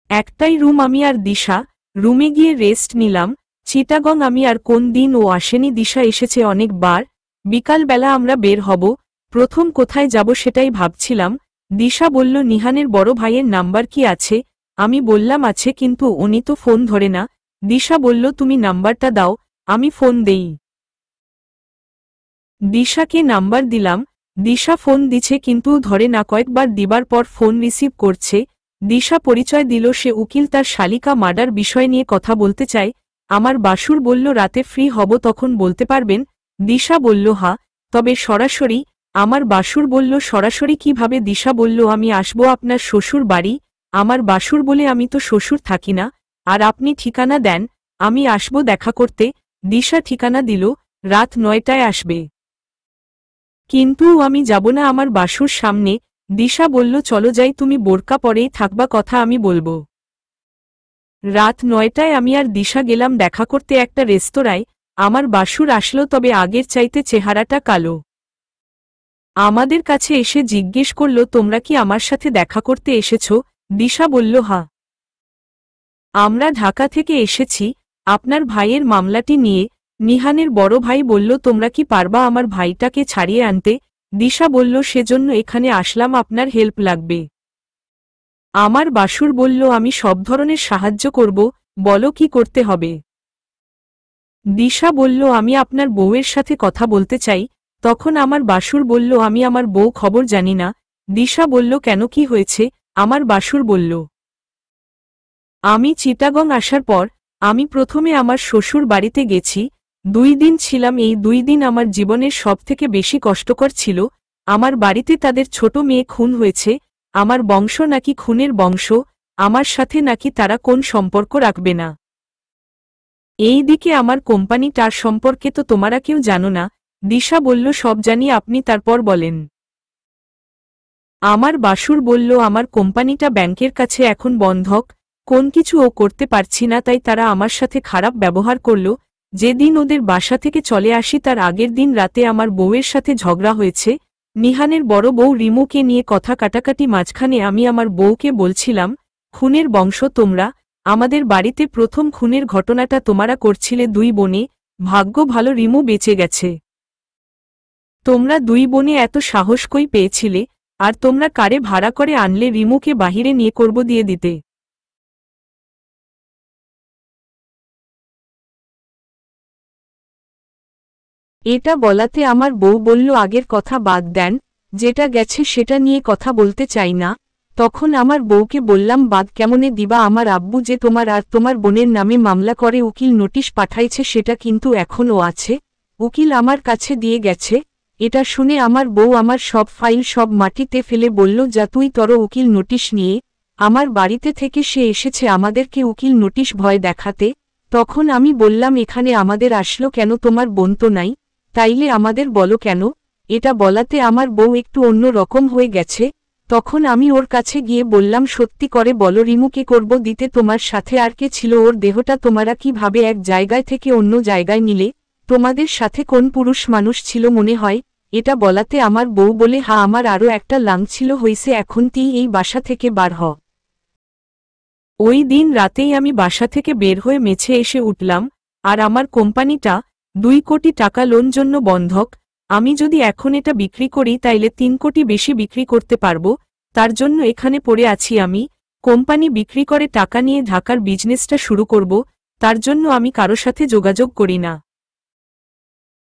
একটাই রুম, আমি আর দিশা। রুমে গিয়ে রেস্ট নিলাম। চিটাগং আমি আর কোন দিন ও আসেনি, দিশা এসেছে অনেকবার। বিকালবেলা আমরা বের হব, প্রথম কোথায় যাব সেটাই ভাবছিলাম। দিশা বলল নিহানের বড় ভাইয়ের নাম্বার কি আছে? আমি বললাম আছে, কিন্তু উনি তো ফোন ধরে না। দিশা বলল তুমি নাম্বারটা দাও, আমি ফোন দেই। দিশাকে নাম্বার দিলাম। দিশা ফোন দিছে কিন্তু ধরে না, কয়েকবার দিবার পর ফোন রিসিভ করছে। দিশা পরিচয় দিল সে উকিল, তার শালিকা মার্ডার বিষয় নিয়ে কথা বলতে চায়। আমার বাসুর বলল রাতে ফ্রি হব, তখন বলতে পারবেন। দিশা বলল হ্যাঁ, তবে সরাসরি। আমার বাসুর বলল সরাসরি কিভাবে? দিশা বলল আমি আসবো আপনার শ্বশুর বাড়ি। আমার বাসুর বলে আমি তো শ্বশুর থাকি না, আর আপনি ঠিকানা দেন, আমি আসবো দেখা করতে। দিশা ঠিকানা দিল, রাত 9টায় আসবে। কিন্তু আমি যাব না আমার বাসুর সামনে। দিশা বলল চলো যাই, তুমি বোরকা পরেই থাকবা, কথা আমি বলবো। রাত 9টায় আমি আর দিশা গেলাম দেখা করতে একটা রেস্তোরাঁয়। আমার বাসুর আসলো, তবে আগের চাইতে চেহারাটা কালো। আমাদের কাছে এসে জিজ্ঞেস করল তোমরা কি আমার সাথে দেখা করতে এসেছ? দিশা বলল হ্যাঁ, আমরা ঢাকা থেকে এসেছি আপনার ভাইয়ের মামলাটি নিয়ে। নিহানের বড় ভাই বলল তোমরা কি পারবা আমার ভাইটাকে ছাড়িয়ে আনতে? দিশা বলল সেজন্য এখানে আসলাম, আপনার হেল্প লাগবে। আমার বাসুর বলল আমি সব ধরনের সাহায্য করব, বলো কি করতে হবে। দিশা বলল আমি আপনার বউয়ের সাথে কথা বলতে চাই। তখন আমার বাসুর বলল আমি আমার বউ খবর জানি না। দিশা বলল কেন, কি হয়েছে? আমার বাসুর বলল আমি চিটাগং আসার পর আমি প্রথমে আমার শ্বশুর বাড়িতে গেছি। 2 দিন ছিলাম, এই 2 দিন আমার জীবনের সবথেকে বেশি কষ্টকর ছিল। আমার বাড়িতে তাদের ছোট মেয়ে খুন হয়েছে। আমার বংশ নাকি খুনের বংশ, আমার সাথে নাকি তারা কোন সম্পর্ক রাখবে না। এই দিকে আমার কোম্পানিটার সম্পর্কে তো তোমরা কেউ জানো না। দিশা বলল সব জানি, আপনি তারপর বলেন। আমার বাসুর বলল আমার কোম্পানিটা ব্যাংকের কাছে এখন বন্ধক, কোন কিছু ও করতে পারছি না, তাই তারা আমার সাথে খারাপ ব্যবহার করল। যেদিন ওদের বাসা থেকে চলে আসি তার আগের দিন রাতে আমার বউয়ের সাথে ঝগড়া হয়েছে। নিহানের বড় বউ রিমুকে নিয়ে কথা কাটাকাটি, মাঝখানে আমি আমার বউকে বলছিলাম খুনের বংশ তোমরা, আমাদের বাড়িতে প্রথম খুনের ঘটনাটা তোমরা করছিলে 2 বোনে, ভাগ্য ভালো রিমু বেঁচে গেছে। তোমরা 2 বোনে এত সাহস কই পেয়েছিলে? আর তোমরা কারে ভাড়া করে আনলে রিমুকে বাহিরে নিয়ে করব দিয়ে দিতে? এটা বলাতে আমার বউ বলল আগের কথা বাদ দেন, যেটা গেছে সেটা নিয়ে কথা বলতে চাই না। তখন আমার বউকে বললাম বাদ কেমনে দিবা, আমার আব্বু যে তোমার আর তোমার বোনের নামে মামলা করে উকিল নোটিশ পাঠাইছে সেটা কিন্তু এখনও আছে, উকিল আমার কাছে দিয়ে গেছে। এটা শুনে আমার বউ আমার সব ফাইল সব মাটিতে ফেলে বলল যা তুই তর উকিল নোটিশ নিয়ে। আমার বাড়িতে থেকে সে এসেছে আমাদেরকে উকিল নোটিশ ভয় দেখাতে। তখন আমি বললাম এখানে আমাদের আসলো কেন, তোমার বোন তো নাই, তাইলে আমাদের বলো কেন। এটা বলাতে আমার বউ একটু অন্য রকম হয়ে গেছে। তখন আমি ওর কাছে গিয়ে বললাম সত্যি করে বলো রিমুকে করব দিতে, তোমার সাথে আর কে ছিল? ওর দেহটা তোমরা কিভাবে এক জায়গায় থেকে অন্য জায়গায় নিলে? তোমাদের সাথে কোন পুরুষ মানুষ ছিল মনে হয়? এটা বলাতে আমার বউ বলে হ্যাঁ আমার আরও একটা লাং ছিল, হইছে এখন তুই এই বাসা থেকে বার হ। ওই দিন রাতেই আমি বাসা থেকে বের হয়ে মেছে এসে উঠলাম। আর আমার কোম্পানিটা 2 কোটি টাকা লোন জন্য বন্ধক। আমি যদি এখন এটা বিক্রি করি তাইলে 3 কোটি বেশি বিক্রি করতে পারবো। তার জন্য এখানে পড়ে আছি আমি। কোম্পানি বিক্রি করে টাকা নিয়ে ঢাকার বিজনেসটা শুরু করব, তার জন্য আমি কারো সাথে যোগাযোগ করি না।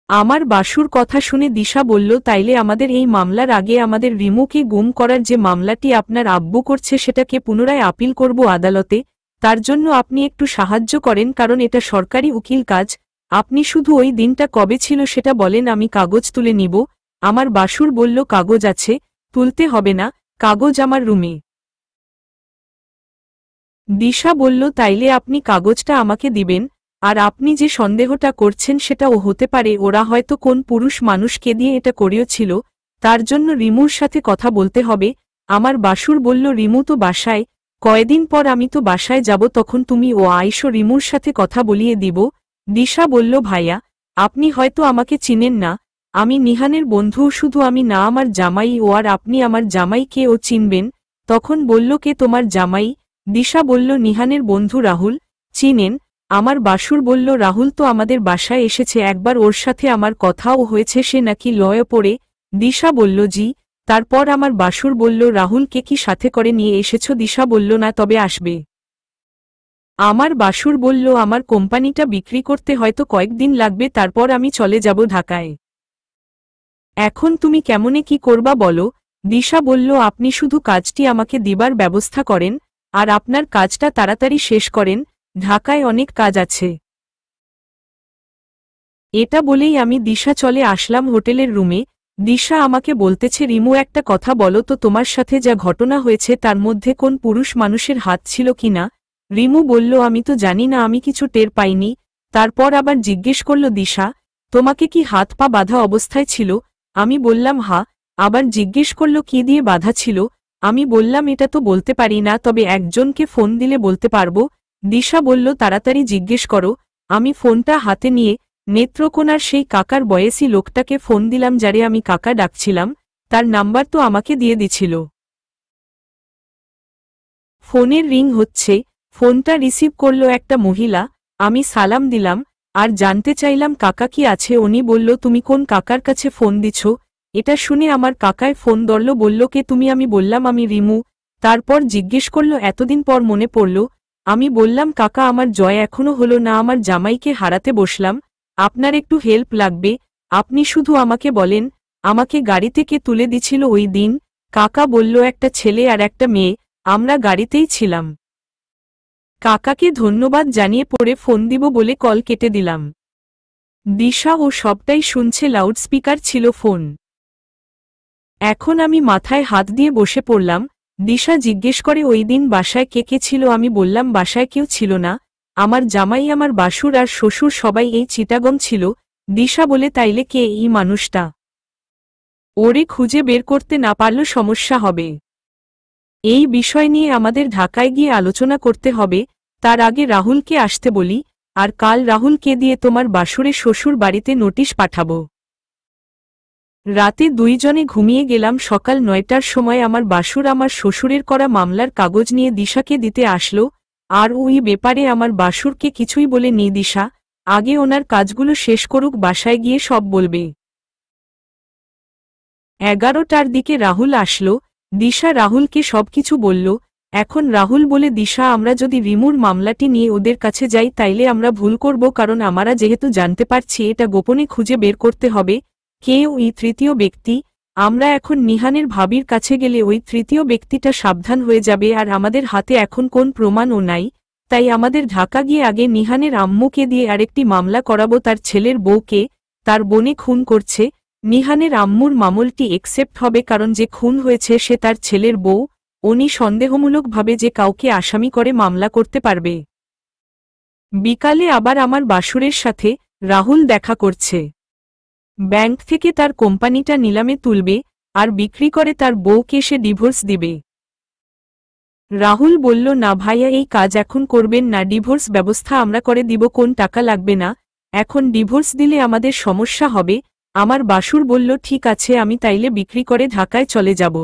আমার বাসুর কথা শুনে দিশা বলল তাইলে আমাদের এই মামলার আগে আমাদের রিমুকে গুম করার যে মামলাটি আপনার আব্বু করছে সেটাকে পুনরায় আপিল করব আদালতে। তার জন্য আপনি একটু সাহায্য করেন, কারণ এটা সরকারি উকিল কাজ। আপনি শুধু ওই দিনটা কবে ছিল সেটা বলেন, আমি কাগজ তুলে নিব। আমার বাসুর বলল কাগজ আছে, তুলতে হবে না, কাগজ আমার রুমে। দিশা বলল তাইলে আপনি কাগজটা আমাকে দিবেন। আর আপনি যে সন্দেহটা করছেন সেটাও হতে পারে ওরা হয়তো কোন পুরুষ মানুষকে দিয়ে এটা করিয়েছিল, তার জন্য রিমুর সাথে কথা বলতে হবে। আমার বাসুর বলল রিমু তো বাসায়, কয়দিন পর আমি তো বাসায় যাব, তখন তুমি ও আইসো, রিমুর সাথে কথা বলিয়ে দিব। দিশা বলল ভাইয়া আপনি হয়তো আমাকে চিনেন না, আমি নিহানের বন্ধু, শুধু আমি না আমার জামাই ও, আর আপনি আমার জামাইকে ও চিনবেন। তখন বলল কে তোমার জামাই? দিশা বলল নিহানের বন্ধু রাহুল। চিনেন? আমার বাসুর বলল রাহুল তো আমাদের বাসায় এসেছে একবার, ওর সাথে আমার কথাও হয়েছে, সে নাকি লয়ে পড়ে। দিশা বলল জি। তারপর আমার বাসুর বলল রাহুলকে কি সাথে করে নিয়ে এসেছ? দিশা বলল না, তবে আসবে। আমার বাসুর বলল আমার কোম্পানিটা বিক্রি করতে হয়তো কয়েকদিন লাগবে, তারপর আমি চলে যাব ঢাকায়। এখন তুমি কেমনে কি করবা বলো? দিশা বলল আপনি শুধু কাজটি আমাকে দিবার ব্যবস্থা করেন, আর আপনার কাজটা তাড়াতাড়ি শেষ করেন, ঢাকায় অনেক কাজ আছে। এটা বলেই আমি দিশা চলে আসলাম হোটেলের রুমে। দিশা আমাকে বলতেছে রিমু একটা কথা বলো তো, তোমার সাথে যা ঘটনা হয়েছে তার মধ্যে কোন পুরুষ মানুষের হাত ছিল কিনা? রিমু বলল আমি তো জানি না, আমি কিছু টের পাইনি। তারপর আবার জিজ্ঞেস করল দিশা তোমাকে কি হাত পা বাঁধা অবস্থায় ছিল? আমি বললাম হা। আবার জিজ্ঞেস করল কি দিয়ে বাঁধা ছিল? আমি বললাম এটা তো বলতে পারি না, তবে একজনকে ফোন দিলে বলতে পারবো। দিশা বলল তাড়াতাড়ি জিজ্ঞেস করো। আমি ফোনটা হাতে নিয়ে নেত্রকোনার সেই কাকার বয়সী লোকটাকে ফোন দিলাম, যারে আমি কাকা ডাকছিলাম, তার নাম্বার তো আমাকে দিয়ে দিছিল। ফোনের রিং হচ্ছে, ফোনটা রিসিভ করল একটা মহিলা। আমি সালাম দিলাম আর জানতে চাইলাম কাকা কি আছে? উনি বলল তুমি কোন কাকার কাছে ফোন দিছ? এটা শুনে আমার কাকায় ফোন ধরল, বলল কে তুমি? আমি বললাম আমি রিমু। তারপর জিজ্ঞেস করল এতদিন পর মনে পড়ল? আমি বললাম কাকা আমার জয় এখনো হলো না, আমার জামাইকে হারাতে বসলাম, আপনার একটু হেল্প লাগবে, আপনি শুধু আমাকে বলেন আমাকে গাড়ি থেকে তুলে দিছিল ওই দিন? কাকা বলল একটা ছেলে আর একটা মেয়ে, আমরা গাড়িতেই ছিলাম। কাকাকে ধন্যবাদ জানিয়ে পরে ফোন দিব বলে কল কেটে দিলাম। দিশা ও সবটাই শুনছে, লাউডস্পিকার ছিল ফোন। এখন আমি মাথায় হাত দিয়ে বসে পড়লাম। দিশা জিজ্ঞেস করে ওই দিন বাসায় কে কে ছিল? আমি বললাম বাসায় কেউ ছিল না, আমার জামাই, আমার বাসুর আর শ্বশুর সবাই এই চিটাগং ছিল। দিশা বলে তাইলে কে এই মানুষটা? ওরে খুঁজে বের করতে না পারল সমস্যা হবে। এই বিষয় নিয়ে আমাদের ঢাকায় গিয়ে আলোচনা করতে হবে, তার আগে রাহুলকে আসতে বলি, আর কাল রাহুলকে দিয়ে তোমার বাসুরের শ্বশুর বাড়িতে নোটিশ পাঠাবো। রাতে দুইজনে ঘুমিয়ে গেলাম। সকাল 9টার সময় আমার বাসুর আমার শ্বশুরের করা মামলার কাগজ নিয়ে দিশাকে দিতে আসলো, আর ওই ব্যাপারে আমার বাসুরকে কিছুই বলে নি দিশা, আগে ওনার কাজগুলো শেষ করুক, বাসায় গিয়ে সব বলবে। 11টার দিকে রাহুল আসলো। দিশা রাহুলকে সবকিছু বলল। এখন রাহুল বলে দিশা আমরা যদি রিমুর মামলাটি নিয়ে ওদের কাছে যাই তাইলে আমরা ভুল করব, কারণ আমরা যেহেতু জানতে পারছি এটা গোপনে খুঁজে বের করতে হবে কে ওই তৃতীয় ব্যক্তি। আমরা এখন নিহানের ভাবির কাছে গেলে ওই তৃতীয় ব্যক্তিটা সাবধান হয়ে যাবে, আর আমাদের হাতে এখন কোন প্রমাণও নাই, তাই আমাদের ঢাকা গিয়ে আগে নিহানের আম্মুকে দিয়ে আরেকটি মামলা করাবো, তার ছেলের বউকে তার বোনে খুন করছে। নিহানের আম্মুর মামলটি একসেপ্ট হবে, কারণ যে খুন হয়েছে সে তার ছেলের বউ, উনি সন্দেহমূলকভাবে যে কাউকে আসামি করে মামলা করতে পারবে। বিকালে আবার আমার বাসুরের সাথে রাহুল দেখা করছে। ব্যাংক থেকে তার কোম্পানিটা নিলামে তুলবে, আর বিক্রি করে তার বউকে সে ডিভোর্স দিবে। রাহুল বলল না ভাইয়া, এই কাজ এখন করবেন না, ডিভোর্স ব্যবস্থা আমরা করে দিব, কোন টাকা লাগবে না, এখন ডিভোর্স দিলে আমাদের সমস্যা হবে। আমার বাসুর বলল ঠিক আছে, আমি তাইলে বিক্রি করে ঢাকায় চলে যাব।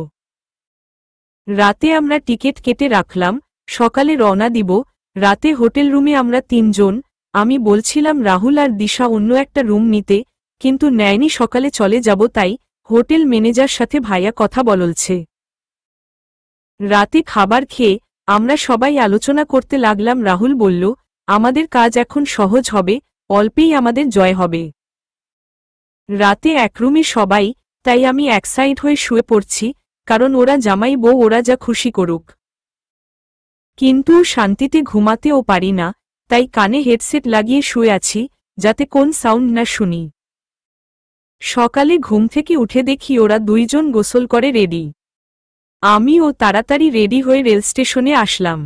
রাতে আমরা টিকিট কেটে রাখলাম, সকালে রওনা দিব। রাতে হোটেল রুমে আমরা 3 জন। আমি বলছিলাম রাহুল আর দিশা অন্য একটা রুম নিতে, কিন্তু নেয়নি, সকালে চলে যাব, তাই হোটেল ম্যানেজার সাথে ভাইয়া কথা বলছে। রাতে খাবার খেয়ে আমরা সবাই আলোচনা করতে লাগলাম। রাহুল বলল আমাদের কাজ এখন সহজ হবে, অল্পেই আমাদের জয় হবে। রাতে এক রুমে সবাই, তাই আমি এক সাইড হয়ে শুয়ে পড়ছি, কারণ ওরা জামাই বউ, ওরা যা খুশি করুক, কিন্তু শান্তিতে ঘুমাতেও পারি না, তাই কানে হেডসেট লাগিয়ে শুয়ে আছি যাতে কোন সাউন্ড না শুনি। সকালে ঘুম থেকে উঠে দেখি ওরা 2 জন গোসল করে রেডি। আমিও তাড়াতাড়ি রেডি হয়ে রেল স্টেশনে আসলাম।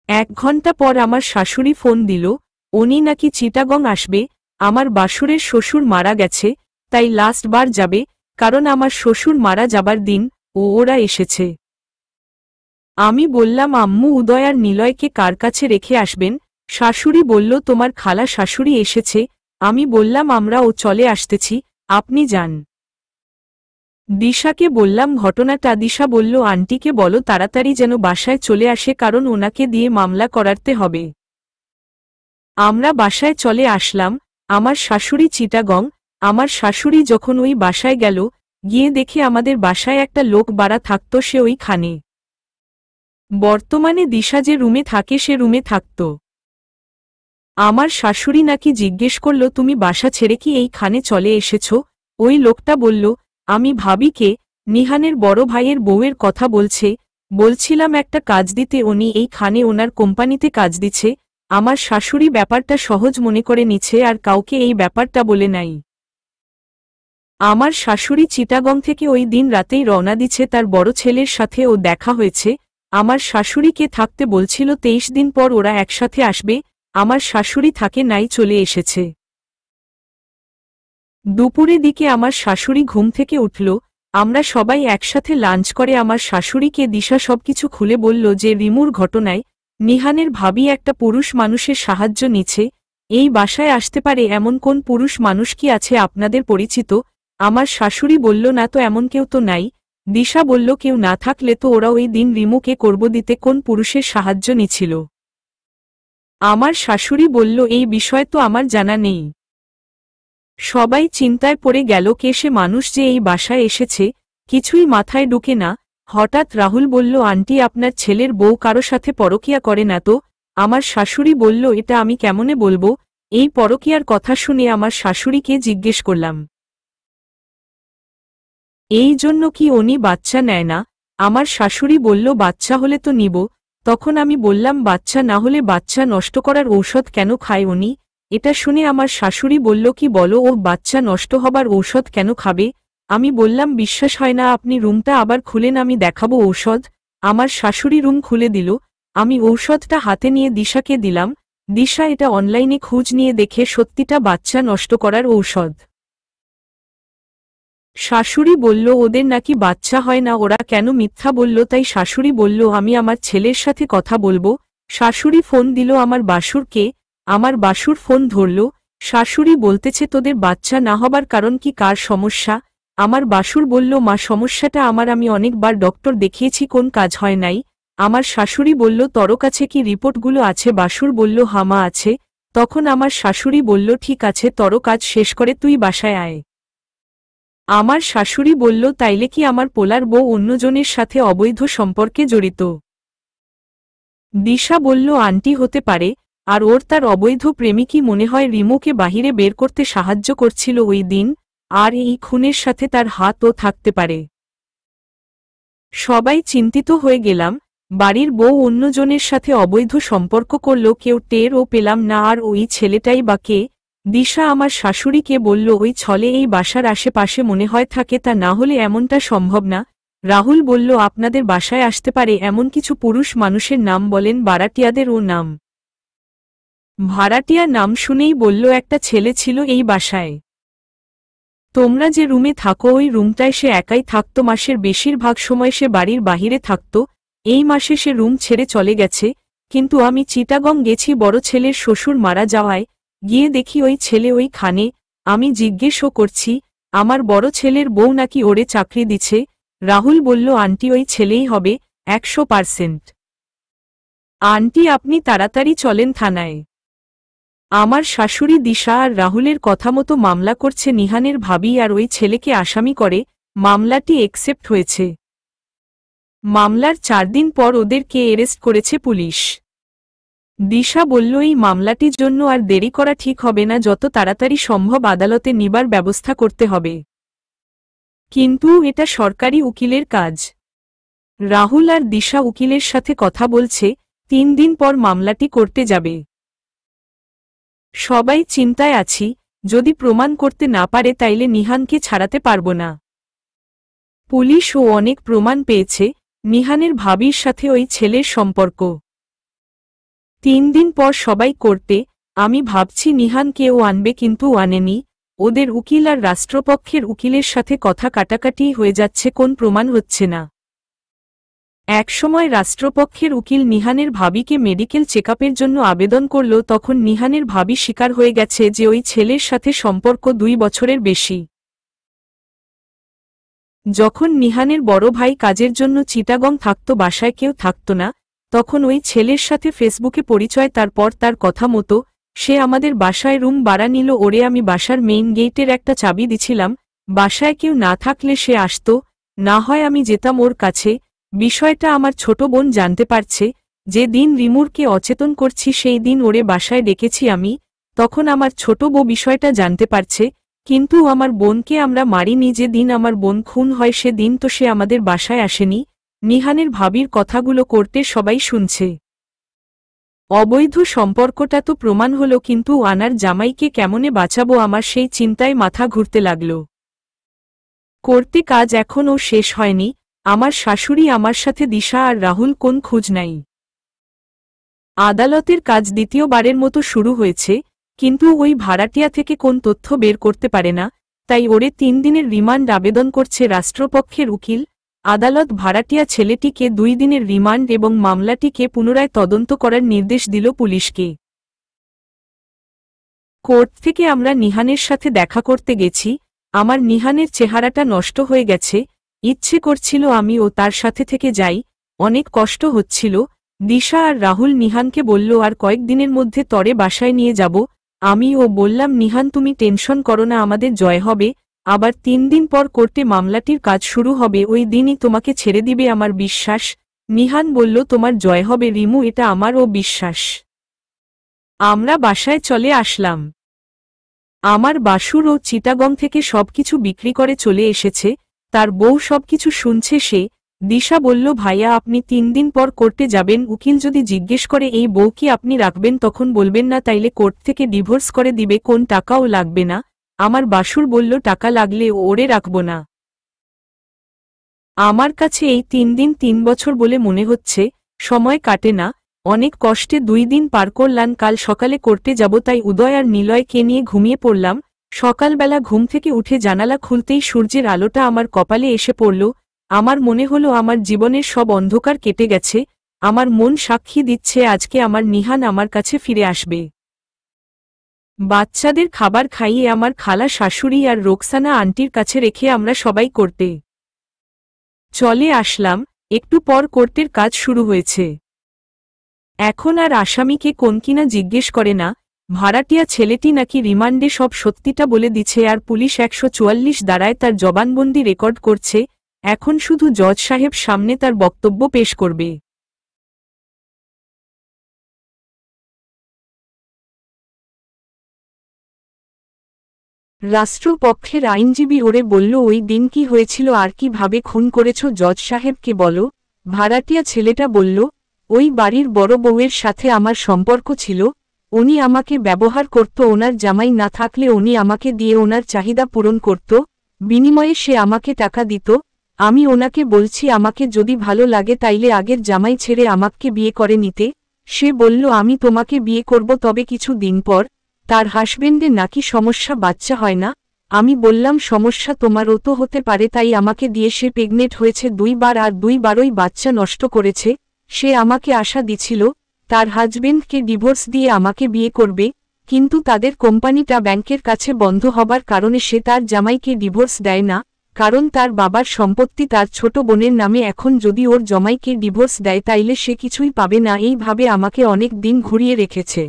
1 ঘন্টা পর আমার শাশুড়ি ফোন দিল, উনি নাকি চিটাগং আসবে, আমার বাসুরের শ্বশুর মারা গেছে, তাই লাস্ট বার যাবে, কারণ আমার শ্বশুর মারা যাবার দিন ওরা এসেছে। আমি বললাম আম্মু উদয় আর নিলয়কে কার কাছে রেখে আসবেন? শাশুড়ি বলল তোমার খালা শাশুড়ি এসেছে। আমি বললাম আমরাও চলে আসতেছি, আপনি যান। দিশাকে বললাম ঘটনাটা। দিশা বলল আন্টিকে বলো তাড়াতাড়ি যেন বাসায় চলে আসে, কারণ ওনাকে দিয়ে মামলা করাতে হবে। আমরা বাসায় চলে আসলাম। আমার শাশুড়ি চিটাগং। আমার শাশুড়ি যখন ওই বাসায় গেল, গিয়ে দেখে আমাদের বাসায় একটা লোক বাড়া থাকত, সে ওইখানে। বর্তমানে দিশা যে রুমে থাকে সে রুমে থাকত। আমার শাশুড়ি নাকি জিজ্ঞেস করল, তুমি বাসা ছেড়ে কি এইখানে চলে এসেছ? ওই লোকটা বলল, আমি ভাবিকে, নিহানের বড় ভাইয়ের বউয়ের কথা বলছিলাম একটা কাজ দিতে, উনি এইখানে ওনার কোম্পানিতে কাজ দিচ্ছে। আমার শাশুড়ি ব্যাপারটা সহজ মনে করে নিচ্ছে আর কাউকে এই ব্যাপারটা বলে নাই। আমার শাশুড়ি চিটাগং থেকে ওই দিন রাতেই রওনা দিচ্ছে, তার বড় ছেলের সাথে ও দেখা হয়েছে। আমার শাশুড়িকে থাকতে বলছিল, 23 দিন পর ওরা একসাথে আসবে। আমার শাশুড়ি থাকে নাই, চলে এসেছে। দুপুরে দিকে আমার শাশুড়ি ঘুম থেকে উঠল। আমরা সবাই একসাথে লাঞ্চ করে আমার শাশুড়িকে দিশা সবকিছু খুলে বলল যে রিমুর ঘটনায় নিহানের ভাবি একটা পুরুষ মানুষের সাহায্য নিচ্ছে। এই বাসায় আসতে পারে এমন কোন পুরুষ মানুষ কি আছে আপনাদের পরিচিত? আমার শাশুড়ি বলল, না তো, এমন কেউ তো নাই। দিশা বলল, কেউ না থাকলে তো ওরা ওই দিন রিমুকে করব দিতে কোন পুরুষের সাহায্য নিছিল? আমার শাশুড়ি বলল, এই বিষয় তো আমার জানা নেই। সবাই চিন্তায় পড়ে গেল, কে সে মানুষ যে এই বাসায় এসেছে, কিছুই মাথায় ঢুকে না। হঠাৎ রাহুল বলল, আন্টি, আপনার ছেলের বউ কারো সাথে পরকিয়া করে না তো? আমার শাশুড়ি বলল, এটা আমি কেমনে বলবো? এই পরকিয়ার কথা শুনে আমার শাশুড়িকে জিজ্ঞেস করলাম, এই জন্য কি উনি বাচ্চা নেয় না? আমার শাশুড়ি বলল, বাচ্চা হলে তো নিব। তখন আমি বললাম, বাচ্চা না হলে বাচ্চা নষ্ট করার ঔষধ কেন খায় উনি? এটা শুনে আমার শাশুড়ি বলল, কি বলো, ও বাচ্চা নষ্ট হবার ঔষধ কেন খাবে? আমি বললাম, বিশ্বাস হয় না, আপনি রুমটা আবার খুলেন, আমি দেখাবো ঔষধ। আমার শাশুড়ি রুম খুলে দিল। আমি ঔষধটা হাতে নিয়ে দিশাকে দিলাম। দিশা এটা অনলাইনে খোঁজ নিয়ে দেখে সত্যিটা বাচ্চা নষ্ট করার ঔষধ। শাশুড়ি বলল, ওদের নাকি বাচ্চা হয় না, ওরা কেন মিথ্যা বলল? তাই শাশুড়ি বলল, আমি আমার ছেলের সাথে কথা বলবো। শাশুড়ি ফোন দিল আমার বাসুরকে। আমার বাসুর ফোন ধরল। শাশুড়ি বলতেছে, তোদের বাচ্চা না হবার কারণ কি, কার সমস্যা? আমার বাসুর বলল, মা, সমস্যাটা আমার, আমি অনেকবার ডক্টর দেখিয়েছি, কোন কাজ হয় নাই। আমার শাশুড়ি বলল, তোর কাছে কি রিপোর্টগুলো আছে? বাসুর বলল, হামা আছে। তখন আমার শাশুড়ি বলল, ঠিক আছে, তোর কাজ শেষ করে তুই বাসায় আয়। আমার শাশুড়ি বলল, তাইলে কি আমার পোলার বউ অন্যজনের সাথে অবৈধ সম্পর্কে জড়িত? দিশা বলল, আন্টি, হতে পারে। আর ওর তার অবৈধ প্রেমিকই মনে হয় রিমুকে বাহিরে বের করতে সাহায্য করছিল ওই দিন, আর এই খুনের সাথে তার হাতও থাকতে পারে। সবাই চিন্তিত হয়ে গেলাম। বাড়ির বউ অন্যজনের সাথে অবৈধ সম্পর্ক করল, কেউ টেরও পেলাম না, আর ওই ছেলেটাই বা কে? দিশা আমার শাশুড়িকে বলল, ওই ছলে এই বাসার আশেপাশে মনে হয় থাকে, তা না হলে এমনটা সম্ভব না। রাহুল বলল, আপনাদের বাসায় আসতে পারে এমন কিছু পুরুষ মানুষের নাম বলেন, ভাড়াটিয়াদের ও নাম। ভাড়াটিয়া নাম শুনেই বলল, একটা ছেলে ছিল এই বাসায়। তোমরা যে রুমে থাকো ওই রুমটায় সে একাই থাকত, মাসের বেশিরভাগ সময় সে বাড়ির বাহিরে থাকত। এই মাসে সে রুম ছেড়ে চলে গেছে, কিন্তু আমি চিটাগং গেছি বড় ছেলের শ্বশুর মারা যাওয়ায়, গিয়ে দেখি ওই ছেলে ওইখানে। আমি জিজ্ঞেসও করছি, আমার বড় ছেলের বউ নাকি ওরে চাকরি দিছে। রাহুল বলল, আন্টি, ওই ছেলেই হবে, 100%। আন্টি, আপনি তাড়াতাড়ি চলেন থানায়। আমার শাশুড়ি দিশা আর রাহুলের কথা মতো মামলা করছে নিহানের ভাবি, আর ওই ছেলেকে আসামি করে। মামলাটি একসেপ্ট হয়েছে। মামলার 4 দিন পর ওদেরকে অ্যারেস্ট করেছে পুলিশ। দিশা বলল, এই মামলাটির জন্য আর দেরি করা ঠিক হবে না, যত তাড়াতাড়ি সম্ভব আদালতে নিবার ব্যবস্থা করতে হবে। কিন্তু এটা সরকারি উকিলের কাজ। রাহুল আর দিশা উকিলের সাথে কথা বলছে, 3 দিন পর মামলাটি করতে যাবে। সবাই চিন্তায় আছি, যদি প্রমাণ করতে না পারে তাইলে নিহানকে ছাড়াতে পারব না। পুলিশও অনেক প্রমাণ পেয়েছে, নিহানের ভাবির সাথে ওই ছেলের সম্পর্ক। 3 দিন পর সবাই করতে, আমি ভাবছি নিহানকেও আনবে, কিন্তু আনেনি। ওদের উকিল আর রাষ্ট্রপক্ষের উকিলের সাথে কথা কাটাকাটি হয়ে যাচ্ছে, কোন প্রমাণ হচ্ছে না। একসময় রাষ্ট্রপক্ষের উকিল নিহানের ভাবিকে মেডিকেল চেকআপের জন্য আবেদন করল, তখন নিহানের ভাবি স্বীকার হয়ে গেছে যে ওই ছেলের সাথে সম্পর্ক 2 বছরের বেশি। যখন নিহানের বড় ভাই কাজের জন্য চিটাগং থাকত, বাসায় কেউ থাকত না, তখন ওই ছেলের সাথে ফেসবুকে পরিচয়, তারপর তার কথা মতো সে আমাদের বাসায় রুম ভাড়া নিল। ওরে আমি বাসার মেইন গেটের একটা চাবি দিছিলাম, বাসায় কেউ না থাকলে সে আসতো, না হয় আমি যেতাম ওর কাছে। বিষয়টা আমার ছোট বোন জানতে পারছে। যে দিন রিমুরকে অচেতন করছি সেই দিন ওরে বাসায় ডেকেছি আমি, তখন আমার ছোট বউ বিষয়টা জানতে পারছে। কিন্তু আমার বোনকে আমরা মারিনি। যে দিন আমার বোন খুন হয় সে দিন তো সে আমাদের বাসায় আসেনি। নিহানের ভাবির কথাগুলো করতে সবাই শুনছে। অবৈধ সম্পর্কটা তো প্রমাণ হলো, কিন্তু আনার জামাইকে কেমনে বাঁচাবো আমার সেই চিন্তায় মাথা ঘুরতে লাগল। করতে কাজ এখনও শেষ হয়নি। আমার শাশুড়ি আমার সাথে দিশা আর রাহুল কোন খোঁজ নাই। আদালতের কাজ দ্বিতীয়বারের মতো শুরু হয়েছে, কিন্তু ওই ভাড়াটিয়া থেকে কোন তথ্য বের করতে পারে না। তাই ওরে 3 দিনের রিমান্ড আবেদন করছে রাষ্ট্রপক্ষের উকিল। আদালত ভাড়াটিয়া ছেলেটিকে 2 দিনের রিমান্ড এবং মামলাটিকে পুনরায় তদন্ত করার নির্দেশ দিল পুলিশকে। কোর্ট থেকে আমরা নিহানের সাথে দেখা করতে গেছি। আমার নিহানের চেহারাটা নষ্ট হয়ে গেছে। ইচ্ছে করছিল আমি ও তার সাথে থেকে যাই, অনেক কষ্ট হচ্ছিল। দিশা আর রাহুল নিহানকে বলল আর কয়েকদিনের মধ্যে তরে বাসায় নিয়ে যাব। আমি ও বললাম নিহান তুমি টেনশন করো না, আমাদের জয় হবে। আবার 3 দিন পর কোর্টে মামলাটির কাজ শুরু হবে, ওই দিনই তোমাকে ছেড়ে দিবে আমার বিশ্বাস। নিহান বলল তোমার জয় হবে রিমু, এটা আমারও বিশ্বাস। আমরা বাসায় চলে আসলাম। আমার বাসুর ও চিটাগং থেকে সবকিছু বিক্রি করে চলে এসেছে, তার বউ সবকিছু শুনছে সে। দিশা বলল ভাইয়া আপনি 3 দিন পর কোর্টে যাবেন, উকিল যদি জিজ্ঞেস করে এই বউ কি আপনি রাখবেন তখন বলবেন না, তাইলে কোর্ট থেকে ডিভোর্স করে দিবে, কোন টাকাও লাগবে না। আমার বাসুর বলল টাকা লাগলে ওরে রাখব না। আমার কাছে এই 3 দিন 3 বছর বলে মনে হচ্ছে, সময় কাটে না। অনেক কষ্টে 2 দিন পার করলাম। কাল সকালে করতে যাব, তাই উদয় আর নিলয়কে নিয়ে ঘুমিয়ে পড়লাম। সকালবেলা ঘুম থেকে উঠে জানালা খুলতেই সূর্যের আলোটা আমার কপালে এসে পড়ল। আমার মনে হলো আমার জীবনের সব অন্ধকার কেটে গেছে। আমার মন সাক্ষী দিচ্ছে আজকে আমার নিহান আমার কাছে ফিরে আসবে। বাচ্চাদের খাবার খাইয়ে আমার খালা শাশুড়ি আর রোকসানা আন্টির কাছে রেখে আমরা সবাই করতে চলে আসলাম। একটু পর কোর্টের কাজ শুরু হয়েছে। এখন আর আসামিকে কোন কিনা জিজ্ঞেস করে না, ভাড়াটিয়া ছেলেটি নাকি রিমান্ডে সব সত্যিটা বলে দিচ্ছে আর পুলিশ 144 দ্বারায় তার জবানবন্দি রেকর্ড করছে। এখন শুধু জজ সাহেব সামনে তার বক্তব্য পেশ করবে। রাষ্ট্রপক্ষের আইনজীবী ওরে বলল ওই দিন কি হয়েছিল আর কিভাবে খুন করেছ জজ সাহেবকে বলো। ভাড়াটিয়া ছেলেটা বলল ওই বাড়ির বড় বউয়ের সাথে আমার সম্পর্ক ছিল, উনি আমাকে ব্যবহার করত, ওনার জামাই না থাকলে উনি আমাকে দিয়ে ওনার চাহিদা পূরণ করত, বিনিময়ে সে আমাকে টাকা দিত। আমি ওনাকে বলছি আমাকে যদি ভালো লাগে তাইলে আগের জামাই ছেড়ে আমাকে বিয়ে করে নিতে। সে বলল আমি তোমাকে বিয়ে করব, তবে কিছু দিন পর তার হাসবেন্ডের নাকি সমস্যা, বাচ্চা হয় না। আমি বললাম সমস্যা তোমারও তো হতে পারে, তাই আমাকে দিয়ে সে প্রেগনেন্ট হয়েছে 2 বার আর 2 বারই বাচ্চা নষ্ট করেছে। সে আমাকে আশা দিছিল তার হাজবেন্ডকে ডিভোর্স দিয়ে আমাকে বিয়ে করবে, কিন্তু তাদের কোম্পানিটা ব্যাংকের কাছে বন্ধ হবার কারণে সে তার জামাইকে ডিভোর্স দেয় না, কারণ তার বাবার সম্পত্তি তার ছোট বোনের নামে। এখন যদি ওর জামাইকে ডিভোর্স দেয় তাইলে সে কিছুই পাবে না। এইভাবে আমাকে অনেক দিন ঘুরিয়ে রেখেছে।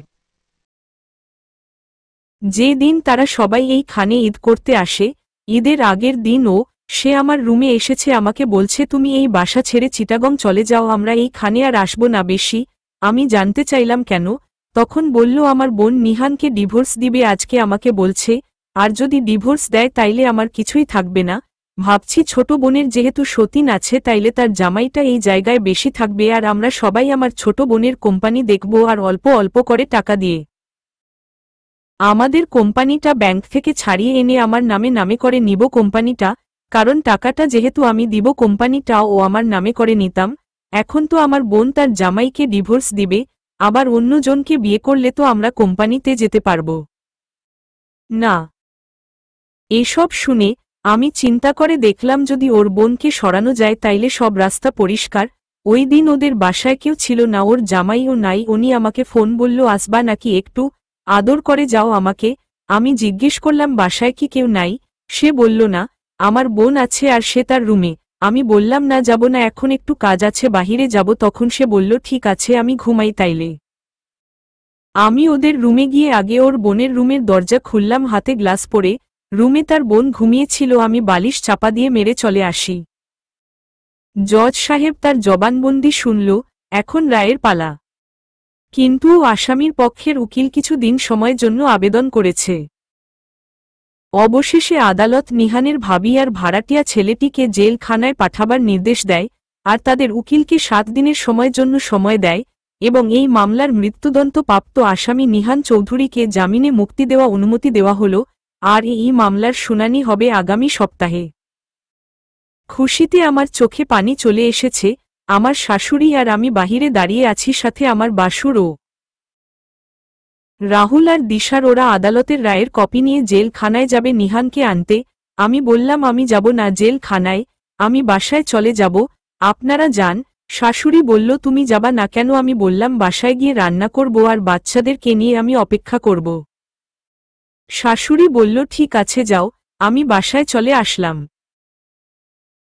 যে দিন তারা সবাই এই খানে ঈদ করতে আসে, ঈদের আগের দিনও সে আমার রুমে এসেছে, আমাকে বলছে তুমি এই বাসা ছেড়ে চিটাগং চলে যাও, আমরা এই খানে আর আসব না বেশি। আমি জানতে চাইলাম কেন, তখন বলল আমার বোন নিহানকে ডিভোর্স দিবে আজকে আমাকে বলছে, আর যদি ডিভোর্স দেয় তাইলে আমার কিছুই থাকবে না। ভাবছি ছোট বোনের যেহেতু সতীন আছে তাইলে তার জামাইটা এই জায়গায় বেশি থাকবে, আর আমরা সবাই আমার ছোট বোনের কোম্পানি দেখব আর অল্প অল্প করে টাকা দিয়ে আমাদের কোম্পানিটা ব্যাংক থেকে ছাড়িয়ে এনে আমার নামে করে নিব কোম্পানিটা, কারণ টাকাটা যেহেতু আমি দিব কোম্পানিটাও ও আমার নামে করে নিতাম। এখন তো আমার বোন তার জামাইকে ডিভোর্স দিবে, আবার অন্যজনকে বিয়ে করলে তো আমরা কোম্পানিতে যেতে পারব না। এসব শুনে আমি চিন্তা করে দেখলাম যদি ওর বোনকে সরানো যায় তাইলে সব রাস্তা পরিষ্কার। ওই দিন ওদের বাসায় কেউ ছিল না, ওর জামাইও নাই। উনি আমাকে ফোন বলল আসবা নাকি একটু আদর করে যাও আমাকে। আমি জিজ্ঞেস করলাম বাসায় কি কেউ নাই, সে বলল না, আমার বোন আছে আর সে তার রুমে। আমি বললাম না যাব না, এখন একটু কাজ আছে বাহিরে যাব। তখন সে বলল ঠিক আছে আমি ঘুমাই তাইলে। আমি ওদের রুমে গিয়ে আগে ওর বোনের রুমের দরজা খুললাম হাতে গ্লাস পরে। রুমে তার বোন ঘুমিয়েছিল, আমি বালিশ চাপা দিয়ে মেরে চলে আসি। জজ সাহেব তার জবানবন্দি শুনল, এখন রায়ের পালা। কিন্তু আসামির পক্ষের উকিল কিছু দিন সময়ের জন্য আবেদন করেছে। অবশেষে আদালত নিহানের ভাবি আর ভাড়াটিয়া ছেলেটিকে জেলখানায় পাঠাবার নির্দেশ দেয়, আর তাদের উকিলকে 7 দিনের সময়ের জন্য সময় দেয়, এবং এই মামলার মৃত্যুদণ্ডপ্রাপ্ত আসামি নিহান চৌধুরীকে জামিনে মুক্তি দেওয়া অনুমতি দেওয়া হল, আর এই মামলার শুনানি হবে আগামী সপ্তাহে। খুশিতে আমার চোখে পানি চলে এসেছে। আমার শাশুড়ি আর আমি বাহিরে দাঁড়িয়ে আছি, সাথে আমার বাসুরও। রাহুল আর দিশার ওরা আদালতের রায়ের কপি নিয়ে জেলখানায় যাবে নিহানকে আনতে। আমি বললাম আমি যাব না জেলখানায়, আমি বাসায় চলে যাব, আপনারা যান। শাশুড়ি বলল তুমি যাবা না কেন? আমি বললাম বাসায় গিয়ে রান্না করব আর বাচ্চাদেরকে নিয়ে আমি অপেক্ষা করব। শাশুড়ি বলল ঠিক আছে যাও। আমি বাসায় চলে আসলাম।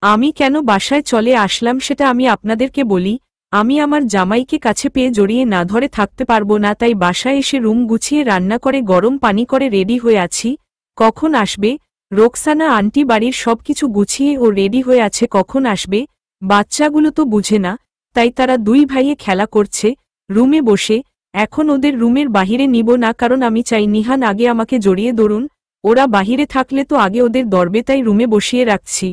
আমি কেন বাসায় চলে আসলাম সেটা আমি আপনাদেরকে বলি। আমি আমার জামাইকে কাছে পেয়ে জড়িয়ে না ধরে থাকতে পারবো না, তাই বাসায় এসে রুম গুছিয়ে রান্না করে গরম পানি করে রেডি হয়ে আছি। কখন আসবে? রোকসানা আন্টি বাড়ির সবকিছু গুছিয়ে ও রেডি হয়ে আছে, কখন আসবে? বাচ্চাগুলো তো বুঝে না, তাই তারা দুই ভাইয়ে খেলা করছে রুমে বসে। এখন ওদের রুমের বাহিরে নিব না, কারণ আমি চাই নিহান আগে আমাকে জড়িয়ে ধরুন। ওরা বাহিরে থাকলে তো আগে ওদের দরবে, তাই রুমে বসিয়ে রাখছি।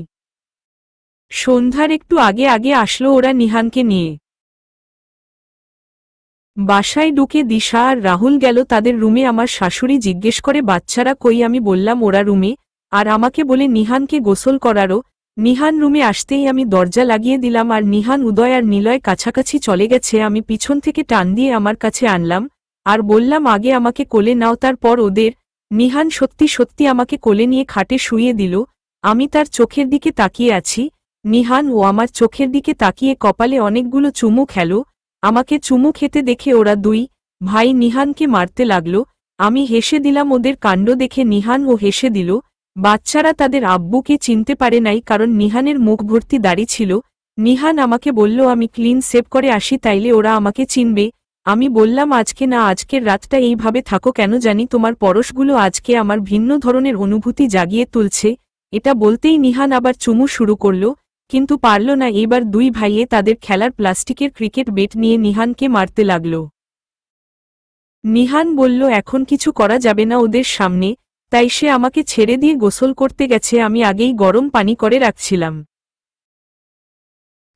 সন্ধ্যার একটু আগে আগে আসলো ওরা নিহানকে নিয়ে। বাসায় ঢুকে দিশা আর রাহুল গেল তাদের রুমে। আমার শাশুড়ি জিজ্ঞেস করে বাচ্চারা কই? আমি বললাম ওরা রুমে, আর আমাকে বলে নিহানকে গোসল করারও। নিহান রুমে আসতেই আমি দরজা লাগিয়ে দিলাম, আর নিহান উদয় আর নিলয় কাছাকাছি চলে গেছে। আমি পিছন থেকে টান দিয়ে আমার কাছে আনলাম, আর বললাম আগে আমাকে কোলে নাও, তারপর ওদের। নিহান সত্যি সত্যি আমাকে কোলে নিয়ে খাটে শুইয়ে দিল। আমি তার চোখের দিকে তাকিয়ে আছি। নিহান ও আমার চোখের দিকে তাকিয়ে কপালে অনেকগুলো চুমু খেলো। আমাকে চুমু খেতে দেখে ওরা দুই ভাই নিহানকে মারতে লাগল। আমি হেসে দিলাম ওদের কাণ্ড দেখে। নিহান ও হেসে দিল। বাচ্চারা তাদের আব্বুকে চিনতে পারে নাই, কারণ নিহানের মুখ ভর্তি দাড়ি ছিল। নিহান আমাকে বলল আমি ক্লিন সেভ করে আসি, তাইলে ওরা আমাকে চিনবে। আমি বললাম আজকে না, আজকের রাতটা এইভাবে থাকো কেন জানি, তোমার পরশগুলো আজকে আমার ভিন্ন ধরনের অনুভূতি জাগিয়ে তুলছে। এটা বলতেই নিহান আবার চুমু শুরু করল, কিন্তু পারল না। এবার দুই ভাইয়ে তাদের খেলার প্লাস্টিকের ক্রিকেট ব্যাট নিয়ে নিহানকে মারতে লাগল। নিহান বলল এখন কিছু করা যাবে না ওদের সামনে, তাই সে আমাকে ছেড়ে দিয়ে গোসল করতে গেছে। আমি আগেই গরম পানি করে রাখছিলাম।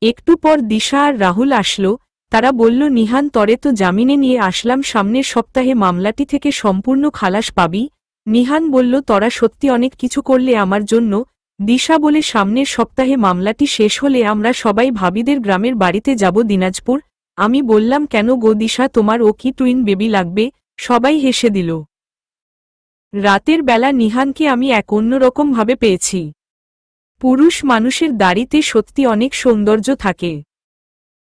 একটু পর দিশা আর রাহুল আসলো। তারা বলল নিহান তরে তো জামিনে নিয়ে আসলাম, সামনের সপ্তাহে মামলাটি থেকে সম্পূর্ণ খালাস পাবি। নিহান বলল তোরা সত্যি অনেক কিছু করলে আমার জন্য। দিশা বলে সামনের সপ্তাহে মামলাটি শেষ হলে আমরা সবাই ভাবিদের গ্রামের বাড়িতে যাব দিনাজপুর। আমি বললাম কেন গো দিশা, তোমার ও কি টুইন বেবি লাগবে? সবাই হেসে দিল। রাতের বেলা নিহানকে আমি এক অন্যরকম ভাবে পেয়েছি। পুরুষ মানুষের দাড়িতে সত্যি অনেক সৌন্দর্য থাকে।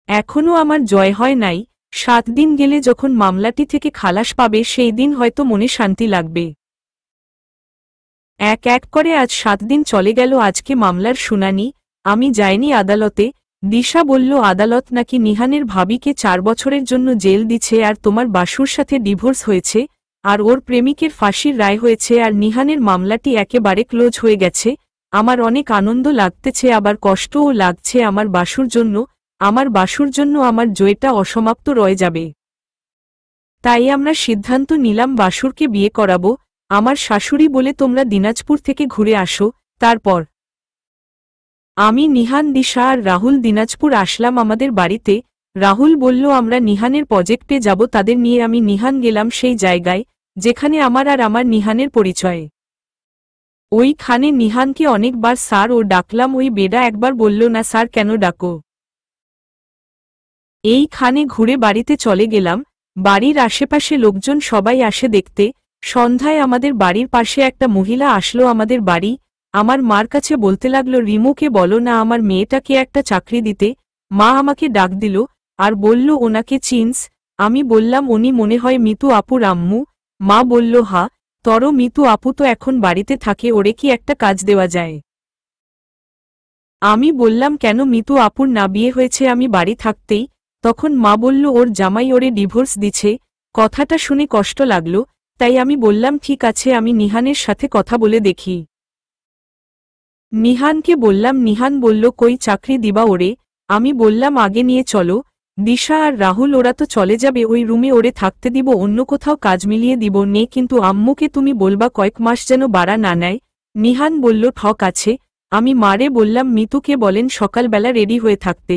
এখনও আমার জয় হয় নাই। 7 দিন গেলে যখন মামলাটি থেকে খালাস পাবে সেই দিন হয়তো মনে শান্তি লাগবে। এক এক করে আজ 7 দিন চলে গেল। আজকে মামলার শুনানি। আমি যাইনি আদালতে। দিশা বলল আদালত নাকি নিহানের ভাবিকে 4 বছরের জন্য জেল দিচ্ছে, আর তোমার বাসুর সাথে ডিভোর্স হয়েছে, আর ওর প্রেমিকের ফাঁসির রায় হয়েছে, আর নিহানের মামলাটি একেবারে ক্লোজ হয়ে গেছে। আমার অনেক আনন্দ লাগতেছে, আবার কষ্টও লাগছে আমার বাসুর জন্য। আমার বাসুর জন্য আমার জয়টা অসমাপ্ত রয়ে যাবে। তাই আমরা সিদ্ধান্ত নিলাম বাসুরকে বিয়ে করাবো। আমার শাশুড়ি বলে তোমরা দিনাজপুর থেকে ঘুরে আসো। তারপর আমি নিহান দিশা আর রাহুল দিনাজপুর আসলাম আমাদের বাড়িতে। রাহুল বলল আমরা নিহানের প্রজেক্টে যাব, তাদের নিয়ে আমি নিহান গেলাম সেই জায়গায় যেখানে আমার আর আমার নিহানের পরিচয়। ওইখানে নিহানকে অনেকবার স্যার ও ডাকলাম, ওই বেডা একবার বলল না স্যার কেন ডাকো। এইখানে ঘুরে বাড়িতে চলে গেলাম। বাড়ির আশেপাশে লোকজন সবাই আসে দেখতে। সন্ধ্যায় আমাদের বাড়ির পাশে একটা মহিলা আসলো আমাদের বাড়ি। আমার মার কাছে বলতে লাগলো রিমুকে বলো না আমার মেয়েটাকে একটা চাকরি দিতে। মা আমাকে ডাক দিল আর বলল ওনাকে চিনস? আমি বললাম উনি মনে হয় মিতু আপুর আম্মু। মা বলল হা, তর মিতু আপু তো এখন বাড়িতে থাকে, ওরে কি একটা কাজ দেওয়া যায়? আমি বললাম কেন, মিতু আপুর না বিয়ে হয়েছে আমি বাড়ি থাকতেই? তখন মা বলল ওর জামাই ওরে ডিভোর্স দিছে, কথাটা শুনে কষ্ট লাগলো, তাই আমি বললাম ঠিক আছে, আমি নিহানের সাথে কথা বলে দেখি। নিহানকে বললাম। নিহান বলল কই চাকরি দিবা ওরে? আমি বললাম আগে নিয়ে চলো। দিশা আর রাহুল ওরা তো চলে যাবে, ওই রুমে ওরে থাকতে দিব, অন্য কোথাও কাজ মিলিয়ে দিব নে, কিন্তু আম্মুকে তুমি বলবা কয়েক মাস যেন বাড়া না নেয়। নিহান বলল ঠক আছে। আমি মারে বললাম মিতুকে বলেন সকালবেলা রেডি হয়ে থাকতে।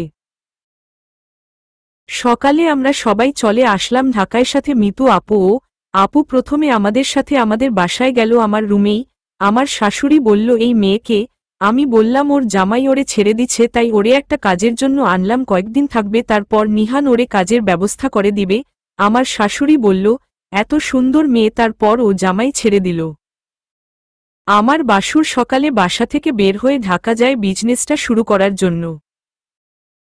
সকালে আমরা সবাই চলে আসলাম ঢাকায়, সাথে মিতু আপুও। আপু প্রথমে আমাদের সাথে আমাদের বাসায় গেল, আমার রুমেই। আমার শাশুড়ি বলল এই মেয়েকে। আমি বললাম ওর জামাই ওরে ছেড়ে দিচ্ছে, তাই ওরে একটা কাজের জন্য আনলাম, কয়েকদিন থাকবে, তারপর নিহান ওরে কাজের ব্যবস্থা করে দিবে। আমার শাশুড়ি বলল এত সুন্দর মেয়ে, তারপর ও জামাই ছেড়ে দিল। আমার বাসুর সকালে বাসা থেকে বের হয়ে ঢাকা যায় বিজনেসটা শুরু করার জন্য।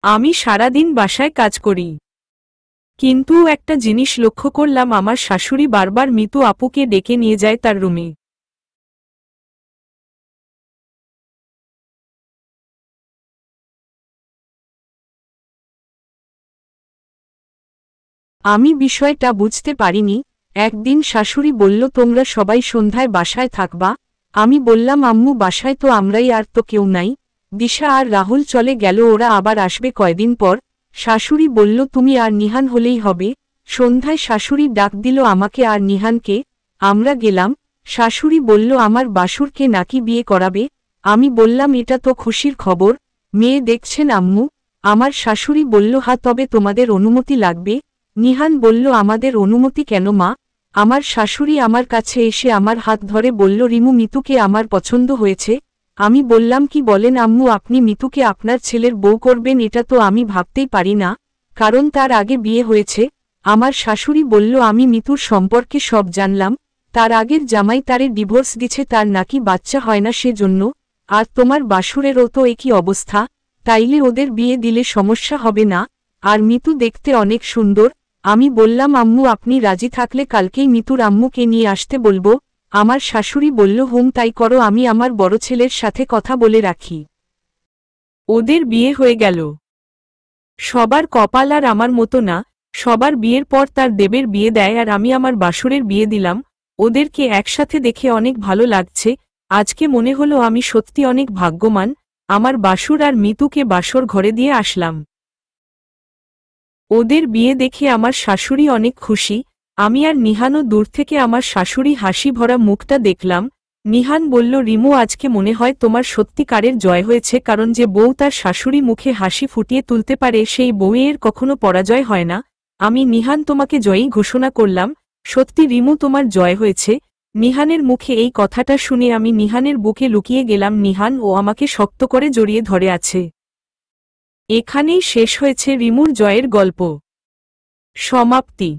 আমি সারাদিন বাসায় কাজ করি, কিন্তু একটা জিনিস লক্ষ্য করলাম, আমার শাশুড়ি বারবার মিতু আপুকে ডেকে নিয়ে যায় তার রুমে। আমি বিষয়টা বুঝতে পারিনি। একদিন শাশুড়ি বলল তোমরা সবাই সন্ধ্যায় বাসায় থাকবা। আমি বললাম আম্মু বাসায় তো আমরাই, আর তো কেউ নাই। দিশা আর রাহুল চলে গেল, ওরা আবার আসবে কয়দিন পর। শাশুড়ি বলল তুমি আর নিহান হলেই হবে। সন্ধ্যায় শাশুড়ি ডাক দিল আমাকে আর নিহানকে। আমরা গেলাম। শাশুড়ি বলল আমার বাসুরকে নাকি বিয়ে করাবে। আমি বললাম এটা তো খুশির খবর, মেয়ে দেখছেন আম্মু? আমার শাশুড়ি বলল হ্যাঁ, তবে তোমাদের অনুমতি লাগবে। নিহান বলল আমাদের অনুমতি কেন মা? আমার শাশুড়ি আমার কাছে এসে আমার হাত ধরে বলল রিমু মিতুকে আমার পছন্দ হয়েছে। আমি বললাম কি বলেন আম্মু, আপনি মিতুকে আপনার ছেলের বউ করবেন? এটা তো আমি ভাবতেই পারি না, কারণ তার আগে বিয়ে হয়েছে। আমার শাশুড়ি বলল আমি মিতুর সম্পর্কে সব জানলাম, তার আগের জামাই তারে ডিভোর্স দিছে, তার নাকি বাচ্চা হয় না সেজন্য। আর তোমার বাসুরেরও তো একই অবস্থা, তাইলে ওদের বিয়ে দিলে সমস্যা হবে না। আর মিতু দেখতে অনেক সুন্দর। আমি বললাম আম্মু আপনি রাজি থাকলে কালকেই মিতুর আম্মুকে নিয়ে আসতে বলবো। আমার শাশুড়ি বলল হুম তাই করো, আমি আমার বড় ছেলের সাথে কথা বলে রাখি। ওদের বিয়ে হয়ে গেল। সবার কপাল আর আমার মতো না, সবার বিয়ের পর তার দেবের বিয়ে দেয়, আর আমি আমার বাসুরের বিয়ে দিলাম। ওদেরকে একসাথে দেখে অনেক ভালো লাগছে। আজকে মনে হলো আমি সত্যি অনেক ভাগ্যবান, আমার বাসুর আর মিতুকে বাসর ঘরে দিয়ে আসলাম। ওদের বিয়ে দেখে আমার শাশুড়ি অনেক খুশি। আমি আর নিহানও দূর থেকে আমার শাশুড়ি হাসি ভরা মুখটা দেখলাম। নিহান বলল রিমু আজকে মনে হয় তোমার সত্যিকারের জয় হয়েছে, কারণ যে বউ তার শাশুড়ি মুখে হাসি ফুটিয়ে তুলতে পারে সেই বউয়ের কখনো পরাজয় হয় না। আমি নিহান তোমাকে জয়ী ঘোষণা করলাম। সত্যি রিমু তোমার জয় হয়েছে। নিহানের মুখে এই কথাটা শুনে আমি নিহানের বুকে লুকিয়ে গেলাম। নিহান ও আমাকে শক্ত করে জড়িয়ে ধরে আছে। এখানেই শেষ হয়েছে রিমুর জয়ের গল্প। সমাপ্তি।